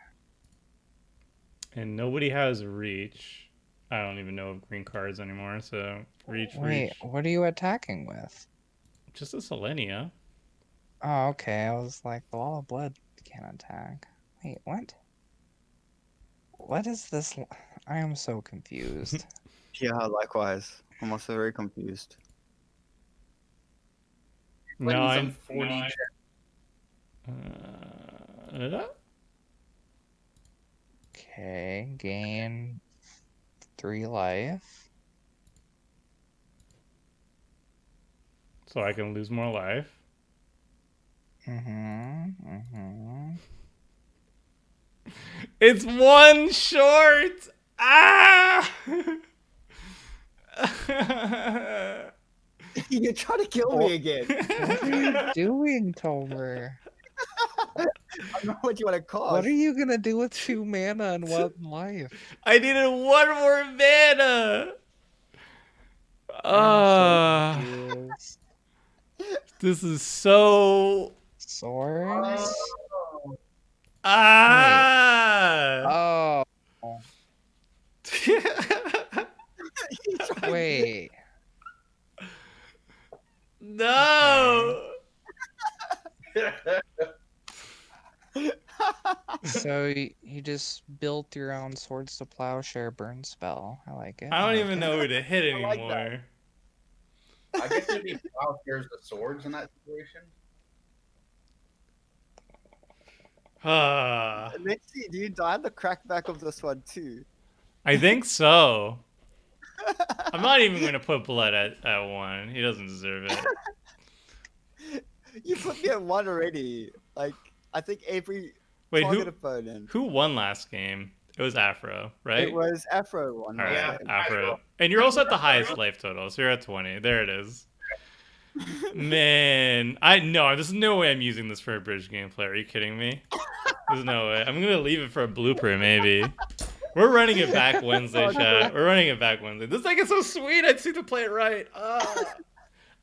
And nobody has reach. I don't even know of green cards anymore, so reach. What are you attacking with? Just a Selenia. Oh, okay, I was like, the Wall of Blood can't attack. Wait, what? What is this? I am so confused. Yeah, likewise. I'm also very confused. No, Playing some 4D Okay, gain 3 life. so I can lose more life. It's 1 short. Ah! You're trying to kill me again. What are you doing, Tomer? I don't know what you want to call. What are you gonna do with 2 mana and 1 life? I needed 1 more mana. This is so. Swords? Ah! Oh. Wait. No! So you just built your own Swords to Plowshare burn spell. I like it. I don't like even it. know who to hit I like anymore. I guess it'd be Plowshares the swords in that situation. Let's see, do you die on the crackback of this one too? I think so. I'm not even going to put blood at 1. He doesn't deserve it. You put me at 1 already. Like, I think every target opponent. Who won last game? It was Afro, right? It was Afro one. All right, Yeah, Afro. And you're also at the highest life total, so you're at 20. There it is. Man, there's no way I'm using this for a bridge gameplay. Are you kidding me? There's no way. I'm gonna leave it for a blooper, maybe. We're running it back Wednesday, chat. We're running it back Wednesday. This deck is so sweet. I just need to play it right.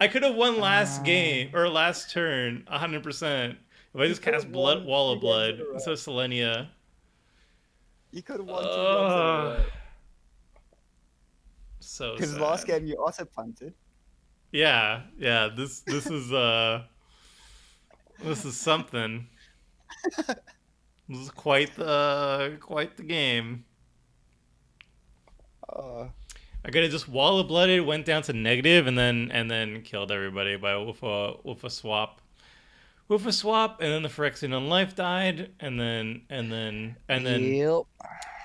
I could have won last game or last turn 100% if I just cast Wall of Blood instead of Selenia. You could have won 2 games in a row. So Because sad. last game you also punted. Yeah. This is this is something. This is quite the game. I could have just Wall of Blooded, went down to negative, and then killed everybody with a swap. With a swap, and then the Phyrexian Unlife died, and then Yep.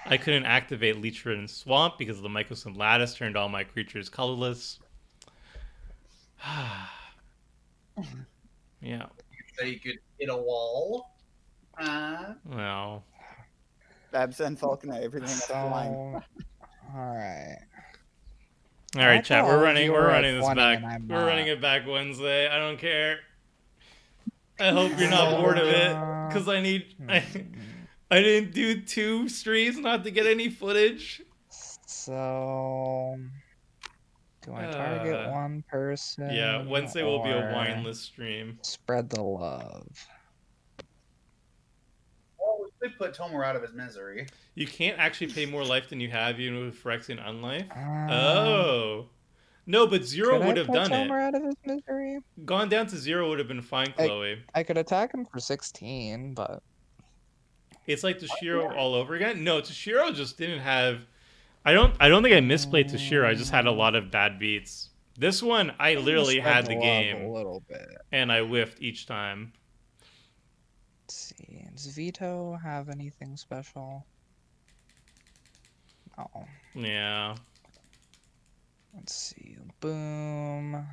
I couldn't activate Leech Ridden Swamp because the Mycosynth Lattice turned all my creatures colorless. Yeah. So you could hit a wall. Well. Babs and Falconer, everything is flying. Alright. All right, chat. We're running this back. We're running it back Wednesday. I don't care. I hope you're not bored of it, because I didn't do 2 streams not to get any footage. So, do I target one person? Yeah, Wednesday will be a wineless stream. Spread the love. Well, could put Tomer out of his misery. You can't actually pay more life than you have even with Phyrexian Unlife. Um, Oh. No, but Zero Could I would have put done it. Tomer out of his misery? Gone down to 0 would have been fine, Chloe. I could attack him for 16, but It's like Toshiro all over again. No, Toshiro just didn't have. I don't think I misplayed Toshiro. I just had a lot of bad beats. This one, I literally had the a game, little bit. and I whiffed each time. Let's see. Does Vito have anything special? No. Yeah. Let's see. Boom.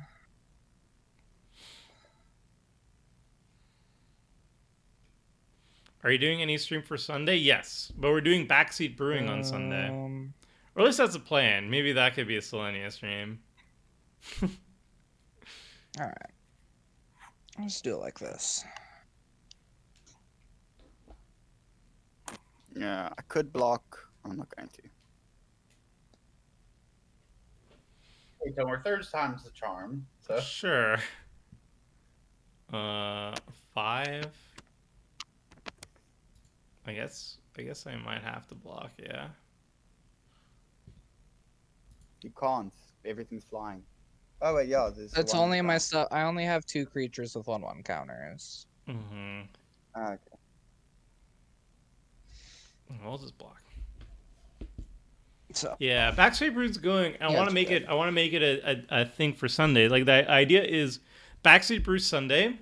Are you doing any stream for Sunday? Yes, but we're doing Backseat Brewing on Sunday. Or at least that's a plan. Maybe that could be a Selenia stream. Alright. Let's do it like this. Yeah, I could block. I'm not going to. Hey, Tomer, third time's the charm. So Sure. 5. I guess I might have to block, yeah. You can't. Everything's flying. Oh wait, yeah. It's only my stuff. I only have 2 creatures with 1/1 counters. Mm-hmm. Okay. I'll just block. So Yeah, Backstreet Brew's going. I Yeah, want to make it. I want to make it a thing for Sunday. Like the idea is Backstreet Brew Sunday,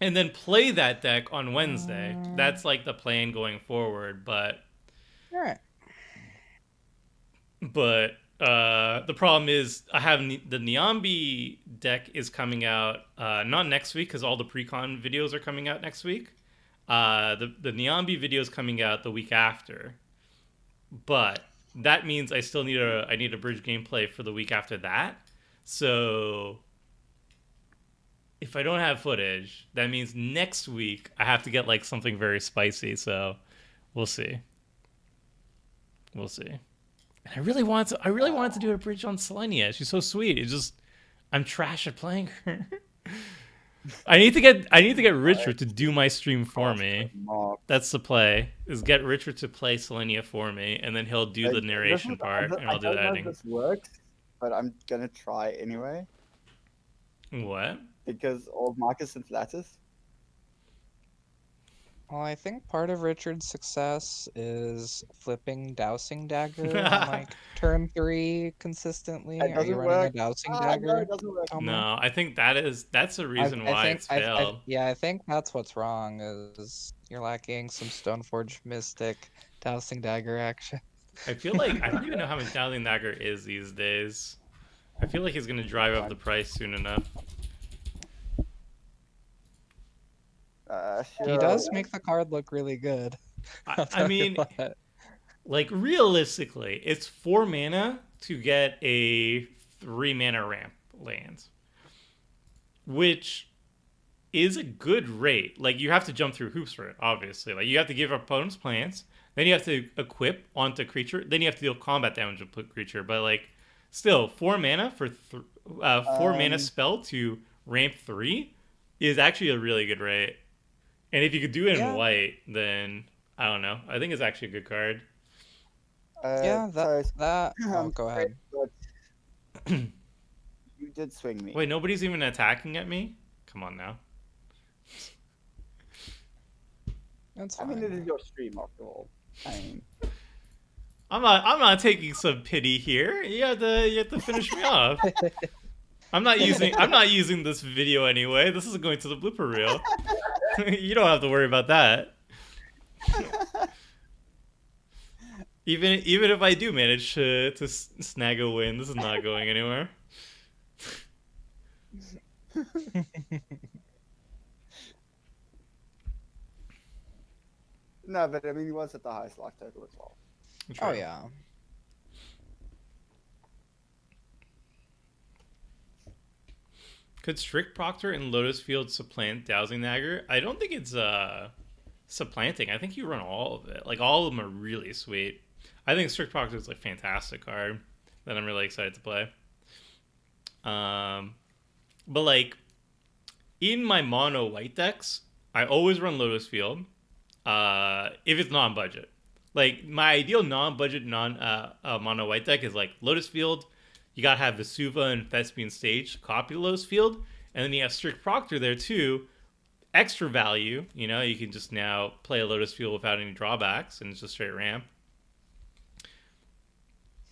and then play that deck on Wednesday. That's like the plan going forward. But alright. the problem is I have the Niambi deck is coming out not next week because all the pre-con videos are coming out next week. The Niambi video is coming out the week after, but that means I still need a bridge gameplay for the week after that. So if I don't have footage, that means next week I have to get like something very spicy. So we'll see. We'll see. And I really wanted to do a bridge on Selenia. She's so sweet. It's just I'm trash at playing her. I need to get Richard to do my stream for me. That's the play. Is get Richard to play Selenia for me, and then he'll do the narration part, and I'll do the editing. This works, but I'm gonna try anyway. What? Because of Marcus and Lattice. Well, I think part of Richard's success is flipping Dousing Dagger on like turn 3 consistently. Are you running a Dousing Dagger? No, it doesn't work. No, I think that's the reason why it's failed. I think that's what's wrong. Is you're lacking some Stoneforge Mystic Dousing Dagger action. I feel like I don't even know how much Dowling Dagger is these days. I feel like he's gonna drive up the price soon enough. Sure. He does make the card look really good. I mean, like realistically, it's 4 mana to get a 3 mana ramp land, which is a good rate. Like you have to jump through hoops for it, obviously. Like you have to give opponents plants, then you have to equip onto creature, then you have to deal combat damage with creature. But like, still 4 mana for 4 mana spell to ramp 3 is actually a really good rate. And if you could do it in white, then I don't know. I think it's actually a good card. Oh, go ahead. You did swing me. Wait, nobody's even attacking at me? Come on now. That's fine. I mean, it is your stream after all. I mean, I'm not taking some pity here. You have to finish me off. I'm not using this video anyway. This isn't going to the blooper reel. You don't have to worry about that. Even if I do manage to snag a win, this is not going anywhere. no, but I mean, he was at the highest lock total as well. Oh yeah. Could Strict Proctor and Lotus Field supplant Dowsing Dagger? I don't think it's supplanting. I think you run all of it. Like all of them are really sweet. I think Strict Proctor is like a fantastic card that I'm really excited to play. But like in my mono white decks, I always run Lotus Field. if it's non-budget. Like my ideal non-budget mono white deck is like Lotus Field. You gotta have Vesuva and Thespian Stage copy Lotus Field, and then you have Strict Proctor there too. Extra value, you can just now play a Lotus Field without any drawbacks, and it's just straight ramp.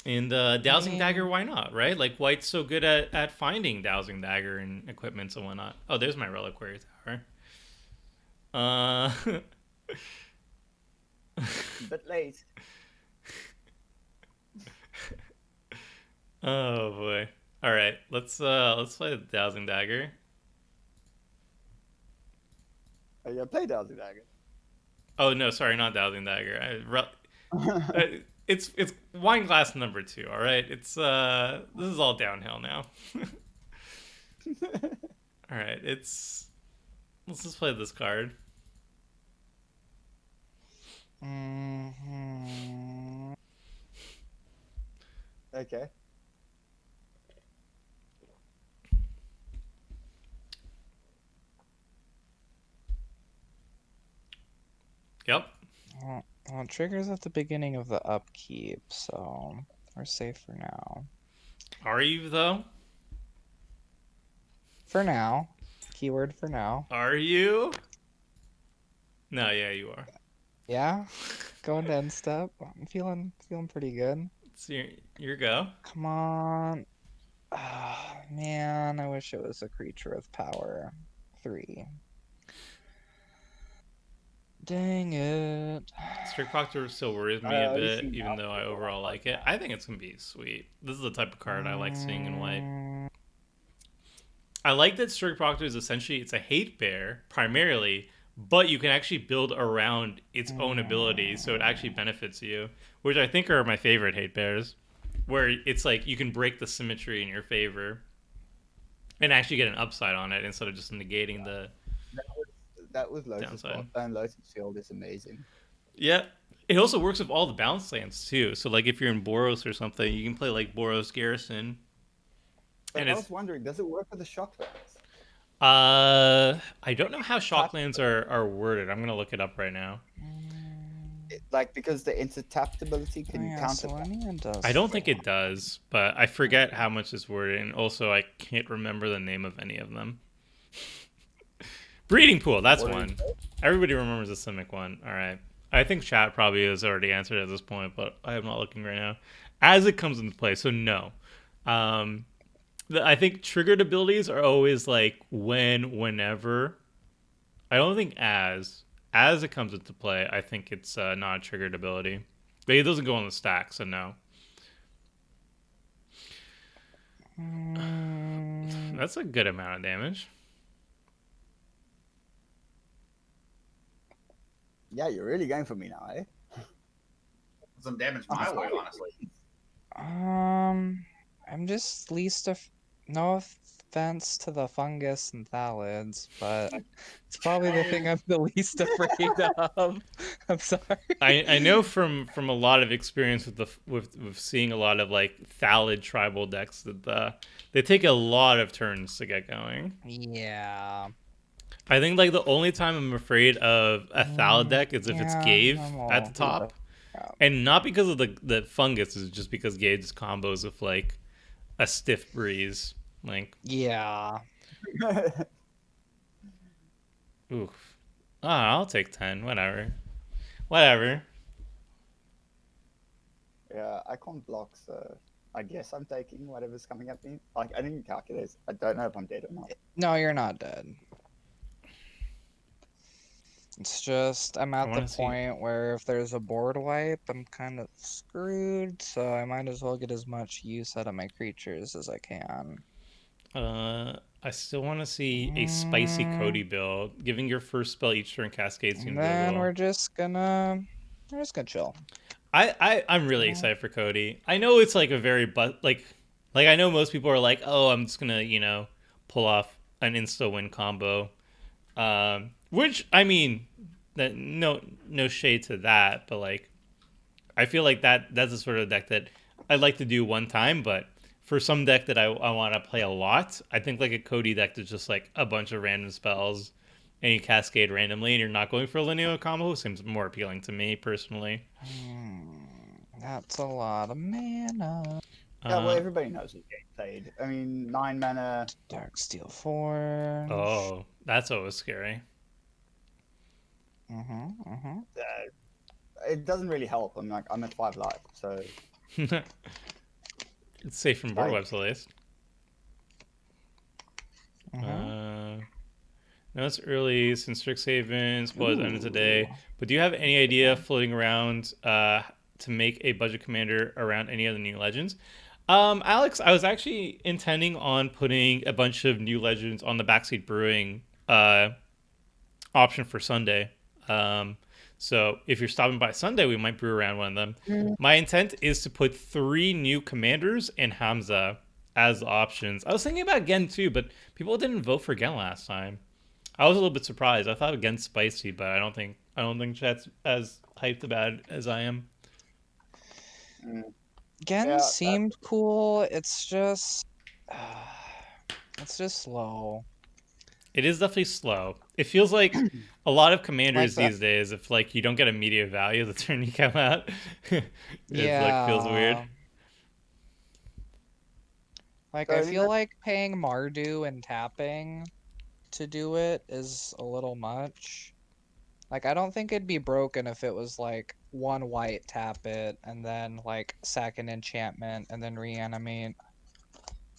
And Dowsing Dagger, why not, right? Like White's so good at finding Dowsing Dagger and equipments and whatnot. Oh, there's my Reliquary Tower. But late. Oh boy. All right, let's play the Dowsing Dagger. Oh, yeah, play Dowsing Dagger. Oh no, sorry, not Dowsing Dagger. It's wine glass number 2. All right, it's this is all downhill now. All right, let's just play this card. Mm-hmm. Okay. Yep. Well, it triggers at the beginning of the upkeep, so we're safe for now. Are you though? For now. Keyword for now. Are you? No, yeah, you are. Yeah? Going to end step. I'm feeling pretty good. It's your go. Come on. Ah, man, I wish it was a creature with power 3. Dang it. Strict Proctor still worries me a bit, even though I overall like it. I think it's going to be sweet. This is the type of card I like seeing in white. I like that Strict Proctor is essentially, it's a hate bear, primarily, but you can actually build around its own abilities, so it actually benefits you, which I think are my favorite hate bears, where it's like you can break the symmetry in your favor and actually get an upside on it instead of just negating the... That was Lotus downside. Field. Lotus Field is amazing. Yeah. It also works with all the bounce lands, too. So, like, if you're in Boros or something, you can play, like, Boros Garrison. But And I was wondering, does it work with the Shocklands? I don't know how Shocklands are worded. I'm going to look it up right now. Because the intertapped ability can counter. Selenia does. I don't think it does, but I forget how much it's worded. And also, I can't remember the name of any of them. Breeding Pool, that's one. Everybody remembers the Simic one. All right. I think chat probably has already answered at this point, but I am not looking right now. As it comes into play, so no. I think triggered abilities are always like whenever. I don't think as it comes into play, I think it's not a triggered ability. But it doesn't go on the stack, so no. That's a good amount of damage. Yeah, you're really going for me now, eh? Some damage my way, honestly. I'm just no offense to the fungus and thalids, but it's probably the thing I'm the least afraid of. I'm sorry. I know from a lot of experience with seeing a lot of like thalid tribal decks that they take a lot of turns to get going. Yeah. I think like the only time I'm afraid of a thalid deck is if it's Gave at the top. And not because of the fungus, it's just because Gave just combos with like a stiff breeze. Like yeah. Oof. I'll take 10. Whatever. Yeah, I can't block, so I guess I'm taking whatever's coming at me. Like, I didn't calculate. I don't know if I'm dead or not. No, you're not dead. It's just, I'm at the point where if there's a board wipe, I'm kind of screwed, so I might as well get as much use out of my creatures as I can. I still want to see a spicy Cody build. Giving your first spell each turn cascades you invisible. Then we're just gonna chill. I'm really excited for Cody. I know it's like a very like I know most people are like, oh, I'm just gonna pull off an insta win combo. Which I mean, that no shade to that, but like, I feel like that's the sort of deck that I'd like to do one time. But for some deck that I want to play a lot, I think like a Cody deck that's just like a bunch of random spells any cascade randomly and you're not going for a linear combo seems more appealing to me personally. That's a lot of mana. Yeah, well, everybody knows this game played. I mean, 9 mana. Darksteel Forge. Oh, that's always scary. It doesn't really help. I'm at 5 life, so It's safe from board Like- wipes at least. No, it's early since Strixhaven was ended today. But do you have any idea floating around to make a budget commander around any of the new legends? Alex, I was actually intending on putting a bunch of new legends on the Backseat Brewing option for Sunday. So if you're stopping by Sunday, we might brew around one of them. My intent is to put 3 new commanders and Hamza as options. I was thinking about Gen too, but people didn't vote for Gen last time. I was a little bit surprised. I thought Gen's spicy, but I don't think chat's as hyped about it as I am. Gen Yeah, seemed cool. It's just slow. It is definitely slow. It feels like a lot of commanders Like these days, if like you don't get immediate value the turn you come out, it like feels weird. Like So I I think feel that- like paying Mardu and tapping to do it is a little much. Like I don't think it'd be broken if it was like 1 white tap it and then like sack an enchantment and then reanimate.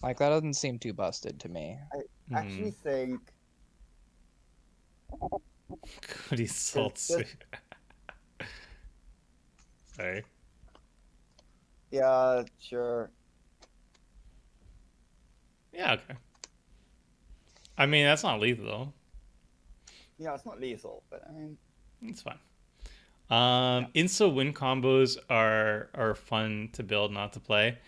Like that doesn't seem too busted to me. I actually think Goody salt Just- suit. Sorry. yeah, sure. Yeah, okay. I mean, that's not lethal. Yeah, it's not lethal, but I mean, It's fine. Insta win combos are fun to build, not to play.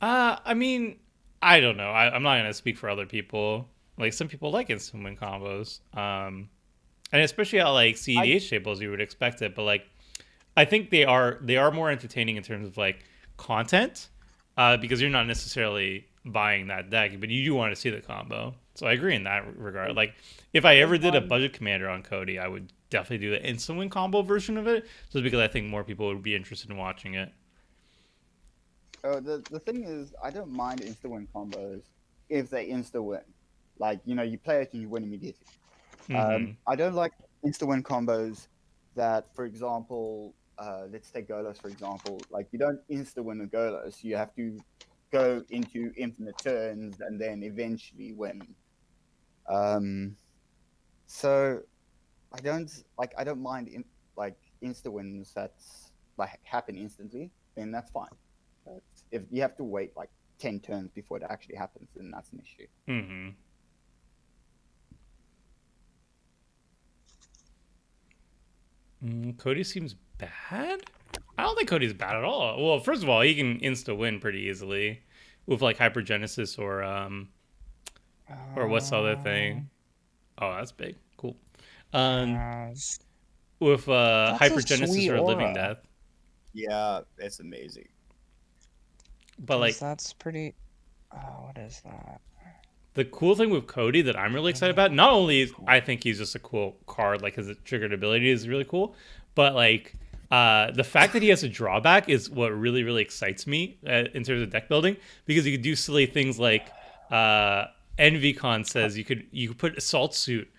I mean, I don't know. I'm not gonna speak for other people. Like some people like instant win combos. And especially at like CEDH tables, you would expect it. But like, I think they are more entertaining in terms of like content, because you're not necessarily buying that deck, but you do want to see the combo. So I agree in that regard. Like, if I ever did a budget commander on Cody, I would definitely do the instant win combo version of it, just because I think more people would be interested in watching it. the thing is, I don't mind insta win combos if they insta win. Like, you know, you play it and you win immediately. I don't like insta win combos that, for example, let's take Golos for example. Like, you don't insta win with Golos. You have to go into infinite turns and then eventually win. So I don't mind insta wins that's like happen instantly, then that's fine. But if you have to wait like 10 turns before it actually happens, then that's an issue. Cody seems bad. I don't think Cody's bad at all. Well, first of all, he can insta win pretty easily with like Hypergenesis or what's the other thing? Oh, that's big. Cool. With Hypergenesis sweet or Living aura. Death. Yeah, it's amazing. But like that's pretty. Oh, what is that? the cool thing with Cody that I'm really excited about, not only is I think he's just a cool card, like his triggered ability is really cool, but like the fact that he has a drawback is what really, really excites me in terms of deck building, because you could do silly things like EnvyCon says you could put Assault Suit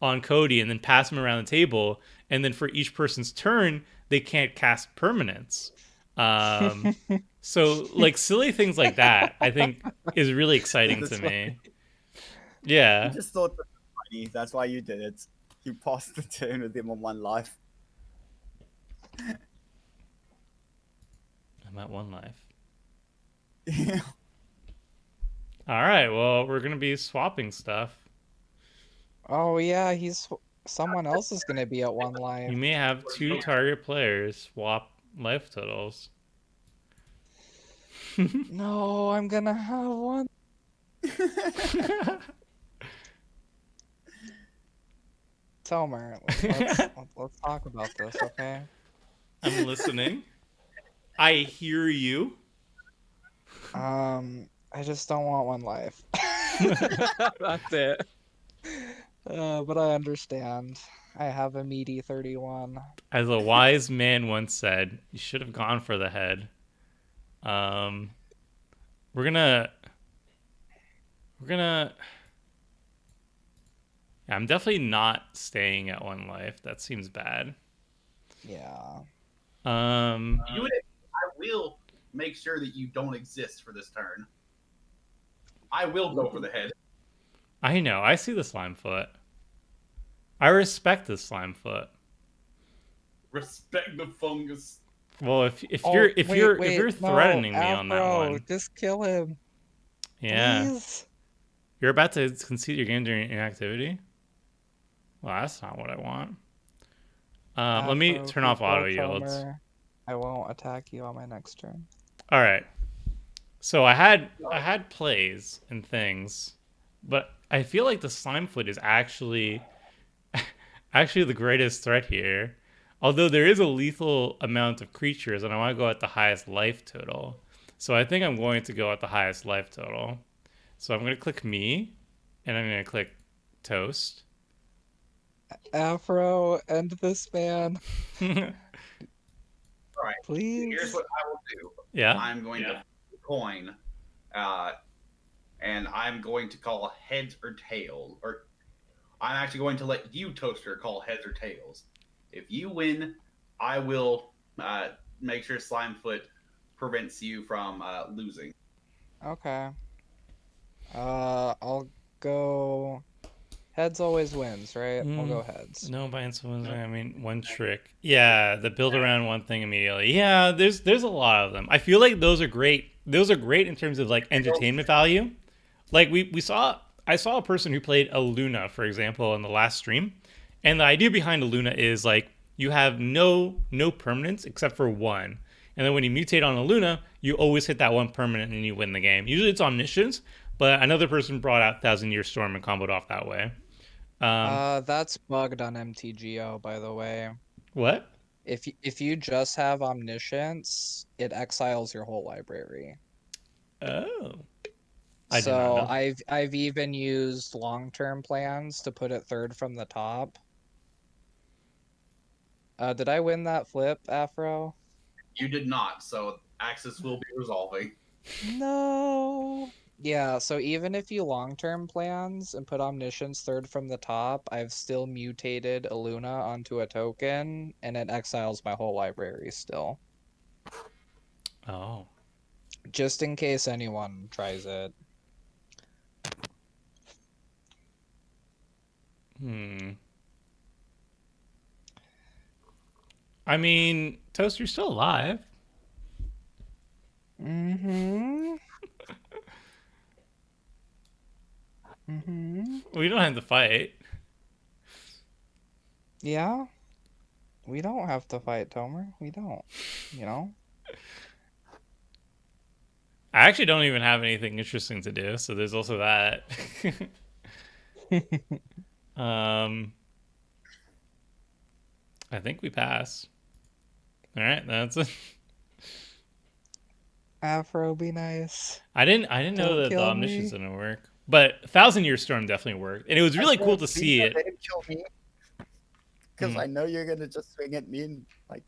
on Cody and then pass him around the table, and then for each person's turn they can't cast permanents. So like silly things like that I think is really exciting to me. Yeah. I just thought that was funny. That's why you did it. You passed the turn with him on 1 life. I'm at 1 life. Yeah. All right, well, we're going to be swapping stuff. Oh yeah, someone else is gonna be at 1 life. You may have 2 target players swap life totals. No, I'm gonna have 1. Tomer, let's talk about this, okay? I'm listening. I hear you. I just don't want 1 life. That's it. But I understand. I have a meaty 31. As a wise man once said, you should have gone for the head. Um, we're gonna. Yeah, I'm definitely not staying at 1 life. That seems bad. Yeah. You would, I will make sure that you don't exist for this turn. I will go for the head. I know. I see the slime foot. I respect the slime foot. Respect the fungus. Well, if Oh, you're no, threatening me on that Afro, one, just kill him, yeah, please. you're about to concede your game during inactivity. Well, that's not what I want. Let me Afro, turn off control auto yields. Tomer. I won't attack you on my next turn. All right. So I had plays and things, but I feel like the slime foot is actually the greatest threat here. Although there is a lethal amount of creatures, and I want to go at the highest life total. So I think I'm going to go at the highest life total. So I'm going to click me, and I'm going to click toast. Afro, end this man, All right. please. Here's what I will do. Yeah. I'm going to coin, and I'm going to call heads or tails. Or I'm actually going to let you, Toaster, call heads or tails. If you win, I will make sure Slimefoot prevents you from losing. Okay. I'll go. Heads always wins, right? We'll go heads. No, by influence. I mean, one trick. Yeah, the build around one thing immediately. Yeah, there's a lot of them. I feel like those are great. Those are great in terms of like entertainment value. Like I saw a person who played a Luna, for example, in the last stream, and the idea behind a Luna is like you have no permanents except for one, and then when you mutate on a Luna, you always hit that one permanent and you win the game. Usually it's omniscience, but another person brought out 1,000-Year Storm and comboed off that way. That's bugged on MTGO, by the way. What? If you just have omniscience, it exiles your whole library. Oh. I did not So know. I've even used long-term plans to put it third from the top. Did I win that flip, Afro? You did not, so Axis will be resolving. No. Yeah, so even if you long-term plans and put omniscience third from the top, I've still mutated a Luna onto a token, and it exiles my whole library still. Oh. Just in case anyone tries it. I mean, Toast, you're still alive. Mm-hmm. Mm-hmm. We don't have to fight. Yeah. We don't have to fight, Tomer. We don't. You know? I actually don't even have anything interesting to do, so there's also that. I think we pass. All right, that's it. Afro, be nice. I didn't know Don't that the kill omniscience me. didn't work, but 1,000-Year Storm definitely worked, and it was really cool to see it. Let him kill me. Because I know you're gonna just swing at me and like.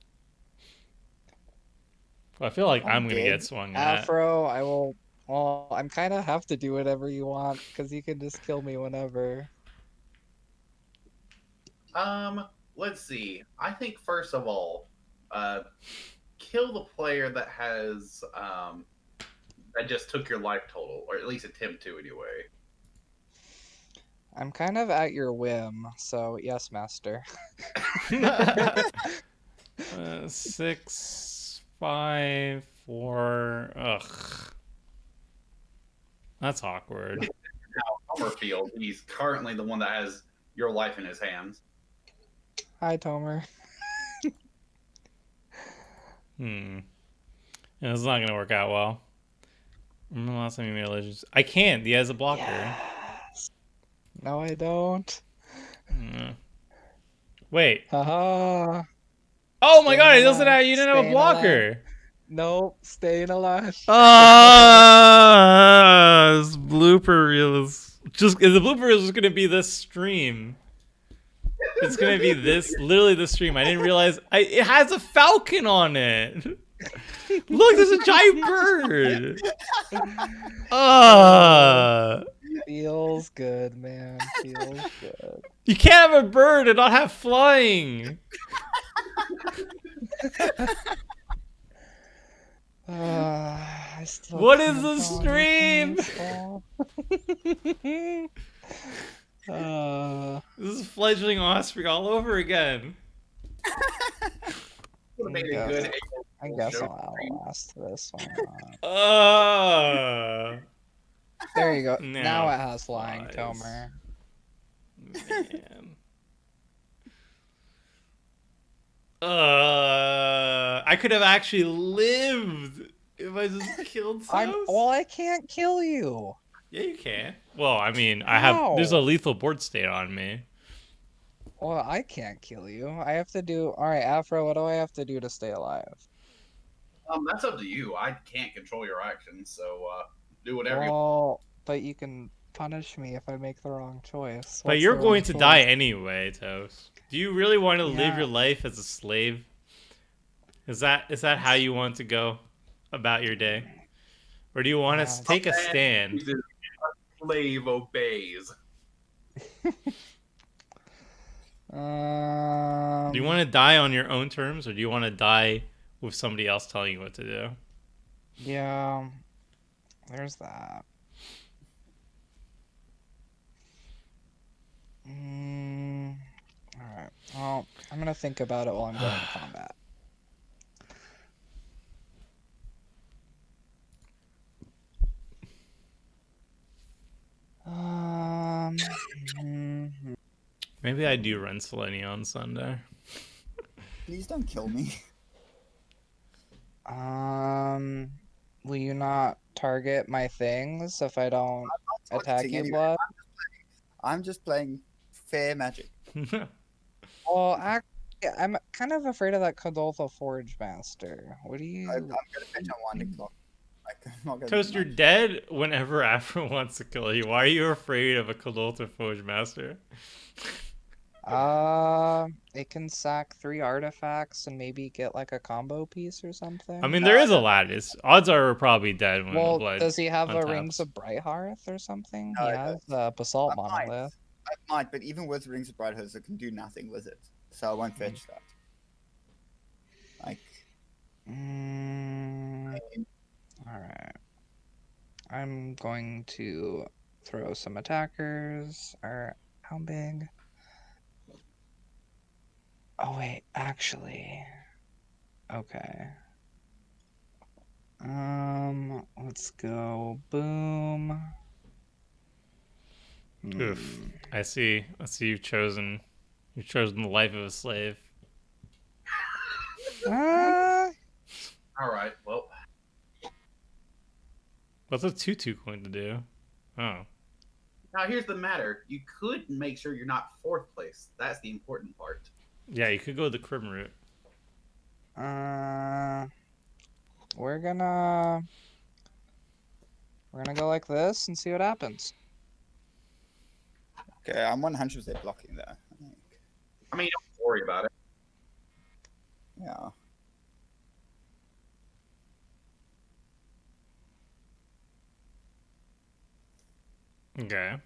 I feel like I'm gonna dead. get swung at. Afro, I will. Well, I'm kind of have to do whatever you want because you can just kill me whenever. Let's see. I think first of all, kill the player that has that just took your life total, or at least attempt to anyway. I'm kind of at your whim, so yes, master. 6, 5, 4. Ugh, that's awkward. Now, Summerfield, he's currently the one that has your life in his hands. Hi, Tomer. Yeah, it's not gonna work out well. When the last time you made a legend? I can't. He has a blocker. Yes. No, I don't. Wait. Haha. Oh my god! It doesn't alive. have. You didn't have a Staying blocker. Nope, staying alive. Ah, this blooper reel is Just the blooper is gonna be this stream. It's gonna be this, literally the stream. I didn't realize it has a falcon on it. Look, there's a giant bird. Feels good, man. Feels good. You can't have a bird and not have flying. I still What is can't the tell stream? anything, This is fledgling Osprey all over again. Would have made a good I guess I'll last this one. There you go. Now it has flying, Tomer. Man. I could have actually lived if I just killed Sos. Well, I can't kill you. Yeah, you can. Well, I mean, there's a lethal board state on me. Well, I can't kill you. I have to do. All right, Afro. What do I have to do to stay alive? That's up to you. I can't control your actions, so do whatever you Well, but you can punish me if I make the wrong choice. But What's you're the going wrong to choice? die anyway, Toast. Do you really want to live Yeah. your life as a slave? Is that how you want to go about your day? Or do you want to take a stand? slave obeys. Do you want to die on your own terms, or do you want to die with somebody else telling you what to do? Yeah, there's that. Alright, well, I'm gonna think about it while I'm going to combat. Maybe I do run Selenia on Sunday. Please don't kill me. Will you not target my things if I don't attack you, anyway. Blood? I'm just playing fair magic. Well, actually, I'm kind of afraid of that Kadoltha Forge Master. What do you... I'm gonna fetch on winding clock. I'm not gonna Toast, do you're much. dead whenever Afro wants to kill you. Why are you afraid of a Kadoltha Forge Master? It can sack 3 artifacts and maybe get like a combo piece or something. I mean, there is a lattice. Odds are we're probably dead when Well, Blood does he have a untaps. Rings of Bright Hearth or something? No, He I has the Basalt I might. Monolith. I might, but even with Rings of Bright Hearts, I can do nothing with it. So I won't fetch that. Like, Alright. I'm going to throw some attackers. Or how big? Oh wait, actually. Okay. Let's go. Boom. Oof. I see you've chosen the life of a slave. Ah! All right. Well, What's a 2/2 going to do? Oh. now here's the matter. You could make sure you're not 4th place. That's the important part. Yeah, you could go the Crim route. We're gonna go like this and see what happens. okay, I'm 100% blocking there. I mean, don't worry about it. Yeah. Okay.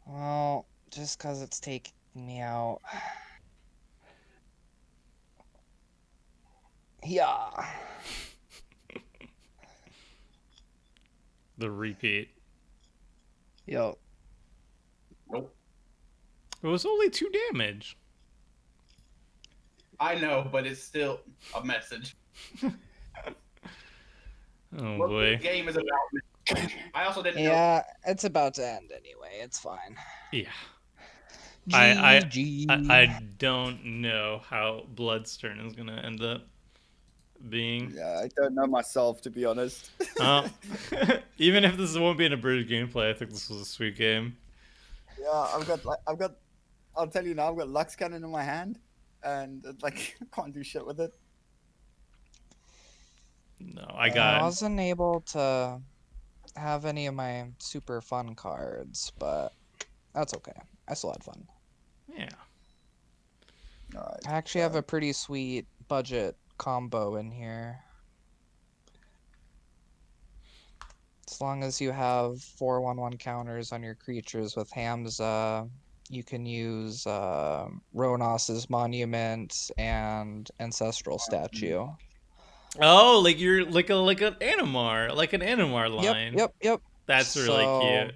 Well, just because it's taking me out. Yeah. The repeat. Yo. Nope. It was only 2 damage. I know, but it's still a message. Oh What boy. the game is about. I also didn't know. Yeah, it's about to end anyway. It's fine. Yeah. GG. I don't know how Blood's turn is gonna end up being. Yeah, I don't know myself, to be honest. Even if this won't be an abridged gameplay, I think this was a sweet game. Yeah, I'll tell you now, I've got Lux Cannon in my hand, and like, I can't do shit with it. No, I I got. wasn't able to have any of my super fun cards, but that's okay. I still had fun. Yeah. Alright. I actually have a pretty sweet budget combo in here. As long as you have 4/1/1 counters on your creatures with Hamza, you can use Ronos's Monument and Ancestral Statue. Oh, like you're like an Animar Yep, line. yep, yep. That's really So cute.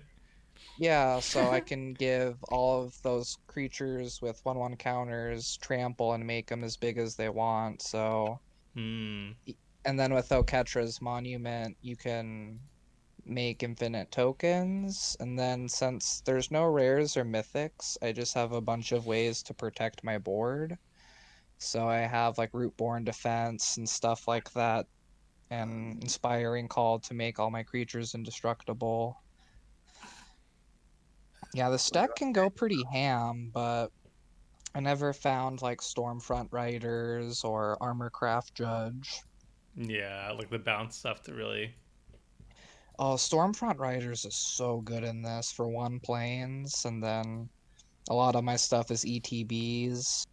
yeah, so I can give all of those creatures with 1/1 counters trample and make them as big as they want. So, Hmm. and then with Oketra's Monument, you can make infinite tokens. And then since there's no rares or mythics, I just have a bunch of ways to protect my board. So I have like Rootborn Defense and stuff like that, and Inspiring Call to make all my creatures indestructible. Yeah, the stack can go pretty ham, but I never found like Stormfront Riders or Armorcraft Judge. Yeah, like the bounce stuff to really. Oh, Stormfront Riders is so good in this for one planes, and then a lot of my stuff is ETBs.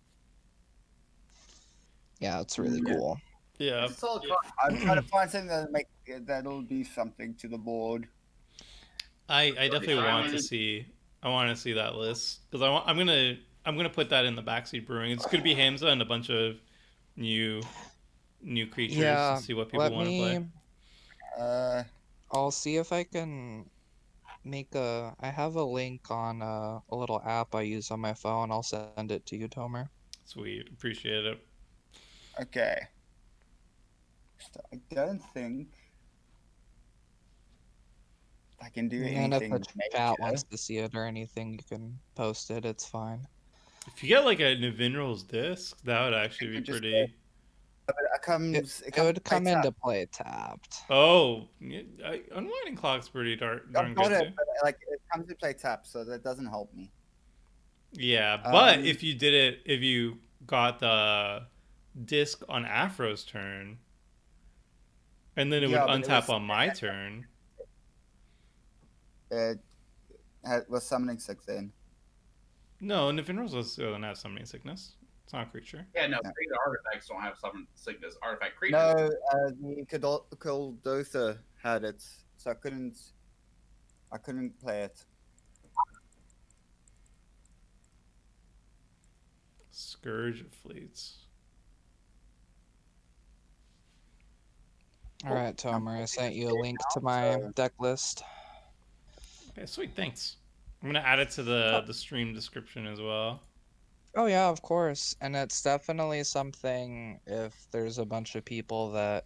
Yeah, it's really Yeah. cool. Yeah. It's a solid card. I'm trying to find something that'll do something to the board. I definitely want to Island. see. I want to see that list because I'm gonna put that in the backseat brewing. It's gonna be Hamza and a bunch of new creatures and Yeah, see what people let want to play. me. Uh, I'll see if I can make a. I have a link on a little app I use on my phone. I'll send it to you, Tomer. Sweet, appreciate it. okay. So I don't think I can do And if the anything chat major. wants to see it or anything, you can post it. It's fine. If you get like a Navinral's disc, that would actually be Just, pretty. It comes. It would come like into play tapped. Oh, Unwinding Clock's pretty darn I've got good it, too. but like it comes to play tap, so that doesn't help me. Yeah, but Um, if you did it, if you got the disc on Afro's turn, and then it would Yeah, but it untap was- on my turn. It was summoning 6 in. No, Navinral's doesn't have summoning sickness. It's not a creature. Yeah, no, Yeah. created artifacts don't have summon sickness. Artifact creatures. No, the Kuldotha had it, so I couldn't play it. Scourge of Fleets. All right, Tomer, I sent you a link to my deck list. Okay, sweet, thanks. I'm gonna add it to the stream description as well. Oh yeah, of course. And it's definitely something if there's a bunch of people that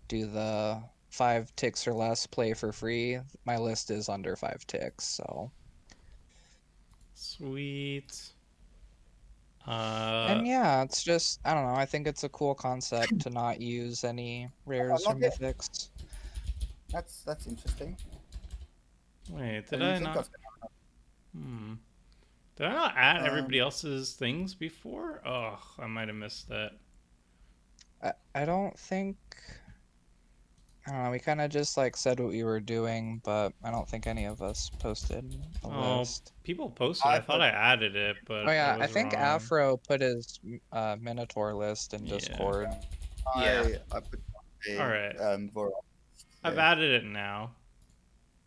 do the 5 ticks or less play for free. My list is under 5 ticks, so. Sweet. And yeah, it's just, I don't know, I think it's a cool concept to not use any rares or not yet. mythics. That's interesting. Wait, did didn't I think not? of- Did I not add Um, everybody else's things before? Oh, I might have missed that. I don't think, I don't know, we kind of just like said what we were doing, but I don't think any of us posted a Oh, list. people posted. I thought I added it, but Oh yeah, I I was think wrong. Afro put his Minotaur list in Yeah. Discord. Yeah. I put a, All right. Voral. I've Yeah. added it now.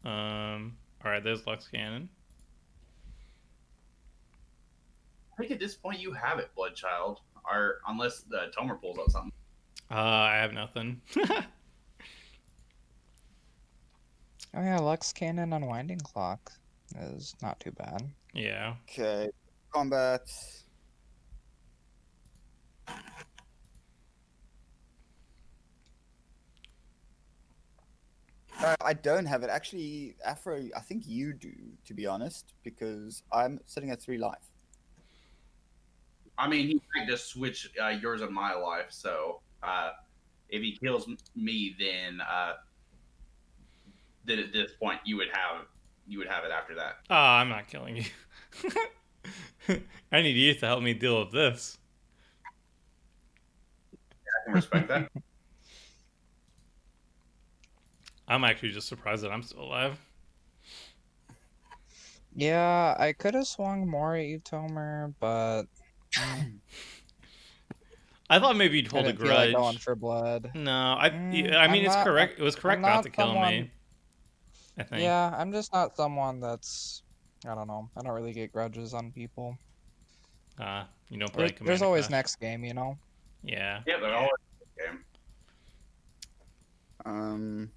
All right, there's Lux Cannon. I think at this point you have it, Bloodchild. Or unless the Tomer pulls out something. I have nothing. Oh yeah, Lux Cannon Unwinding Clock is not too bad. Yeah. Okay, combat. I don't have it. Actually, Afro, I think you do, to be honest, because I'm sitting at 3 life. I mean, he might just switch yours and my life. So if he kills me, then at this point you would have it after that. Oh, I'm not killing you. I need you to help me deal with this. I can respect that. I'm actually just surprised that I'm still alive. Yeah, I could have swung more at you, Tomer, but I thought maybe you'd I hold a didn't feel like going grudge. for blood. No, I mean I'm it's not. correct. It was I'm correct not not to kill someone. me. I think. Yeah, I'm just not someone that's. I don't know. I don't really get grudges on people. You don't play There's Commander always Clash. next game, you know. Yeah. Yeah, they're all in the game.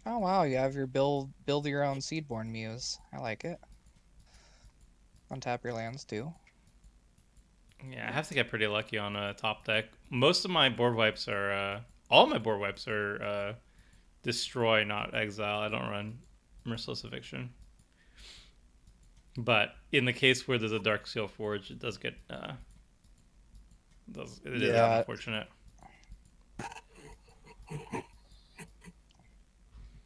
Oh wow, you have your build your own Seedborn Muse. I like it. Untap your lands too. Yeah, I have to get pretty lucky on a top deck. Most of my board wipes are, all my board wipes are destroy, not exile. I don't run Merciless Eviction. But in the case where there's a Dark Seal Forge, it does get, it is Yeah. unfortunate.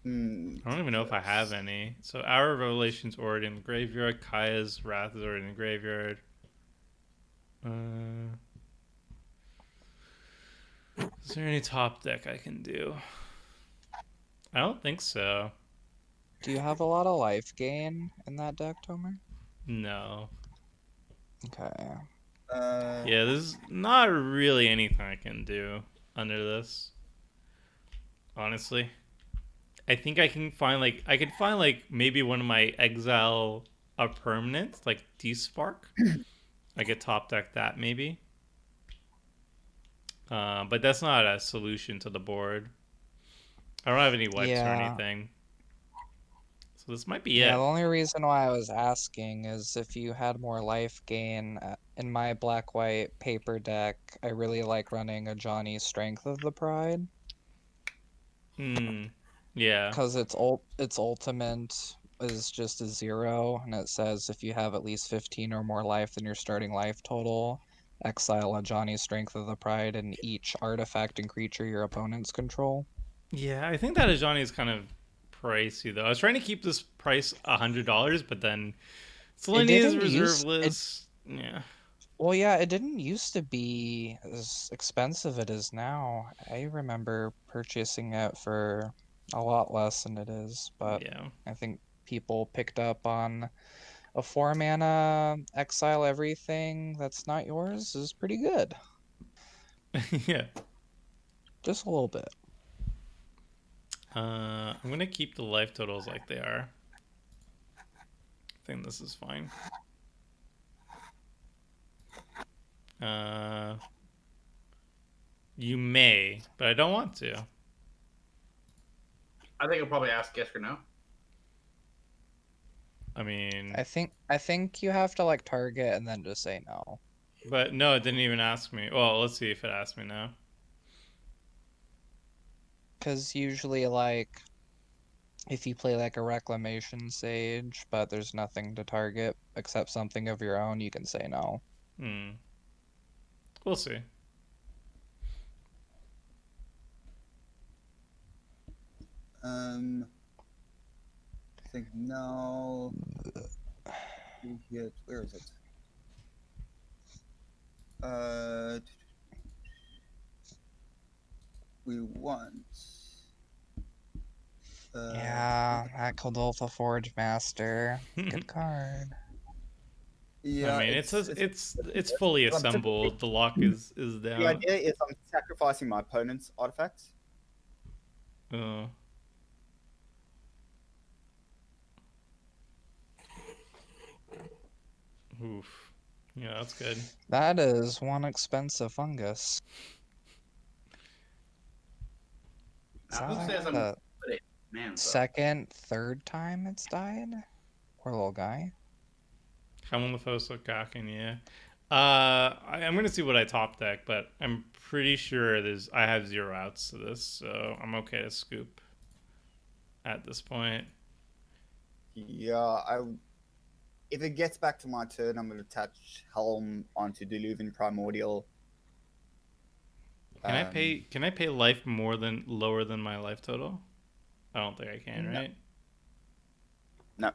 I don't even know if I have any. So Hour of Revelation's already in the graveyard. Kaya's Wrath is already in the graveyard. Is there any top deck I can do? I don't think so. Do you have a lot of life gain in that deck, Tomer? No. Okay. Yeah, there's not really anything I can do under this. Honestly. I think I can find maybe one of my exile permanents, like D-Spark. I could top deck that maybe. But that's not a solution to the board. I don't have any wipes or anything. So this might be Yeah, it. the only reason why I was asking is if you had more life gain. In my black-white paper deck, I really like running a Johnny Strength of the Pride. Yeah. Because its ultimate is just a 0, and it says if you have at least 15 or more life than your starting life total, exile a Johnny Strength of the Pride and each artifact and creature your opponents control. Yeah, I think that Ajani is kind of pricey though. I was trying to keep this price $100, but then Selenia's reserve list. Yeah. Well, yeah, it didn't used to be as expensive it is now. I remember purchasing it for a lot less than it is, but Yeah. I think people picked up on a 4-mana exile everything that's not yours is pretty good. Yeah. Just a little bit. I'm gonna keep the life totals like they are. I think this is fine. You may, but I don't want to. I think I'll probably ask yes or no. I mean, I think you have to like target and then just say no. but no, it didn't even ask me. Well, let's see if it asked me now. Because usually, like, if you play like a Reclamation Sage, but there's nothing to target except something of your own, you can say no. We'll see. I think now. Where is it? We want. Yeah, that Kodoltha Forge Master. Good card. Yeah, I mean, it's fully assembled. The lock is down. The idea is I'm sacrificing my opponent's artifacts. Oh. Oof. Yeah, that's good. That is one expensive fungus. Now, who says I'm the gonna put it in man? second, third time it's died? Poor little guy. Come on the Fosso Kakin, yeah. I'm gonna see what I top deck, but I'm pretty sure I have 0 outs to this, so I'm okay to scoop at this point. Yeah, if it gets back to my turn, I'm going to attach Helm onto Diluvian Primordial. Can I pay life lower than my life total? I don't think I can, right? No.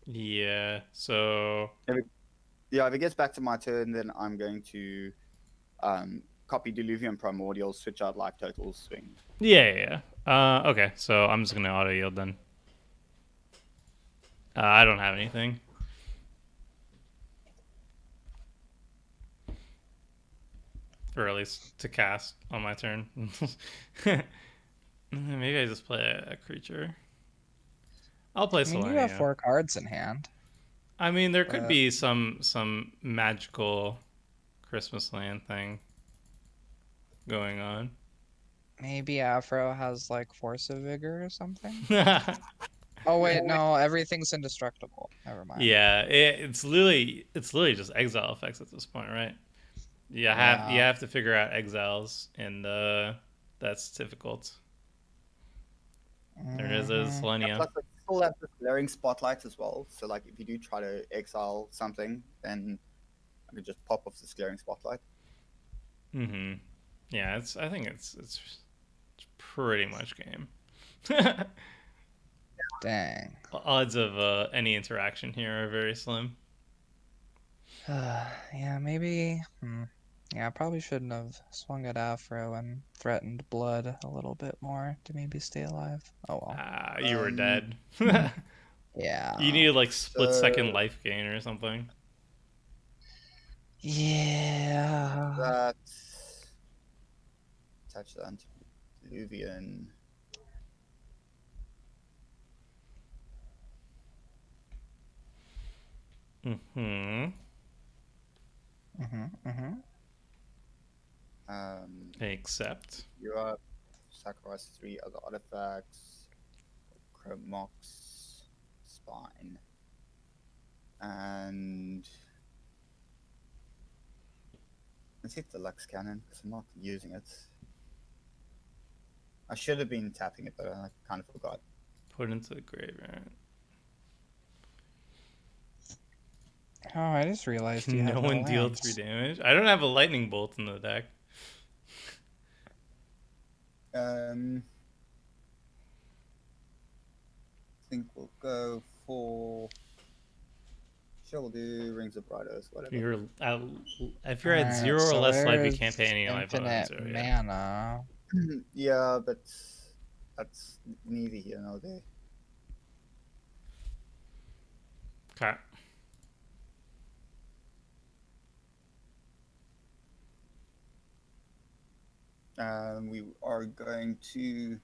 Yeah. So. If it gets back to my turn, then I'm going to copy Diluvian Primordial, switch out life total, swing. Yeah. Okay, so I'm just gonna auto yield then. I don't have anything. Or at least to cast on my turn. Maybe I just play a creature. I'll play I mean, you have Selenia. 4 cards in hand. I mean, there could be some magical Christmas land thing going on. Maybe Afro has like Force of Vigor or something. Oh wait, no, everything's indestructible. Never mind. Yeah, it's literally just exile effects at this point, right? You have to figure out exiles, and that's difficult. There it is, Selenia. Yeah, plus, like, you still have the glaring spotlights as well. So, like, if you do try to exile something, then I could just pop off this glaring spotlight. Mm-hmm. Yeah, I think it's pretty much game. Dang. Odds of any interaction here are very slim. Yeah, maybe. Yeah, I probably shouldn't have swung at Afro and threatened blood a little bit more to maybe stay alive. Oh well. You were dead. Yeah. You needed like split-second life gain or something. Yeah. That touch the Antediluvian. Mm-hmm. Except You are sacrifice 3 other artifacts. Chromox, Spine, and let's hit the Lux Cannon because I'm not using it. I should have been tapping it, but I kind of forgot. put into the graveyard. Oh, I just realized you Can have no one deal lands. 3 damage? I don't have a lightning bolt in the deck. I think we'll go for. Sure, we'll do Rings of Brightos, whatever. If you're at Alright, 0 or so less life, you there's can't pay any life infinite on it. Yeah. mana. Yeah, but that's neither here nor there. Okay. We are going to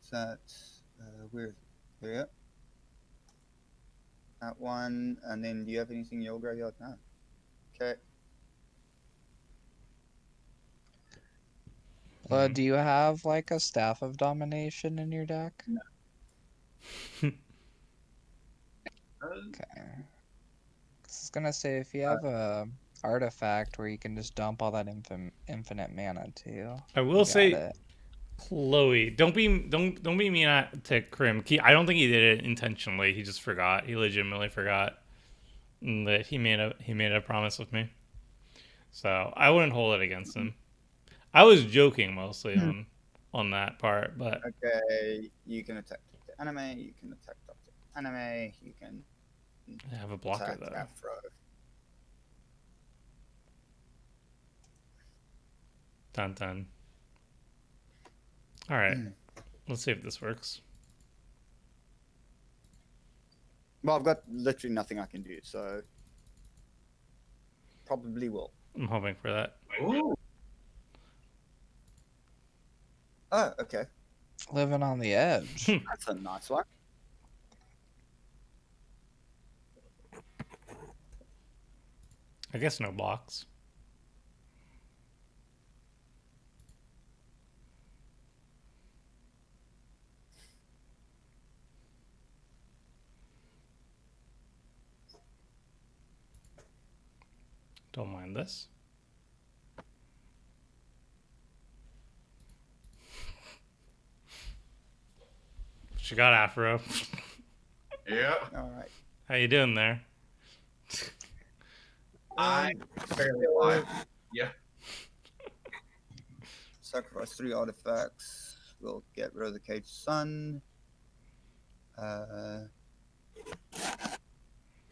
set where yeah, that one, and then do you have anything in your graveyard now? Okay. Do you have like a Staff of Domination in your deck? No. Okay. I was gonna say if you have a artifact where you can just dump all that infinite mana too. I will say, Chloe, don't be mean to Krim. I don't think he did it intentionally. He just forgot. He legitimately forgot that he made a promise with me. So I wouldn't hold it against him. I was joking mostly on that part, but okay, you can attack the anime. You can attack Doctor Anime. You can have a blocker attack though. Afro. Dun dun. All right, let's see if this works. Well, I've got literally nothing I can do, so probably will. I'm hoping for that. Ooh. Oh, okay. Living on the edge. That's a nice one. I guess no blocks. Don't mind this. She got Afro. Yeah. All right. How you doing there? I'm fairly alive. Yeah. Sacrifice 3 artifacts. We'll get rid of the Caged Sun.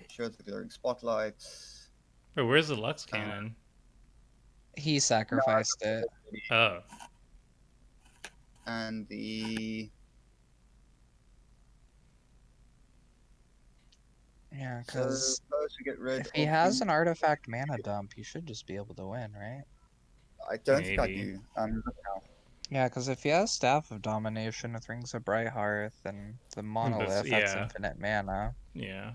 Show the glaring spotlights. Wait, where's the Lux Cannon? He sacrificed it. Oh. And the Yeah, so because first we get rid if he of has the. an artifact mana dump, he should just be able to win, right? I don't think I Maybe. do. Yeah, because if he has Staff of Domination with Rings of Brighthearth and the Monolith, that's yeah. infinite mana. Yeah.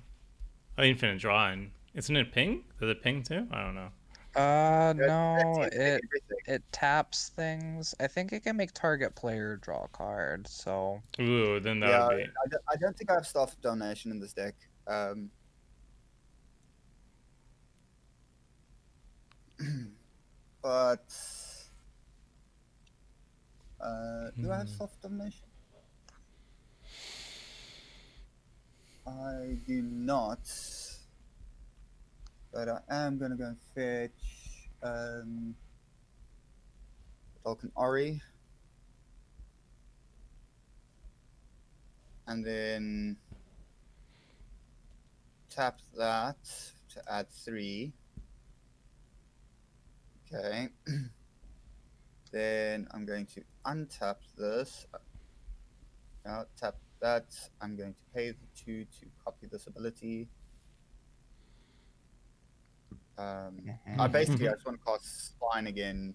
Oh, infinite drawing. Isn't it ping? Does it ping too? I don't know. No, That's it everything. taps things. I think it can make target player draw a card, so Ooh, then that Yeah, would be. I don't think I have Staff of Domination in this deck. But do I have Staff of Domination? I do not. But I am gonna go and fetch Vulcan Ori. And then tap that to add 3. Okay. Then I'm going to untap this. Now tap that. I'm going to pay the 2 to copy this ability. I basically I just want to cast Spine again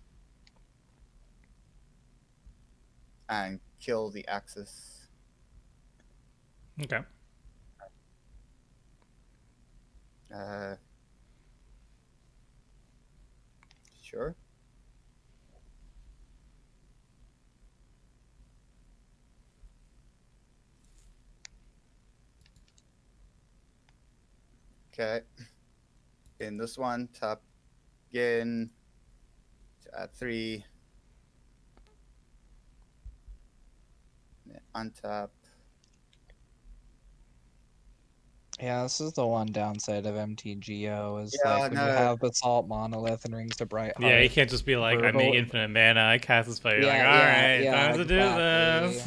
and kill the Axis. Okay. Sure. Okay. In this one, tap again to add 3. Then untap. yeah, this is the one downside of MTGO is Yeah, like when you no. have Basalt Monolith and Rings of Brightheart. Yeah, you can't just be like, I make infinite mana, I cast this spell. You're like, alright, time to do this.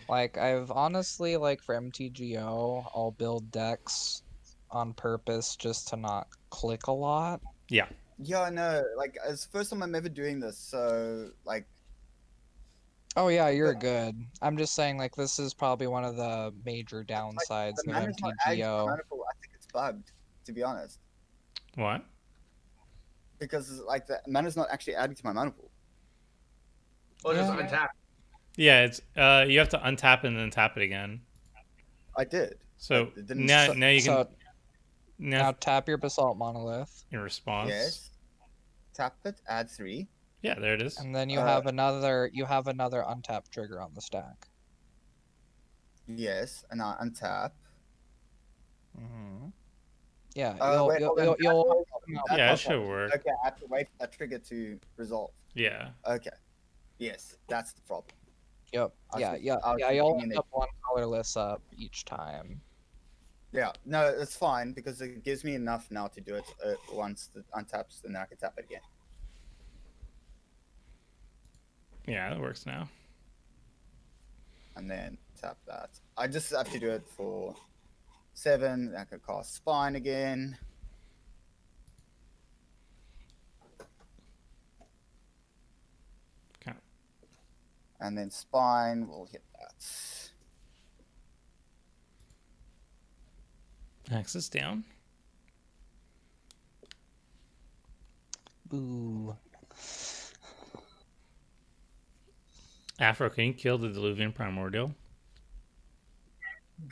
Like, I've honestly, like, for MTGO, I'll build decks on purpose just to not click a lot. Yeah. Yeah, no. Like, it's the first time I'm ever doing this, so, like... Oh, yeah, you're good. I'm just saying, like, this is probably one of the major downsides the of mana's not adding to my MTGO. mana pool. I think it's bugged, to be honest. What? Because, like, the mana's not actually adding to my mana pool. Well, just Yeah. untap. Yeah, it's you have to untap and then tap it again. I did. So but it didn't now stop. you can So, now now tap your Basalt Monolith, in response. Yes. Tap it, add 3. Yeah, there it is. and then you have another untap trigger on the stack. Yes, and I untap. Mm-hmm. Yeah, Wait, hold on. you'll Yeah, it should work. Okay, I have to wait for that trigger to resolve. Yeah. Okay. Yes, that's the problem. Yep. I was Yeah, just- yeah, I was yeah. just You'll thinking end up one colorless up each time. Yeah, no, it's fine because it gives me enough now to do it once it untaps, and then I can tap it again. Yeah, that works now. And then tap that. I just have to do it for 7. I could cast Spine again. Okay. And then Spine will hit that. Axis down. Boo. Afro, can you kill the Diluvian Primordial?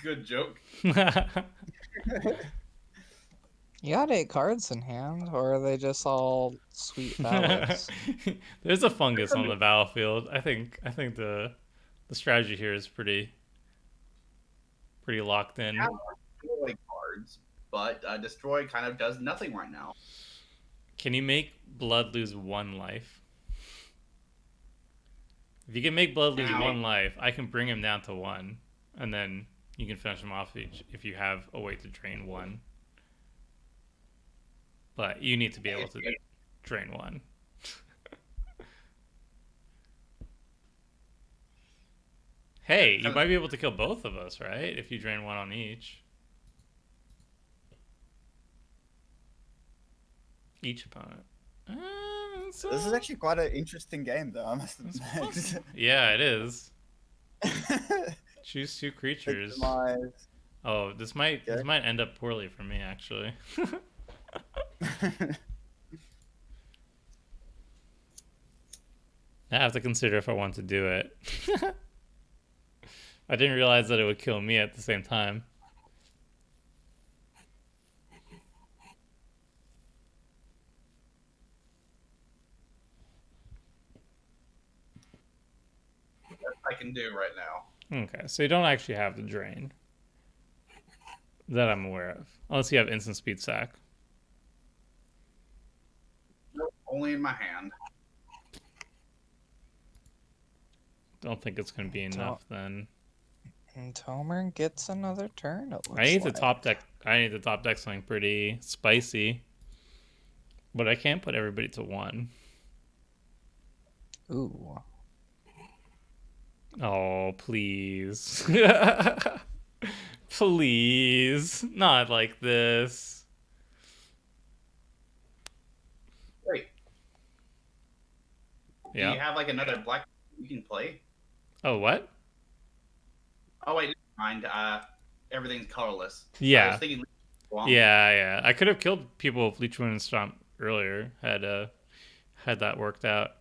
Good joke. You got 8 cards in hand, or are they just all sweet valets? There's a fungus on the battlefield. I think the strategy here is pretty locked in. Yeah, destroy cards, but destroy kind of does nothing right now. Can you make Blood lose 1 life? If you can make Blood lose 1 life, I can bring him down to 1, and then you can finish him off if you have a way to drain 1. But you need to be able to drain 1. Hey, you might be able to kill both of us, right? If you drain 1 on each. Each opponent. So, This is actually quite an interesting game, though. I must it's admit. possible. Yeah, it is. Choose two creatures. Victimize. Oh, this might Okay. end up poorly for me actually. I have to consider if I want to do it. I didn't realize that it would kill me at the same time. I can do right now. Okay, so you don't actually have the drain that I'm aware of, unless you have instant speed sack. Nope, only in my hand. Don't think it's going to be enough then. And Tomer gets another turn, it looks I need like. to top deck. I need to top deck something pretty spicy, but I can't put everybody to 1. Ooh. Oh, please. Please. Not like this. Wait. Do Yeah. you have like another black you can play? Oh, what? Oh wait, never mind. Everything's colorless. I Yeah. was thinking Yeah. I could have killed people with Leech Wind and Stomp earlier had that worked out.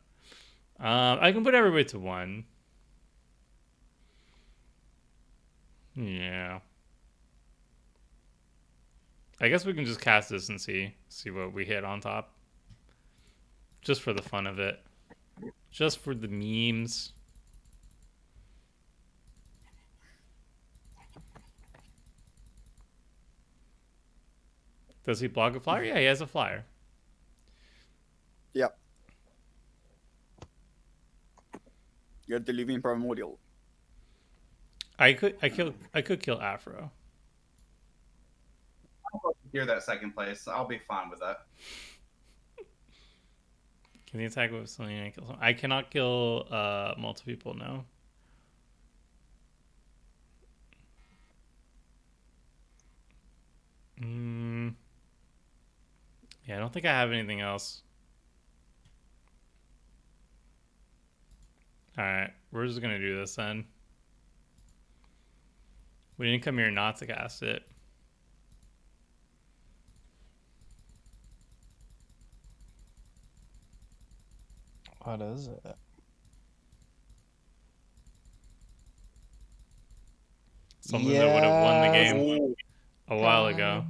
I can put everybody to 1. Yeah. I guess we can just cast this and see what we hit on top. Just for the fun of it. Just for the memes. Does he block a flyer? Yeah, he has a flyer. Yep. You're the living primordial. I could kill Afro. I'll hear that second place. I'll be fine with that. Can he attack with Selenia and kill someone? I cannot kill multiple people, no. Yeah, I don't think I have anything else. Alright, we're just gonna do this then. We didn't come here not to cast it. What is it? Something that would have won the Yes. game a while ago.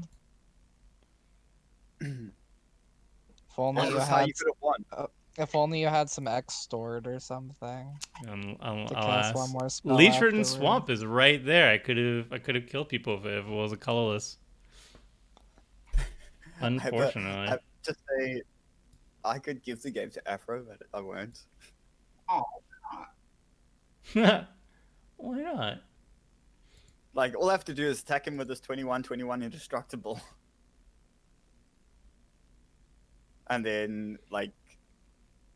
If only This you is how had you could have won. if only you had some X-Stored or something to cast one Alas. more spell. Leech Ridden afterward. Swamp is right there. I could have killed people if it was a colorless. Unfortunately. I just say I could give the game to Afro, but I won't. Oh, Why not? Like, all I have to do is attack him with this 21/21 indestructible. And then, like,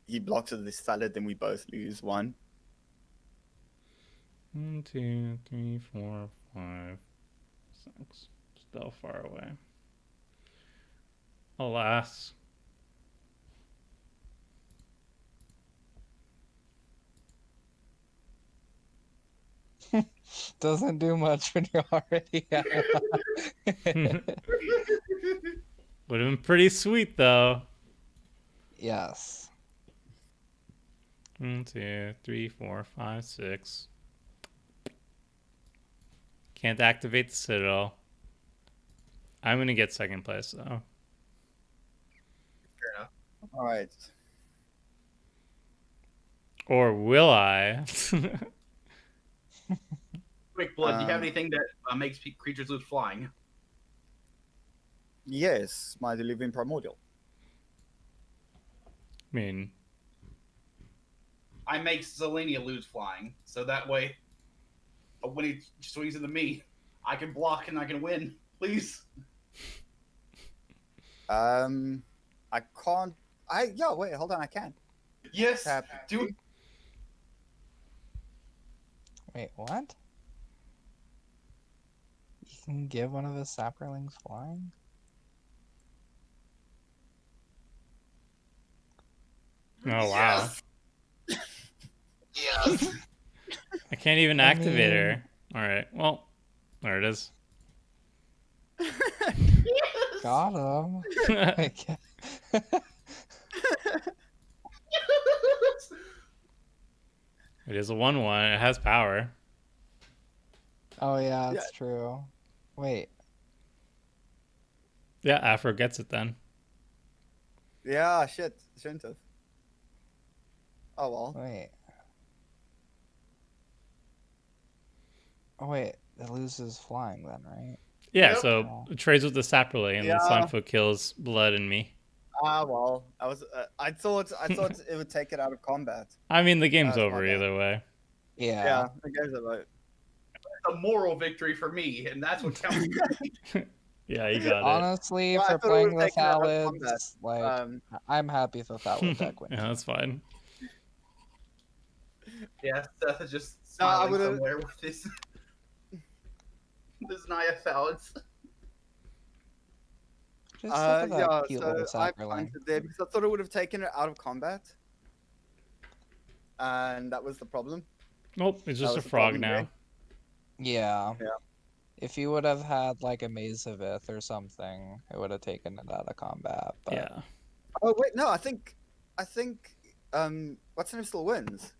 he blocks with this salad, then we both lose 1. 1, 2, 3, 4, 5, 6. Still far away. Alas. Doesn't do much when you already have one. Would have been pretty sweet though. Yes. 1, 2, 3, 4, 5, 6. Can't activate the Citadel. I'm gonna get second place though. fair enough. All right. Or will I? Quick blood. Do you have anything that makes creatures lose flying? Yes, my living primordial. I mean, I make Selenia lose flying, so that way, when he swings into me, I can block and I can win. Please. I can't. Wait, hold on. I can. Yes. Tap. Do it. Wait, what? You can give one of his sapperlings flying? Oh, wow. Yes. I can't even I activate mean- her. All right. Well, there it is. Got him. I can't- It is a 1/1. It has power. Oh yeah, that's true. Wait. Yeah, Afro gets it then. Yeah, shit. Shouldn't have. Oh well. Wait. Oh wait, it loses flying then, right? Yeah, Yep. so it trades with the Saprolet, and then Yeah. Slimefoot kills Blood and me. Ah well. I thought it would take it out of combat. I mean, the game's That's my over bad. either way. Yeah. I guess about. A moral victory for me, and that's what counts. Yeah, you got it. Honestly, Well, I for thought it playing would've the taken it out of combat. Thalids, like I'm happy if the Thalid deck wins. Yeah, that's fine. Yeah, Seth is just No, I smiling would've- somewhere with this. This Naya Thalids. Just look at that Yeah. cute So little I Saproling. planted there because I thought it would have taken it out of combat, and that was the problem. Nope, it's just a was the frog problem, now. right? Yeah. Yeah. If you would have had like a Mazavith or something, it would have taken it out of combat. But Yeah. Oh wait, no. I think what's her name still wins.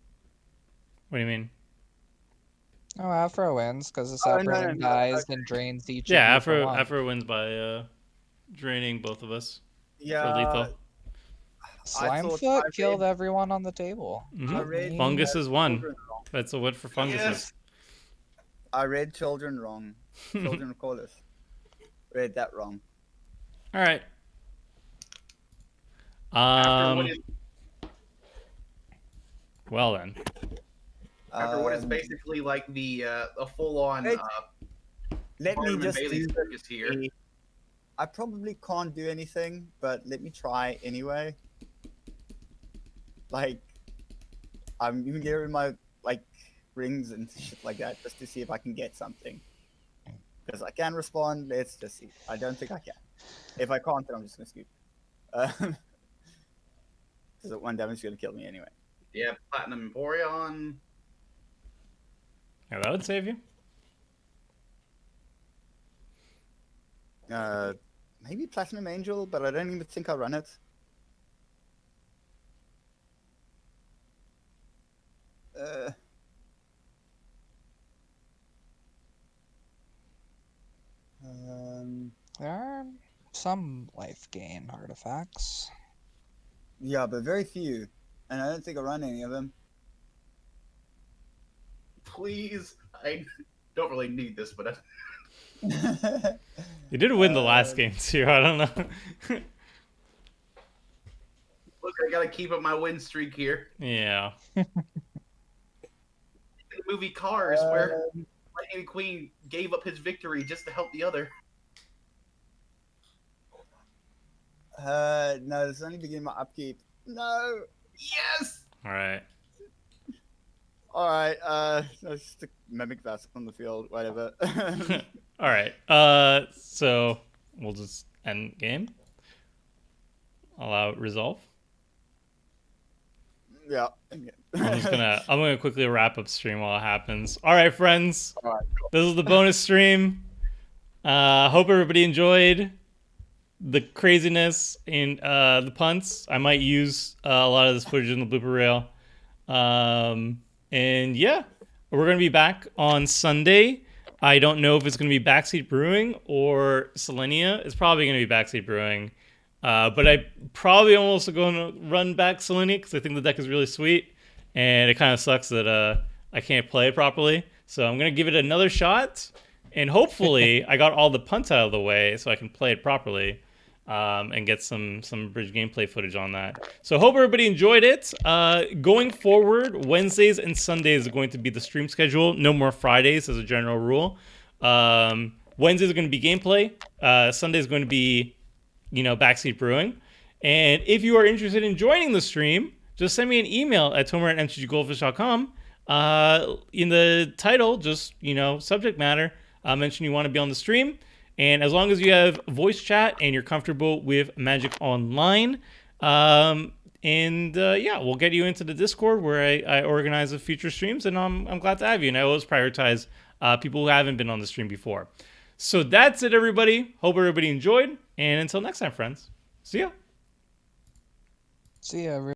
What do you mean? Oh, Afro wins because the Oh, no, Saproling no, dies okay. and drains each. Yeah, of you for one. Afro wins by draining both of us for Yeah. lethal. Slimefoot I killed read- everyone on the table. Mhm. I read Fungus is one. children wrong. That's a win for funguses. Yes. I read children wrong. Children of Corliss. Read that wrong. All right. After what is, Well then. after what is Um, basically like the a full-on Wait. Let me Barnum and just Bailey do circus here. I probably can't do anything, but let me try anyway. Like, I'm even getting my rings and shit like that just to see if I can get something. Because I can respond. Let's just see. I don't think I can. If I can't, then I'm just gonna scoop. Because that one damage is gonna kill me anyway. Yeah, Platinum Emporion. Yeah, that would save you. Maybe Platinum Angel, but I don't even think I run it. There are some life gain artifacts. Yeah, but very few, and I don't think I run any of them. Please, I don't really need this, but You did win the last game too. I don't know. look, I gotta keep up my win streak here. Yeah. The movie Cars, where Lightning McQueen gave up his victory just to help the other. No, it's only beginning my upkeep. No. Yes. All right. All right. Let's stick Mimic Vask on the field. Whatever. All right. So we'll just end game. Allow resolve. Yeah. I'm gonna quickly wrap up stream while it happens. All right, friends. All right, This is the bonus stream. Hope everybody enjoyed the craziness and the punts. I might use a lot of this footage in the blooper reel. And yeah, we're gonna be back on Sunday. I don't know if it's gonna be Backseat Brewing or Selenia. It's probably gonna be Backseat Brewing. But I probably almost going to run back Selenia because I think the deck is really sweet, and it kind of sucks that I can't play it properly. So I'm gonna give it another shot, and hopefully I got all the punts out of the way so I can play it properly, and get some bridge gameplay footage on that. So hope everybody enjoyed it. Going forward, Wednesdays and Sundays are going to be the stream schedule. No more Fridays as a general rule. Wednesdays are going to be gameplay. Sunday is going to be Backseat Brewing. And if you are interested in joining the stream, just send me an email at tomer@mtggoldfish.com. In the title, just, subject matter, mention you want to be on the stream. And as long as you have voice chat and you're comfortable with Magic Online, And yeah, we'll get you into the Discord where I organize the future streams, and I'm glad to have you. And I always prioritize people who haven't been on the stream before. So that's it, everybody. Hope everybody enjoyed. And until next time, friends. See ya. See ya, everyone.